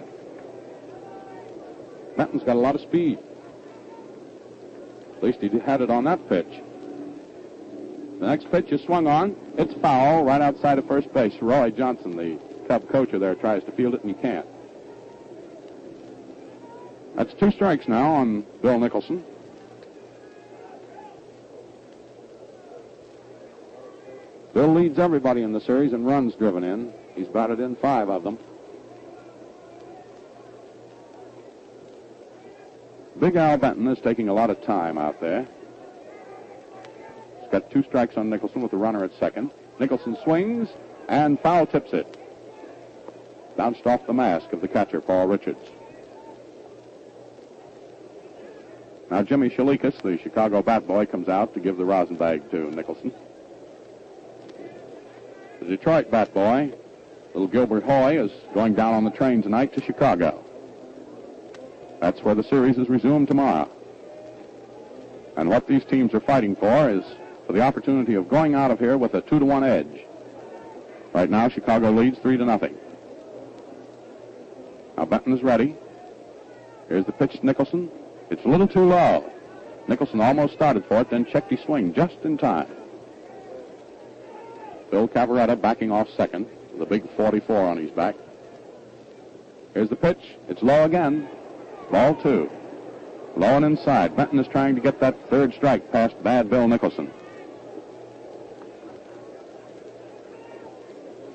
Benton's got a lot of speed. At least he had it on that pitch. The next pitch is swung on. It's foul right outside of first base. Roy Johnson, the Cub coacher there, tries to field it, and he can't. That's 2 strikes now on Bill Nicholson. Bill leads everybody in the series in runs driven in. He's batted in 5 of them. Big Al Benton is taking a lot of time out there. He's got 2 strikes on Nicholson with the runner at second. Nicholson swings and foul tips it. Bounced off the mask of the catcher, Paul Richards. Now Jimmy Shalikas, the Chicago bat boy, comes out to give the rosin bag to Nicholson. The Detroit bat boy, little Gilbert Hoy, is going down on the train tonight to Chicago. That's where the series is resumed tomorrow. And what these teams are fighting for is for the opportunity of going out of here with a 2-1 edge. Right now, Chicago leads 3-0. Now Benton is ready. Here's the pitch to Nicholson. It's a little too low. Nicholson almost started for it, then checked his swing just in time. Bill Cabaretta backing off second with a big 44 on his back. Here's the pitch. It's low again. Ball 2. Low and inside. Benton is trying to get that 3rd strike past Bad Bill Nicholson.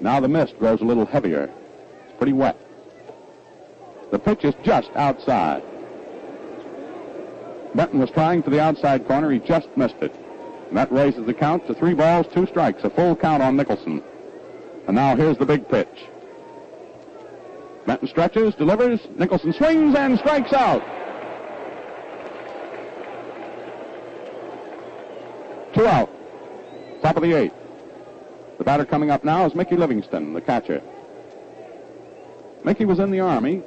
Now the mist grows a little heavier. It's pretty wet. The pitch is just outside. Benton was trying for the outside corner. He just missed it. And that raises the count to 3 balls, 2 strikes, a full count on Nicholson. And now here's the big pitch. Benton stretches, delivers, Nicholson swings and strikes out. 2 out. Top of the 8th. The batter coming up now is Mickey Livingston, the catcher. Mickey was in the Army,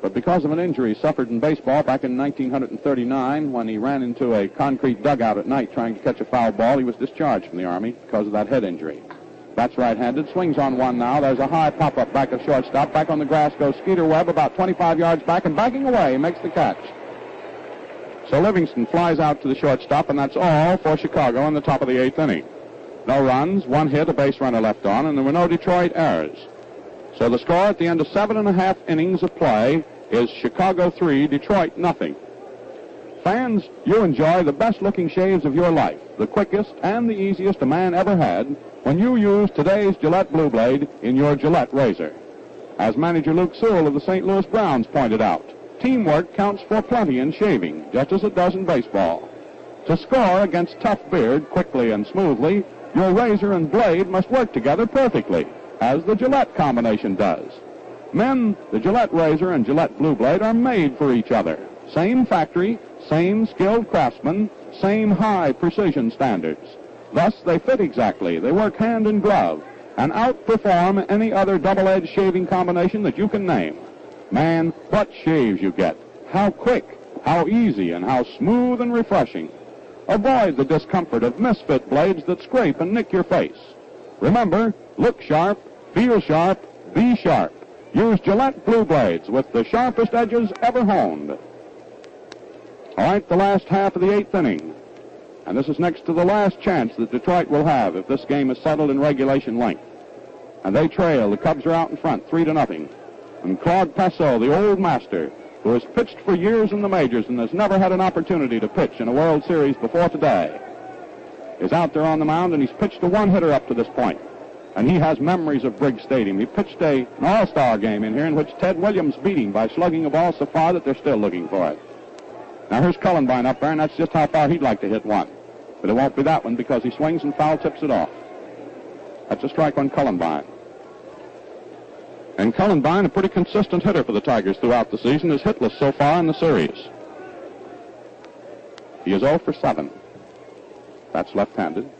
but because of an injury suffered in baseball back in 1939 when he ran into a concrete dugout at night trying to catch a foul ball, he was discharged from the Army because of that head injury. That's right-handed. Swings on one now. There's a high pop-up back of shortstop. Back on the grass goes Skeeter Webb about 25 yards back, and backing away makes the catch. So Livingston flies out to the shortstop, and that's all for Chicago in the top of the 8th inning. No runs, 1 hit, a base runner left on, and there were no Detroit errors. So the score at the end of 7.5 innings of play is Chicago 3, Detroit nothing. Fans, you enjoy the best-looking shaves of your life, the quickest and the easiest a man ever had, when you use today's Gillette Blue Blade in your Gillette razor. As manager Luke Sewell of the St. Louis Browns pointed out, teamwork counts for plenty in shaving, just as it does in baseball. To score against tough beard quickly and smoothly, your razor and blade must work together perfectly, as the Gillette combination does. Men, the Gillette razor and Gillette Blue Blade are made for each other. Same factory, same skilled craftsmen, same high precision standards. Thus, they fit exactly. They work hand in glove and outperform any other double-edged shaving combination that you can name. Man, what shaves you get. How quick, how easy, and how smooth and refreshing. Avoid the discomfort of misfit blades that scrape and nick your face. Remember, look sharp, feel sharp, be sharp. Use Gillette Blue Blades with the sharpest edges ever honed. All right, the last half of the 8th inning. And this is next to the last chance that Detroit will have if this game is settled in regulation length. And they trail. The Cubs are out in front, 3-0. And Claude Passeau, the old master, who has pitched for years in the majors and has never had an opportunity to pitch in a World Series before today, is out there on the mound, and he's pitched a 1-hitter up to this point. And he has memories of Briggs Stadium. He pitched an all-star game in here in which Ted Williams beat him by slugging a ball so far that they're still looking for it. Now here's Cullenberg up there, and that's just how far he'd like to hit one. But it won't be that one because he swings and foul tips it off. That's a strike on Cullenberg. And Cullenberg, a pretty consistent hitter for the Tigers throughout the season, is hitless so far in the series. He is 0 for 7. That's left-handed.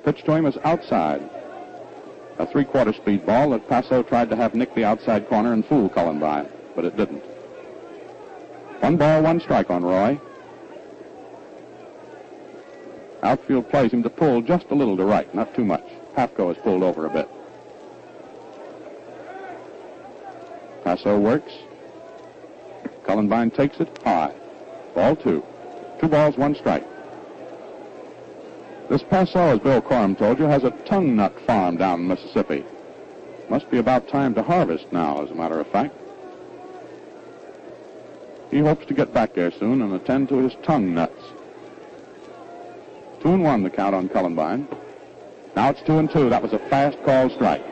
Pitch to him is outside. A 3/4 speed ball that Passeau tried to have nick the outside corner and fool Cullenberg, but it didn't. 1 ball, 1 strike on Roy. Outfield plays him to pull just a little to right, not too much. Patko has pulled over a bit. Passeau works. Cullenberg takes it high. Ball 2. 2 balls, 1 strike. This Passeau, as Bill Corum told you, has a tongue nut farm down in Mississippi. Must be about time to harvest now, as a matter of fact. He hopes to get back there soon and attend to his tongue nuts. 2-1 the count on Cullenberg. Now it's 2-2. That was a fast call strike.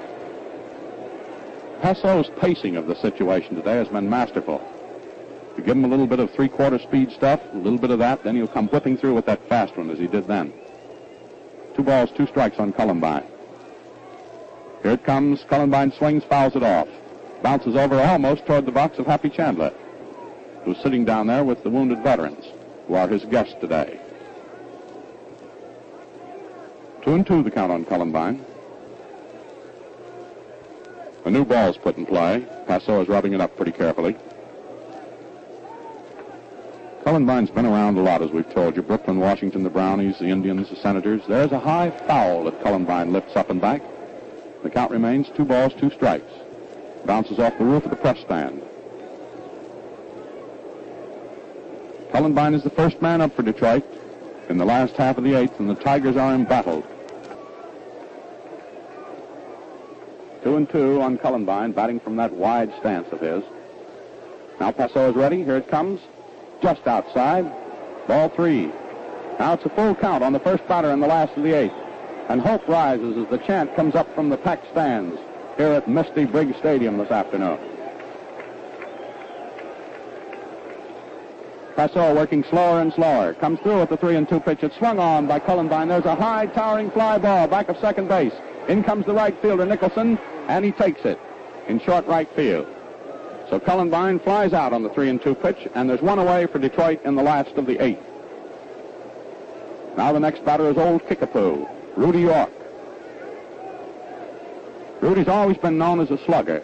Passeau's pacing of the situation today has been masterful. You give him a little bit of 3/4 speed stuff, a little bit of that, then he'll come whipping through with that fast one as he did then. 2 balls, 2 strikes on Cullenberg. Here it comes. Cullenberg swings, fouls it off. Bounces over almost toward the box of Happy Chandler, who's sitting down there with the wounded veterans, who are his guests today. 2-2 the count on Cullenberg. A new ball's put in play. Passeau is rubbing it up pretty carefully. Cullenberg's been around a lot, as we've told you. Brooklyn, Washington, the Brownies, the Indians, the Senators. There's a high foul that Cullenberg lifts up and back. The count remains 2 balls, 2 strikes. Bounces off the roof of the press stand. Cullenberg is the first man up for Detroit in the last half of the 8th, and the Tigers are embattled. 2-2 on Cullenberg, batting from that wide stance of his. Now Passeau is ready. Here it comes. Just outside. Ball 3. Now it's a full count on the first batter in the last of the 8th. And hope rises as the chant comes up from the packed stands here at Misty Briggs Stadium this afternoon. Passeau working slower and slower. Comes through with the 3-2 pitch. It's swung on by Cullenberg. There's a high, towering fly ball back of second base. In comes the right fielder, Nicholson, and he takes it in short right field. So Cullenberg flies out on the 3-2 pitch, and there's 1 away for Detroit in the last of the 8th. Now the next batter is old Kickapoo, Rudy York. Rudy's always been known as a slugger.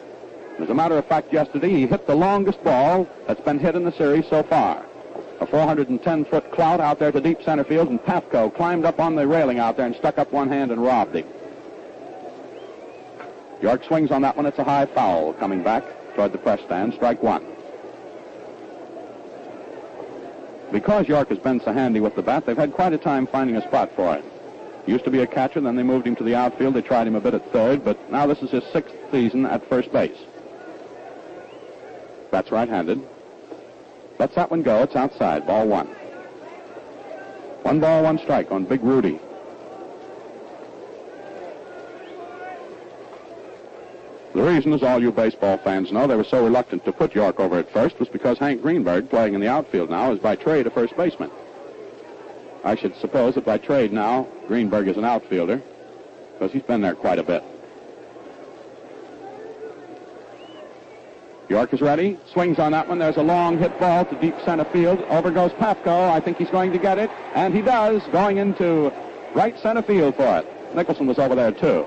As a matter of fact, yesterday he hit the longest ball that's been hit in the series so far. A 410-foot clout out there to deep center field, and Patko climbed up on the railing out there and stuck up one hand and robbed him. York swings on that one. It's a high foul coming back toward the press stand. Strike 1. Because York has been so handy with the bat, they've had quite a time finding a spot for him. He used to be a catcher, then they moved him to the outfield. They tried him a bit at third, but now this is his 6th season at first base. That's right-handed. Lets that one go. It's outside. Ball 1. 1 ball, 1 strike on Big Rudy. The reason, as all you baseball fans know, they were so reluctant to put York over at first was because Hank Greenberg, playing in the outfield now, is by trade a first baseman. I should suppose that by trade now, Greenberg is an outfielder, because he's been there quite a bit. York is ready, swings on that one. There's a long hit ball to deep center field. Over goes Patko. I think he's going to get it, and he does, going into right center field for it. Nicholson was over there, too.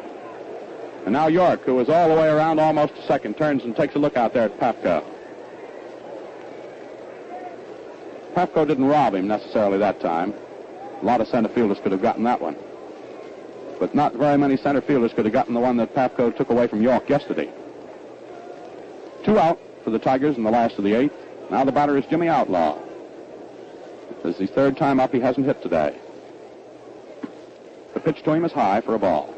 And now York, who is all the way around almost to second, turns and takes a look out there at Patko. Patko didn't rob him necessarily that time. A lot of center fielders could have gotten that one. But not very many center fielders could have gotten the one that Patko took away from York yesterday. 2 out for the Tigers in the last of the 8th. Now the batter is Jimmy Outlaw. This is his 3rd time up. He hasn't hit today. The pitch to him is high for a ball.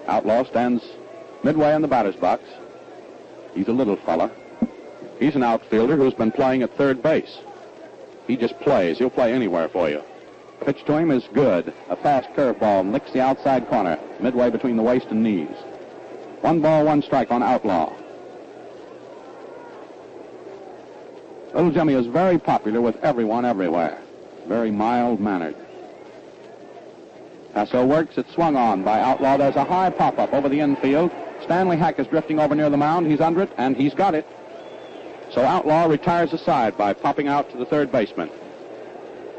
Outlaw stands midway in the batter's box. He's a little fella. He's an outfielder who's been playing at third base. He just plays. He'll play anywhere for you. Pitch to him is good. A fast curveball licks the outside corner, midway between the waist and knees. 1 ball, 1 strike on Outlaw. Little Jimmy is very popular with everyone everywhere. Very mild-mannered. Passeau works. It's swung on by Outlaw. There's a high pop-up over the infield. Stanley Hack is drifting over near the mound. He's under it, and he's got it. So Outlaw retires aside by popping out to the third baseman.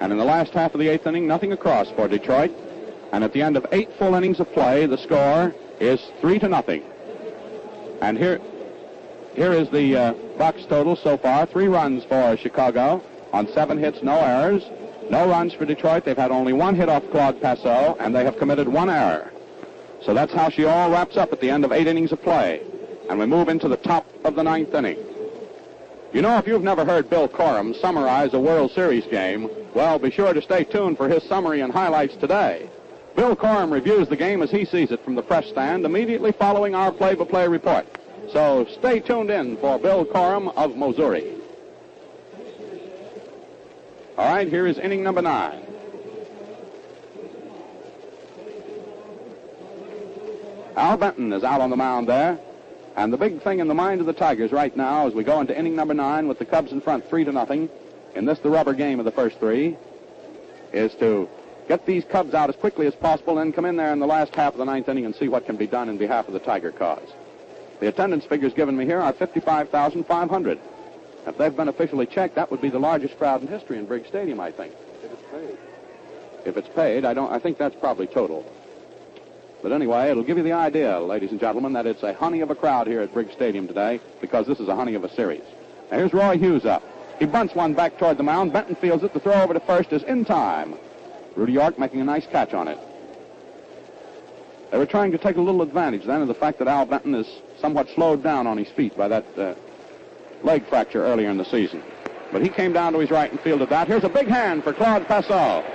And in the last half of the eighth inning, nothing across for Detroit. And at the end of 8 full innings of play, the score is 3-0. And here is the box total so far. 3 runs for Chicago on 7 hits, no errors. No runs for Detroit. They've had only 1 hit off Claude Passeau, and they have committed 1 error. So that's how she all wraps up at the end of 8 innings of play. And we move into the top of the 9th inning. You know, if you've never heard Bill Corum summarize a World Series game, well, be sure to stay tuned for his summary and highlights today. Bill Corum reviews the game as he sees it from the press stand immediately following our play-by-play report. So stay tuned in for Bill Corum of Missouri. All right, here is inning number 9. Al Benton is out on the mound there. And the big thing in the mind of the Tigers right now as we go into inning number 9 with the Cubs in front 3-0, in this the rubber game of the first 3, is to get these Cubs out as quickly as possible and come in there in the last half of the 9th inning and see what can be done in behalf of the Tiger cause. The attendance figures given me here are 55,500. If they've been officially checked, that would be the largest crowd in history in Briggs Stadium, I think. If it's paid. If it's paid, I think that's probably total. But anyway, it'll give you the idea, ladies and gentlemen, that it's a honey of a crowd here at Briggs Stadium today because this is a honey of a series. Now here's Roy Hughes up. He bunts one back toward the mound. Benton fields it. The throw over to first is in time. Rudy York making a nice catch on it. They were trying to take a little advantage then of the fact that Al Benton is somewhat slowed down on his feet by that leg fracture earlier in the season. But he came down to his right and fielded that. Here's a big hand for Claude Passeau.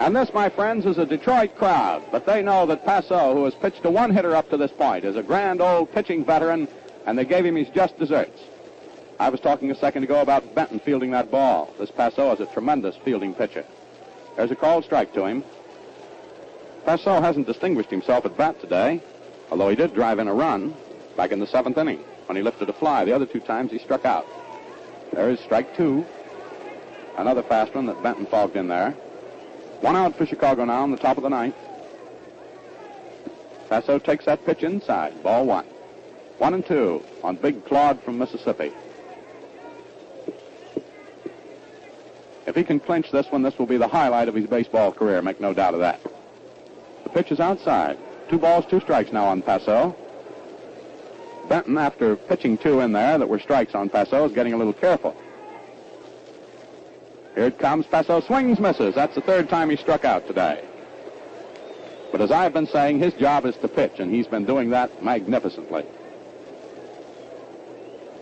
And this, my friends, is a Detroit crowd, but they know that Passeau, who has pitched a one-hitter up to this point, is a grand old pitching veteran, and they gave him his just desserts. I was talking a second ago about Benton fielding that ball. This Passeau is a tremendous fielding pitcher. There's a called strike to him. Passeau hasn't distinguished himself at bat today, although he did drive in a run back in the 7th inning when he lifted a fly. The other 2 times he struck out. There is strike 2. Another fast one that Benton fogged in there. 1 out for Chicago now in the top of the 9th. Passeau takes that pitch inside. Ball 1. 1-2 on big Claude from Mississippi. If he can clinch this one, this will be the highlight of his baseball career, make no doubt of that. The pitch is outside. 2 balls, 2 strikes now on Passeau. Benton, after pitching 2 in there that were strikes on Passeau, is getting a little careful. Here it comes. Passeau swings, misses. That's the 3rd time he struck out today. But as I've been saying, his job is to pitch, and he's been doing that magnificently.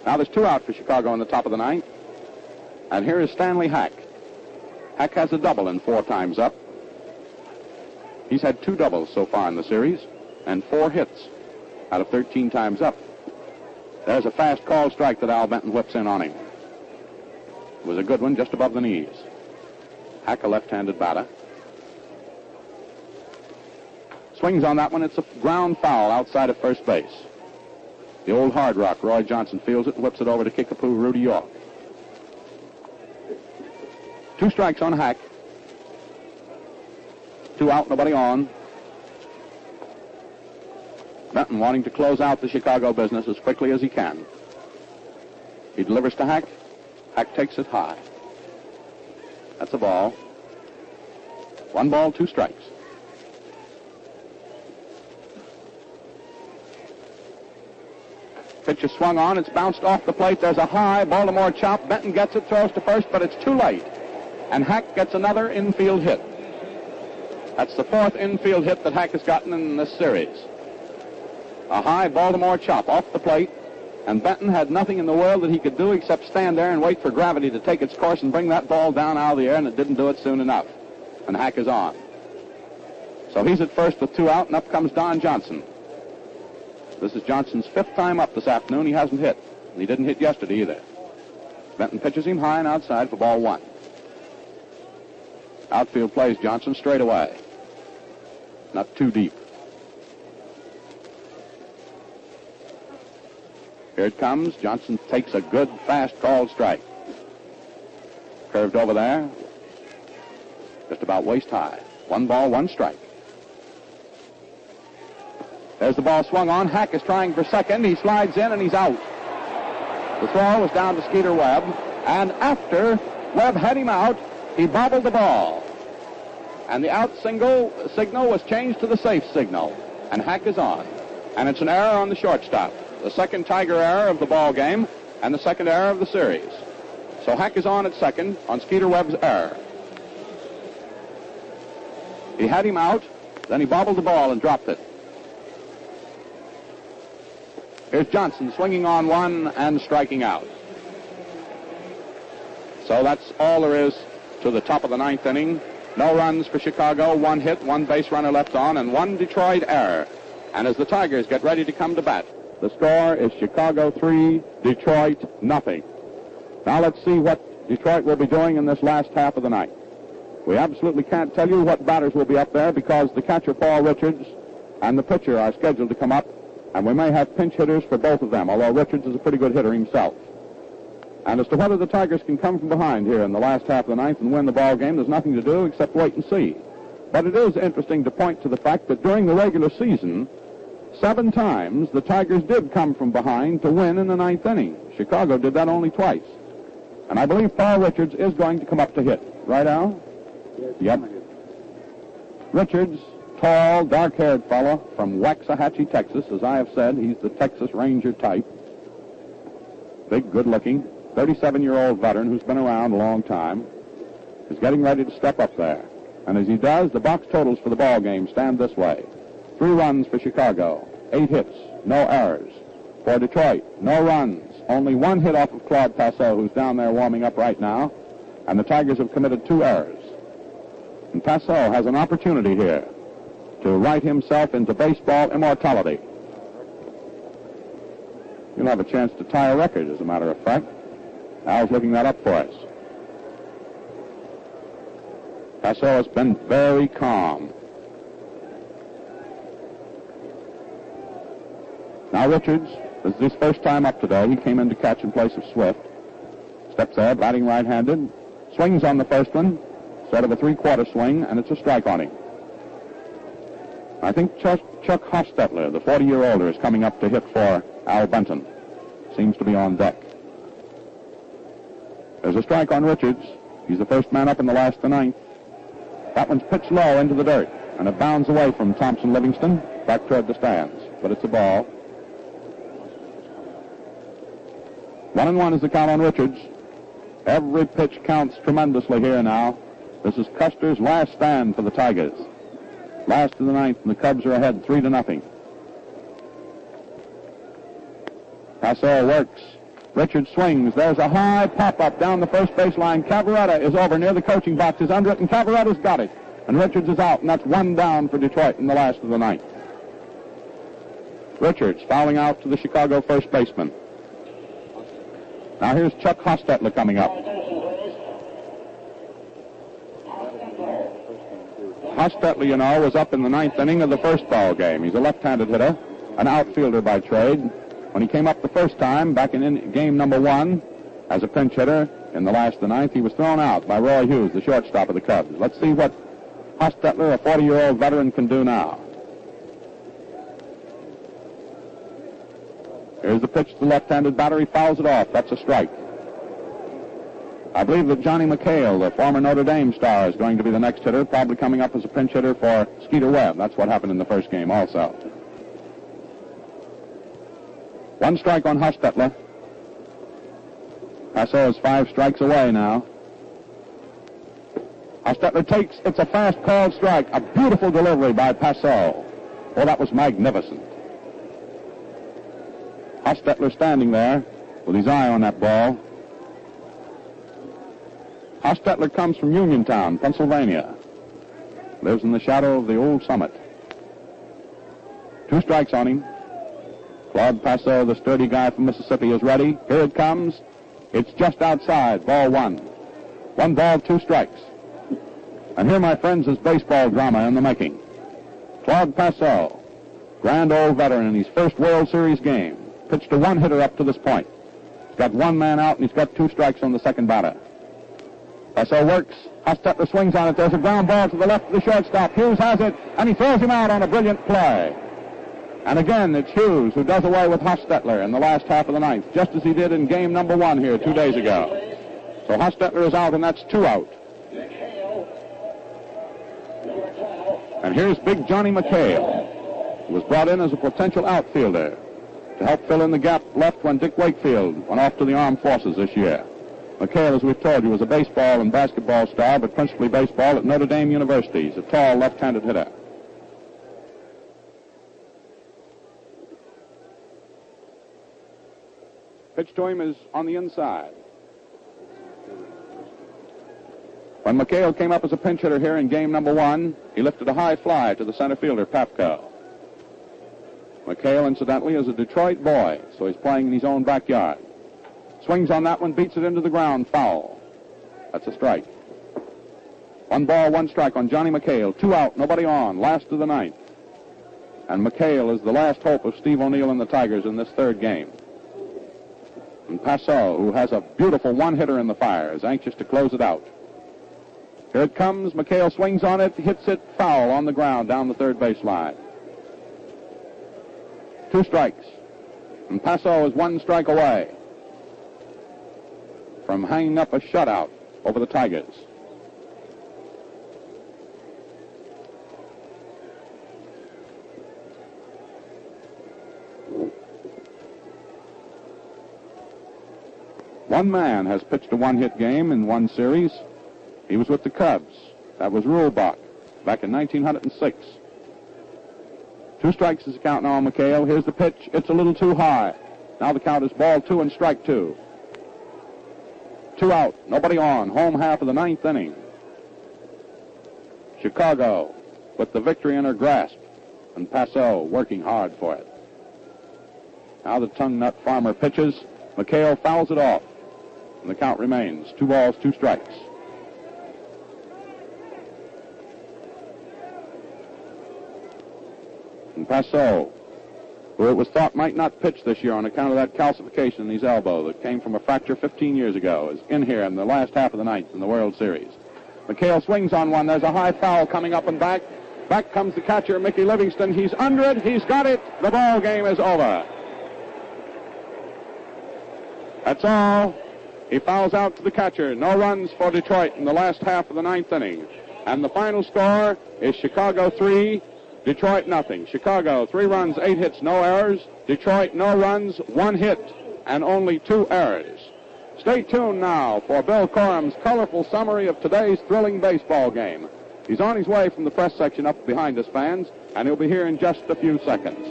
Now there's 2 out for Chicago in the top of the 9th. And here is Stanley Hack. Hack has a double in 4 times up. He's had 2 doubles so far in the series and 4 hits out of 13 times up. There's a fast call strike that Al Benton whips in on him. It was a good one just above the knees. Hack, a left-handed batter. Swings on that one. It's a ground foul outside of first base. The old Hard Rock, Roy Johnson, fields it and whips it over to Kickapoo, Rudy York. 2 strikes on Hack. 2 out, nobody on. Benton wanting to close out the Chicago business as quickly as he can. He delivers to Hack. Hack takes it high. That's a ball. 1 ball, 2 strikes. Pitch is swung on. It's bounced off the plate. There's a high Baltimore chop. Benton gets it, throws to first, but it's too late. And Hack gets another infield hit. That's the 4th infield hit that Hack has gotten in this series. A high Baltimore chop off the plate. And Benton had nothing in the world that he could do except stand there and wait for gravity to take its course and bring that ball down out of the air, and it didn't do it soon enough. And Hack is on. So he's at first with 2 out, and up comes Don Johnson. This is Johnson's 5th time up this afternoon. He hasn't hit. And he didn't hit yesterday either. Benton pitches him high and outside for ball 1. Outfield plays Johnson straight away. Not too deep. Here it comes. Johnson takes a good, fast called strike. Curved over there. Just about waist high. 1 ball, 1 strike. There's the ball swung on. Hack is trying for second. He slides in and he's out. The throw was down to Skeeter Webb. And after Webb had him out, he bobbled the ball. And the out signal was changed to the safe signal. And Hack is on. And it's an error on the shortstop. The second Tiger error of the ball game and the second error of the series. So Hack is on at second on Skeeter Webb's error. He had him out, then he bobbled the ball and dropped it. Here's Johnson swinging on one and striking out. So that's all there is to the top of the 9th inning. No runs for Chicago, 1 hit, 1 base runner left on, and 1 Detroit error. And as the Tigers get ready to come to bat, the score is Chicago 3, Detroit nothing. Now let's see what Detroit will be doing in this last half of the night. We absolutely can't tell you what batters will be up there because the catcher, Paul Richards, and the pitcher are scheduled to come up, and we may have pinch hitters for both of them, although Richards is a pretty good hitter himself. And as to whether the Tigers can come from behind here in the last half of the 9th and win the ball game, there's nothing to do except wait and see. But it is interesting to point to the fact that during the regular season, 7 times the Tigers did come from behind to win in the 9th inning. Chicago did that only twice. And I believe Paul Richards is going to come up to hit. Right, Al? Yep. Richards, tall, dark-haired fellow from Waxahachie, Texas. As I have said, he's the Texas Ranger type. Big, good-looking, 37-year-old veteran who's been around a long time. Is getting ready to step up there. And as he does, the box totals for the ball game stand this way. 3 runs for Chicago, 8 hits, no errors. For Detroit, no runs, only 1 hit off of Claude Passeau, who's down there warming up right now, and the Tigers have committed 2 errors. And Passeau has an opportunity here to write himself into baseball immortality. He'll have a chance to tie a record, as a matter of fact. Al's looking that up for us. Passeau has been very calm. Now Richards, this is his first time up today. He came in to catch in place of Swift. Steps there, batting right-handed. Swings on the first one, sort of a 3/4 swing, and it's a strike on him. I think Chuck Hostetler, the 40-year-older, is coming up to hit for Al Benton. Seems to be on deck. There's a strike on Richards. He's the first man up in the last of the 9th. That one's pitched low into the dirt, and it bounds away from Thompson Livingston back toward the stands. But it's a ball. 1-1 is the count on Richards. Every pitch counts tremendously here now. This is Custer's last stand for the Tigers. Last of the 9th, and the Cubs are ahead 3-0. Passeau works. Richards swings. There's a high pop-up down the first baseline. Cabaretta is over near the coaching box, is under it, and Cabaretta's got it. And Richards is out, and that's 1 down for Detroit in the last of the 9th. Richards fouling out to the Chicago first baseman. Now here's Chuck Hostetler coming up. Hostetler, you know, was up in the 9th inning of the first ball game. He's a left-handed hitter, an outfielder by trade. When he came up the first time, back in game number 1, as a pinch hitter in the last of the 9th, he was thrown out by Roy Hughes, the shortstop of the Cubs. Let's see what Hostetler, a 40-year-old veteran, can do now. Here's the pitch to the left-handed batter. He fouls it off. That's a strike. I believe that Johnny McHale, the former Notre Dame star, is going to be the next hitter, probably coming up as a pinch hitter for Skeeter Webb. That's what happened in the first game also. 1 strike on Hostetler. Passeau is 5 strikes away now. Hostetler takes, it's a fast called strike. A beautiful delivery by Passeau. Oh, that was magnificent. Hostetler standing there with his eye on that ball. Hostetler comes from Uniontown, Pennsylvania. Lives in the shadow of the old summit. 2 strikes on him. Claude Passeau, the sturdy guy from Mississippi, is ready. Here it comes. It's just outside. Ball 1. 1 ball, 2 strikes. And here, my friends, is baseball drama in the making. Claude Passeau, grand old veteran in his first World Series game. pitched a one-hitter up to this point. He's got one man out, and he's got 2 strikes on the second batter. Passeau works. Hostetler swings on it. There's a ground ball to the left of the shortstop. Hughes has it, and he throws him out on a brilliant play. And again, it's Hughes who does away with Hostetler in the last half of the ninth, just as he did in game number 1 here 2 days ago. So Hostetler is out, and that's 2 out. And here's big Johnny McHale, who was brought in as a potential outfielder to help fill in the gap left when Dick Wakefield went off to the armed forces this year. McHale, as we've told you, was a baseball and basketball star, but principally baseball at Notre Dame University. He's a tall left-handed hitter. Pitch to him is on the inside. When McHale came up as a pinch hitter here in game number 1, he lifted a high fly to the center fielder, Patko. McHale, incidentally, is a Detroit boy, so he's playing in his own backyard. Swings on that one, beats it into the ground, foul. That's a strike. 1 ball, 1 strike on Johnny McHale. 2 out, nobody on, last of the ninth. And McHale is the last hope of Steve O'Neill and the Tigers in this 3rd game. And Passeau, who has a beautiful one-hitter in the fire, is anxious to close it out. Here it comes. McHale swings on it, hits it foul on the ground down the 3rd base line. 2 strikes. And Passeau is 1 strike away from hanging up a shutout over the Tigers. One man has pitched a one-hit game in one series. He was with the Cubs. That was Rulebach back in 1906. 2 strikes is the count now on McHale. Here's the pitch. It's a little too high. Now the count is ball 2 and strike 2. 2 out. Nobody on. Home half of the 9th inning. Chicago with the victory in her grasp. And Passeau working hard for it. Now the tongue nut farmer pitches. McHale fouls it off. And the count remains 2 balls, 2 strikes. And Passeau, who it was thought might not pitch this year on account of that calcification in his elbow that came from a fracture 15 years ago, is in here in the last half of the 9th in the World Series. McHale swings on one. There's a high foul coming up and back. Back comes the catcher, Mickey Livingston. He's under it. He's got it. The ball game is over. That's all. He fouls out to the catcher. No runs for Detroit in the last half of the 9th inning. And the final score is Chicago 3, Detroit nothing. Chicago 3 runs, 8 hits, no errors. Detroit no runs, 1 hit, and only 2 errors. Stay tuned now for Bill Corum's colorful summary of today's thrilling baseball game. He's on his way from the press section up behind us, fans, and he'll be here in just a few seconds.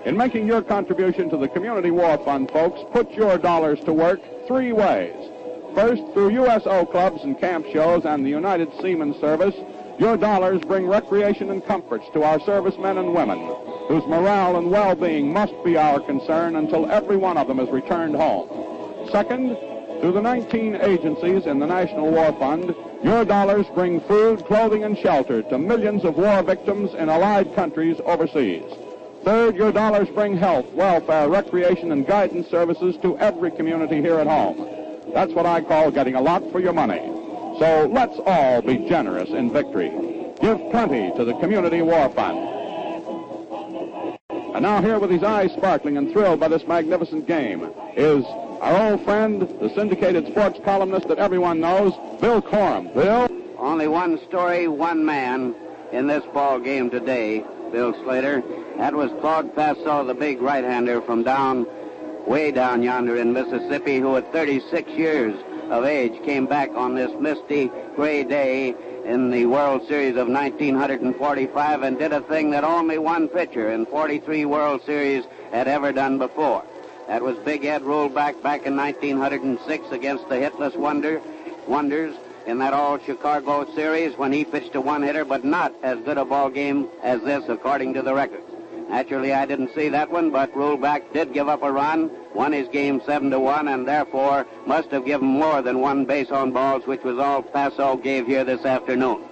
In making your contribution to the Community War Fund, folks, put your dollars to work 3 ways. First, through USO clubs and camp shows and the United Seamen's Service, your dollars bring recreation and comforts to our servicemen and women, whose morale and well-being must be our concern until every one of them is returned home. Second, through the 19 agencies in the National War Fund, your dollars bring food, clothing, and shelter to millions of war victims in allied countries overseas. Third, your dollars bring health, welfare, recreation, and guidance services to every community here at home. That's what I call getting a lot for your money. So let's all be generous in victory. Give plenty to the Community War Fund. And now here with his eyes sparkling and thrilled by this magnificent game is our old friend, the syndicated sports columnist that everyone knows, Bill Corum. Bill? Only one story, one man in this ball game today, Bill Slater. That was Claude Passeau, the big right-hander from way down yonder in Mississippi, who at 36 years of age came back on this misty, gray day in the World Series of 1945 and did a thing that only one pitcher in 43 World Series had ever done before. That was Big Ed Rulebach back in 1906 against the hitless Wonders in that all-Chicago series when he pitched a one-hitter, but not as good a ball game as this, according to the record. Naturally, I didn't see that one, but Rulebach did give up a run, won his game 7-1, and therefore must have given more than 1 base on balls, which was all Passeau gave here this afternoon.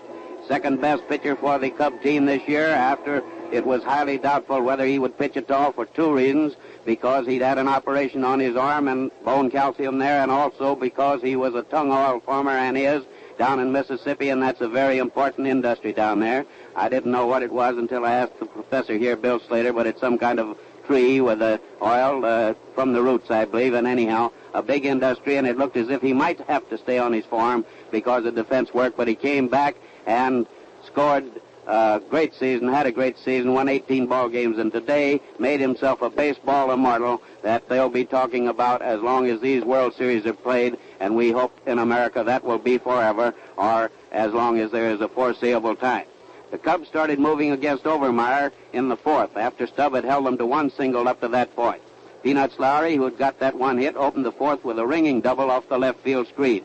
Second best pitcher for the Cub team this year after it was highly doubtful whether he would pitch at all for two reasons, because he'd had an operation on his arm and bone calcium there, and also because he was a tung oil farmer and is down in Mississippi, and that's a very important industry down there. I didn't know what it was until I asked the professor here, Bill Slater, but it's some kind of tree with oil from the roots, I believe, and anyhow, a big industry, and it looked as if he might have to stay on his farm because of defense work, but he came back and scored a great season, had a great season, won 18 ball games, and today made himself a baseball immortal that they'll be talking about as long as these World Series are played, and we hope in America that will be forever, or as long as there is a foreseeable time. The Cubs started moving against Overmire in the fourth, after Stubb had held them to one single up to that point. Peanuts Lowry, who had got that one hit, opened the fourth with a ringing double off the left field screen.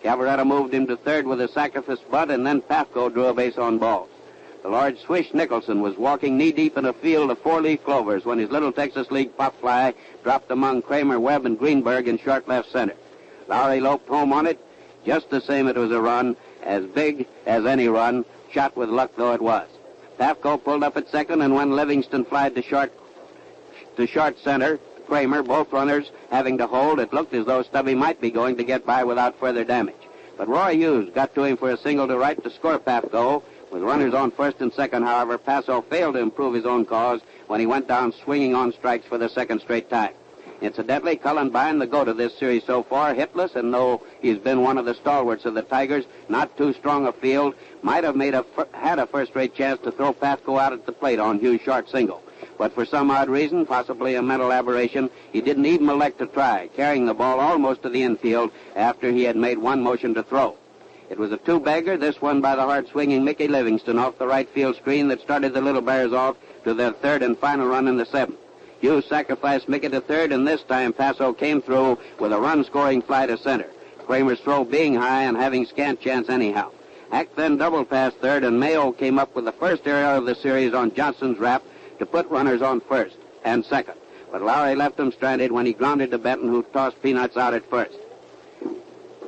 Cabaretta moved him to third with a sacrifice bunt, and then Patko drew a base on balls. The large swish Nicholson was walking knee-deep in a field of four-leaf clovers when his little Texas League pop fly dropped among Kramer, Webb, and Greenberg in short left center. Lowry loped home on it. Just the same, it was a run, as big as any run, shot with luck though it was. Patko pulled up at second, and when Livingston flied to short center, Cramer, both runners having to hold, it looked as though Stubby might be going to get by without further damage. But Roy Hughes got to him for a single to right to score Patko. With runners on first and second, however, Passeau failed to improve his own cause when he went down swinging on strikes for the second straight time. Incidentally, Cullenberg, the goat of this series so far, hitless, and though he's been one of the stalwarts of the Tigers, not too strong a field, might have had a first-rate chance to throw Patko out at the plate on Hughes' short single. But for some odd reason, possibly a mental aberration, he didn't even elect to try, carrying the ball almost to the infield after he had made one motion to throw. It was a two-bagger, this one by the hard-swinging Mickey Livingston off the right field screen that started the Little Bears off to their third and final run in the seventh. Hughes sacrificed Mickey to third, and this time Passeau came through with a run-scoring fly to center, Kramer's throw being high and having scant chance anyhow. Hack then doubled past third, and Mayo came up with the first error of the series on Johnson's wrap to put runners on first and second. But Lowry left him stranded when he grounded to Benton, who tossed Peanuts out at first.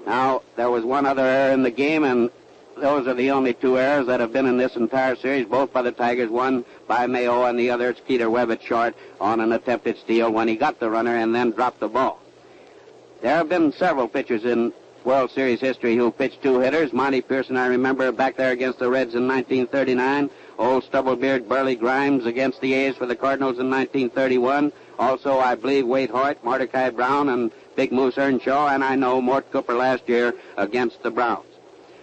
Now, there was one other error in the game, and those are the only two errors that have been in this entire series, both by the Tigers, one by Mayo and the other Skeeter Webb at short on an attempted steal when he got the runner and then dropped the ball. There have been several pitchers in World Series history who pitched two-hitters. Monty Pearson, I remember, back there against the Reds in 1939. Old Stubblebeard Burley Grimes against the A's for the Cardinals in 1931. Also, I believe, Wade Hoyt, Mordecai Brown, and Big Moose Earnshaw, and I know Mort Cooper last year against the Browns.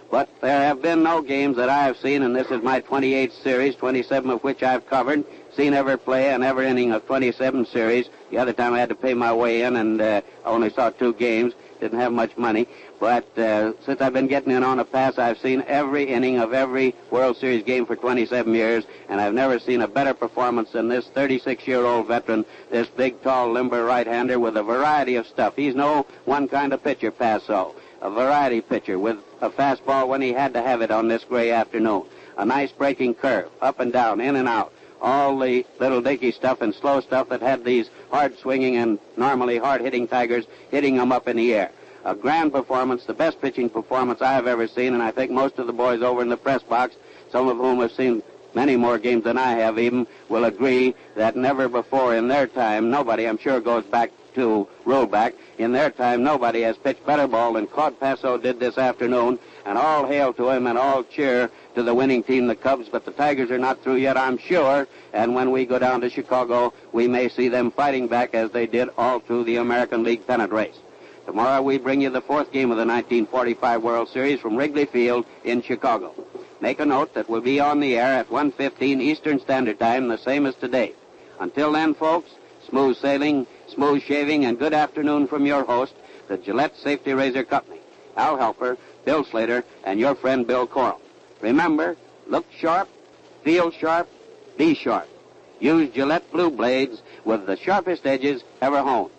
But there have been no games that I have seen, and this is my 28th series, 27 of which I've covered, seen every play and every inning of 27 series. The other time I had to pay my way in, and I only saw 2 games, didn't have much money. But since I've been getting in on a pass, I've seen every inning of every World Series game for 27 years, and I've never seen a better performance than this 36-year-old veteran, this big, tall, limber right-hander with a variety of stuff. He's no one kind of pitcher, Passeau. A variety pitcher with a fastball when he had to have it on this gray afternoon. A nice breaking curve, up and down, in and out. All the little dinky stuff and slow stuff that had these hard-swinging and normally hard-hitting Tigers hitting them up in the air. A grand performance, the best pitching performance I have ever seen, and I think most of the boys over in the press box, some of whom have seen many more games than I have even, will agree that never before in their time, nobody, I'm sure, goes back to Rollback. In their time, nobody has pitched better ball than Claude Passeau did this afternoon, and all hail to him and all cheer to the winning team, the Cubs. But the Tigers are not through yet, I'm sure, and when we go down to Chicago, we may see them fighting back as they did all through the American League pennant race. Tomorrow we bring you the 4th game of the 1945 World Series from Wrigley Field in Chicago. Make a note that we'll be on the air at 1:15 Eastern Standard Time, the same as today. Until then, folks, smooth sailing, smooth shaving, and good afternoon from your host, the Gillette Safety Razor Company, Al Helper, Bill Slater, and your friend Bill Coral. Remember, look sharp, feel sharp, be sharp. Use Gillette Blue Blades with the sharpest edges ever honed.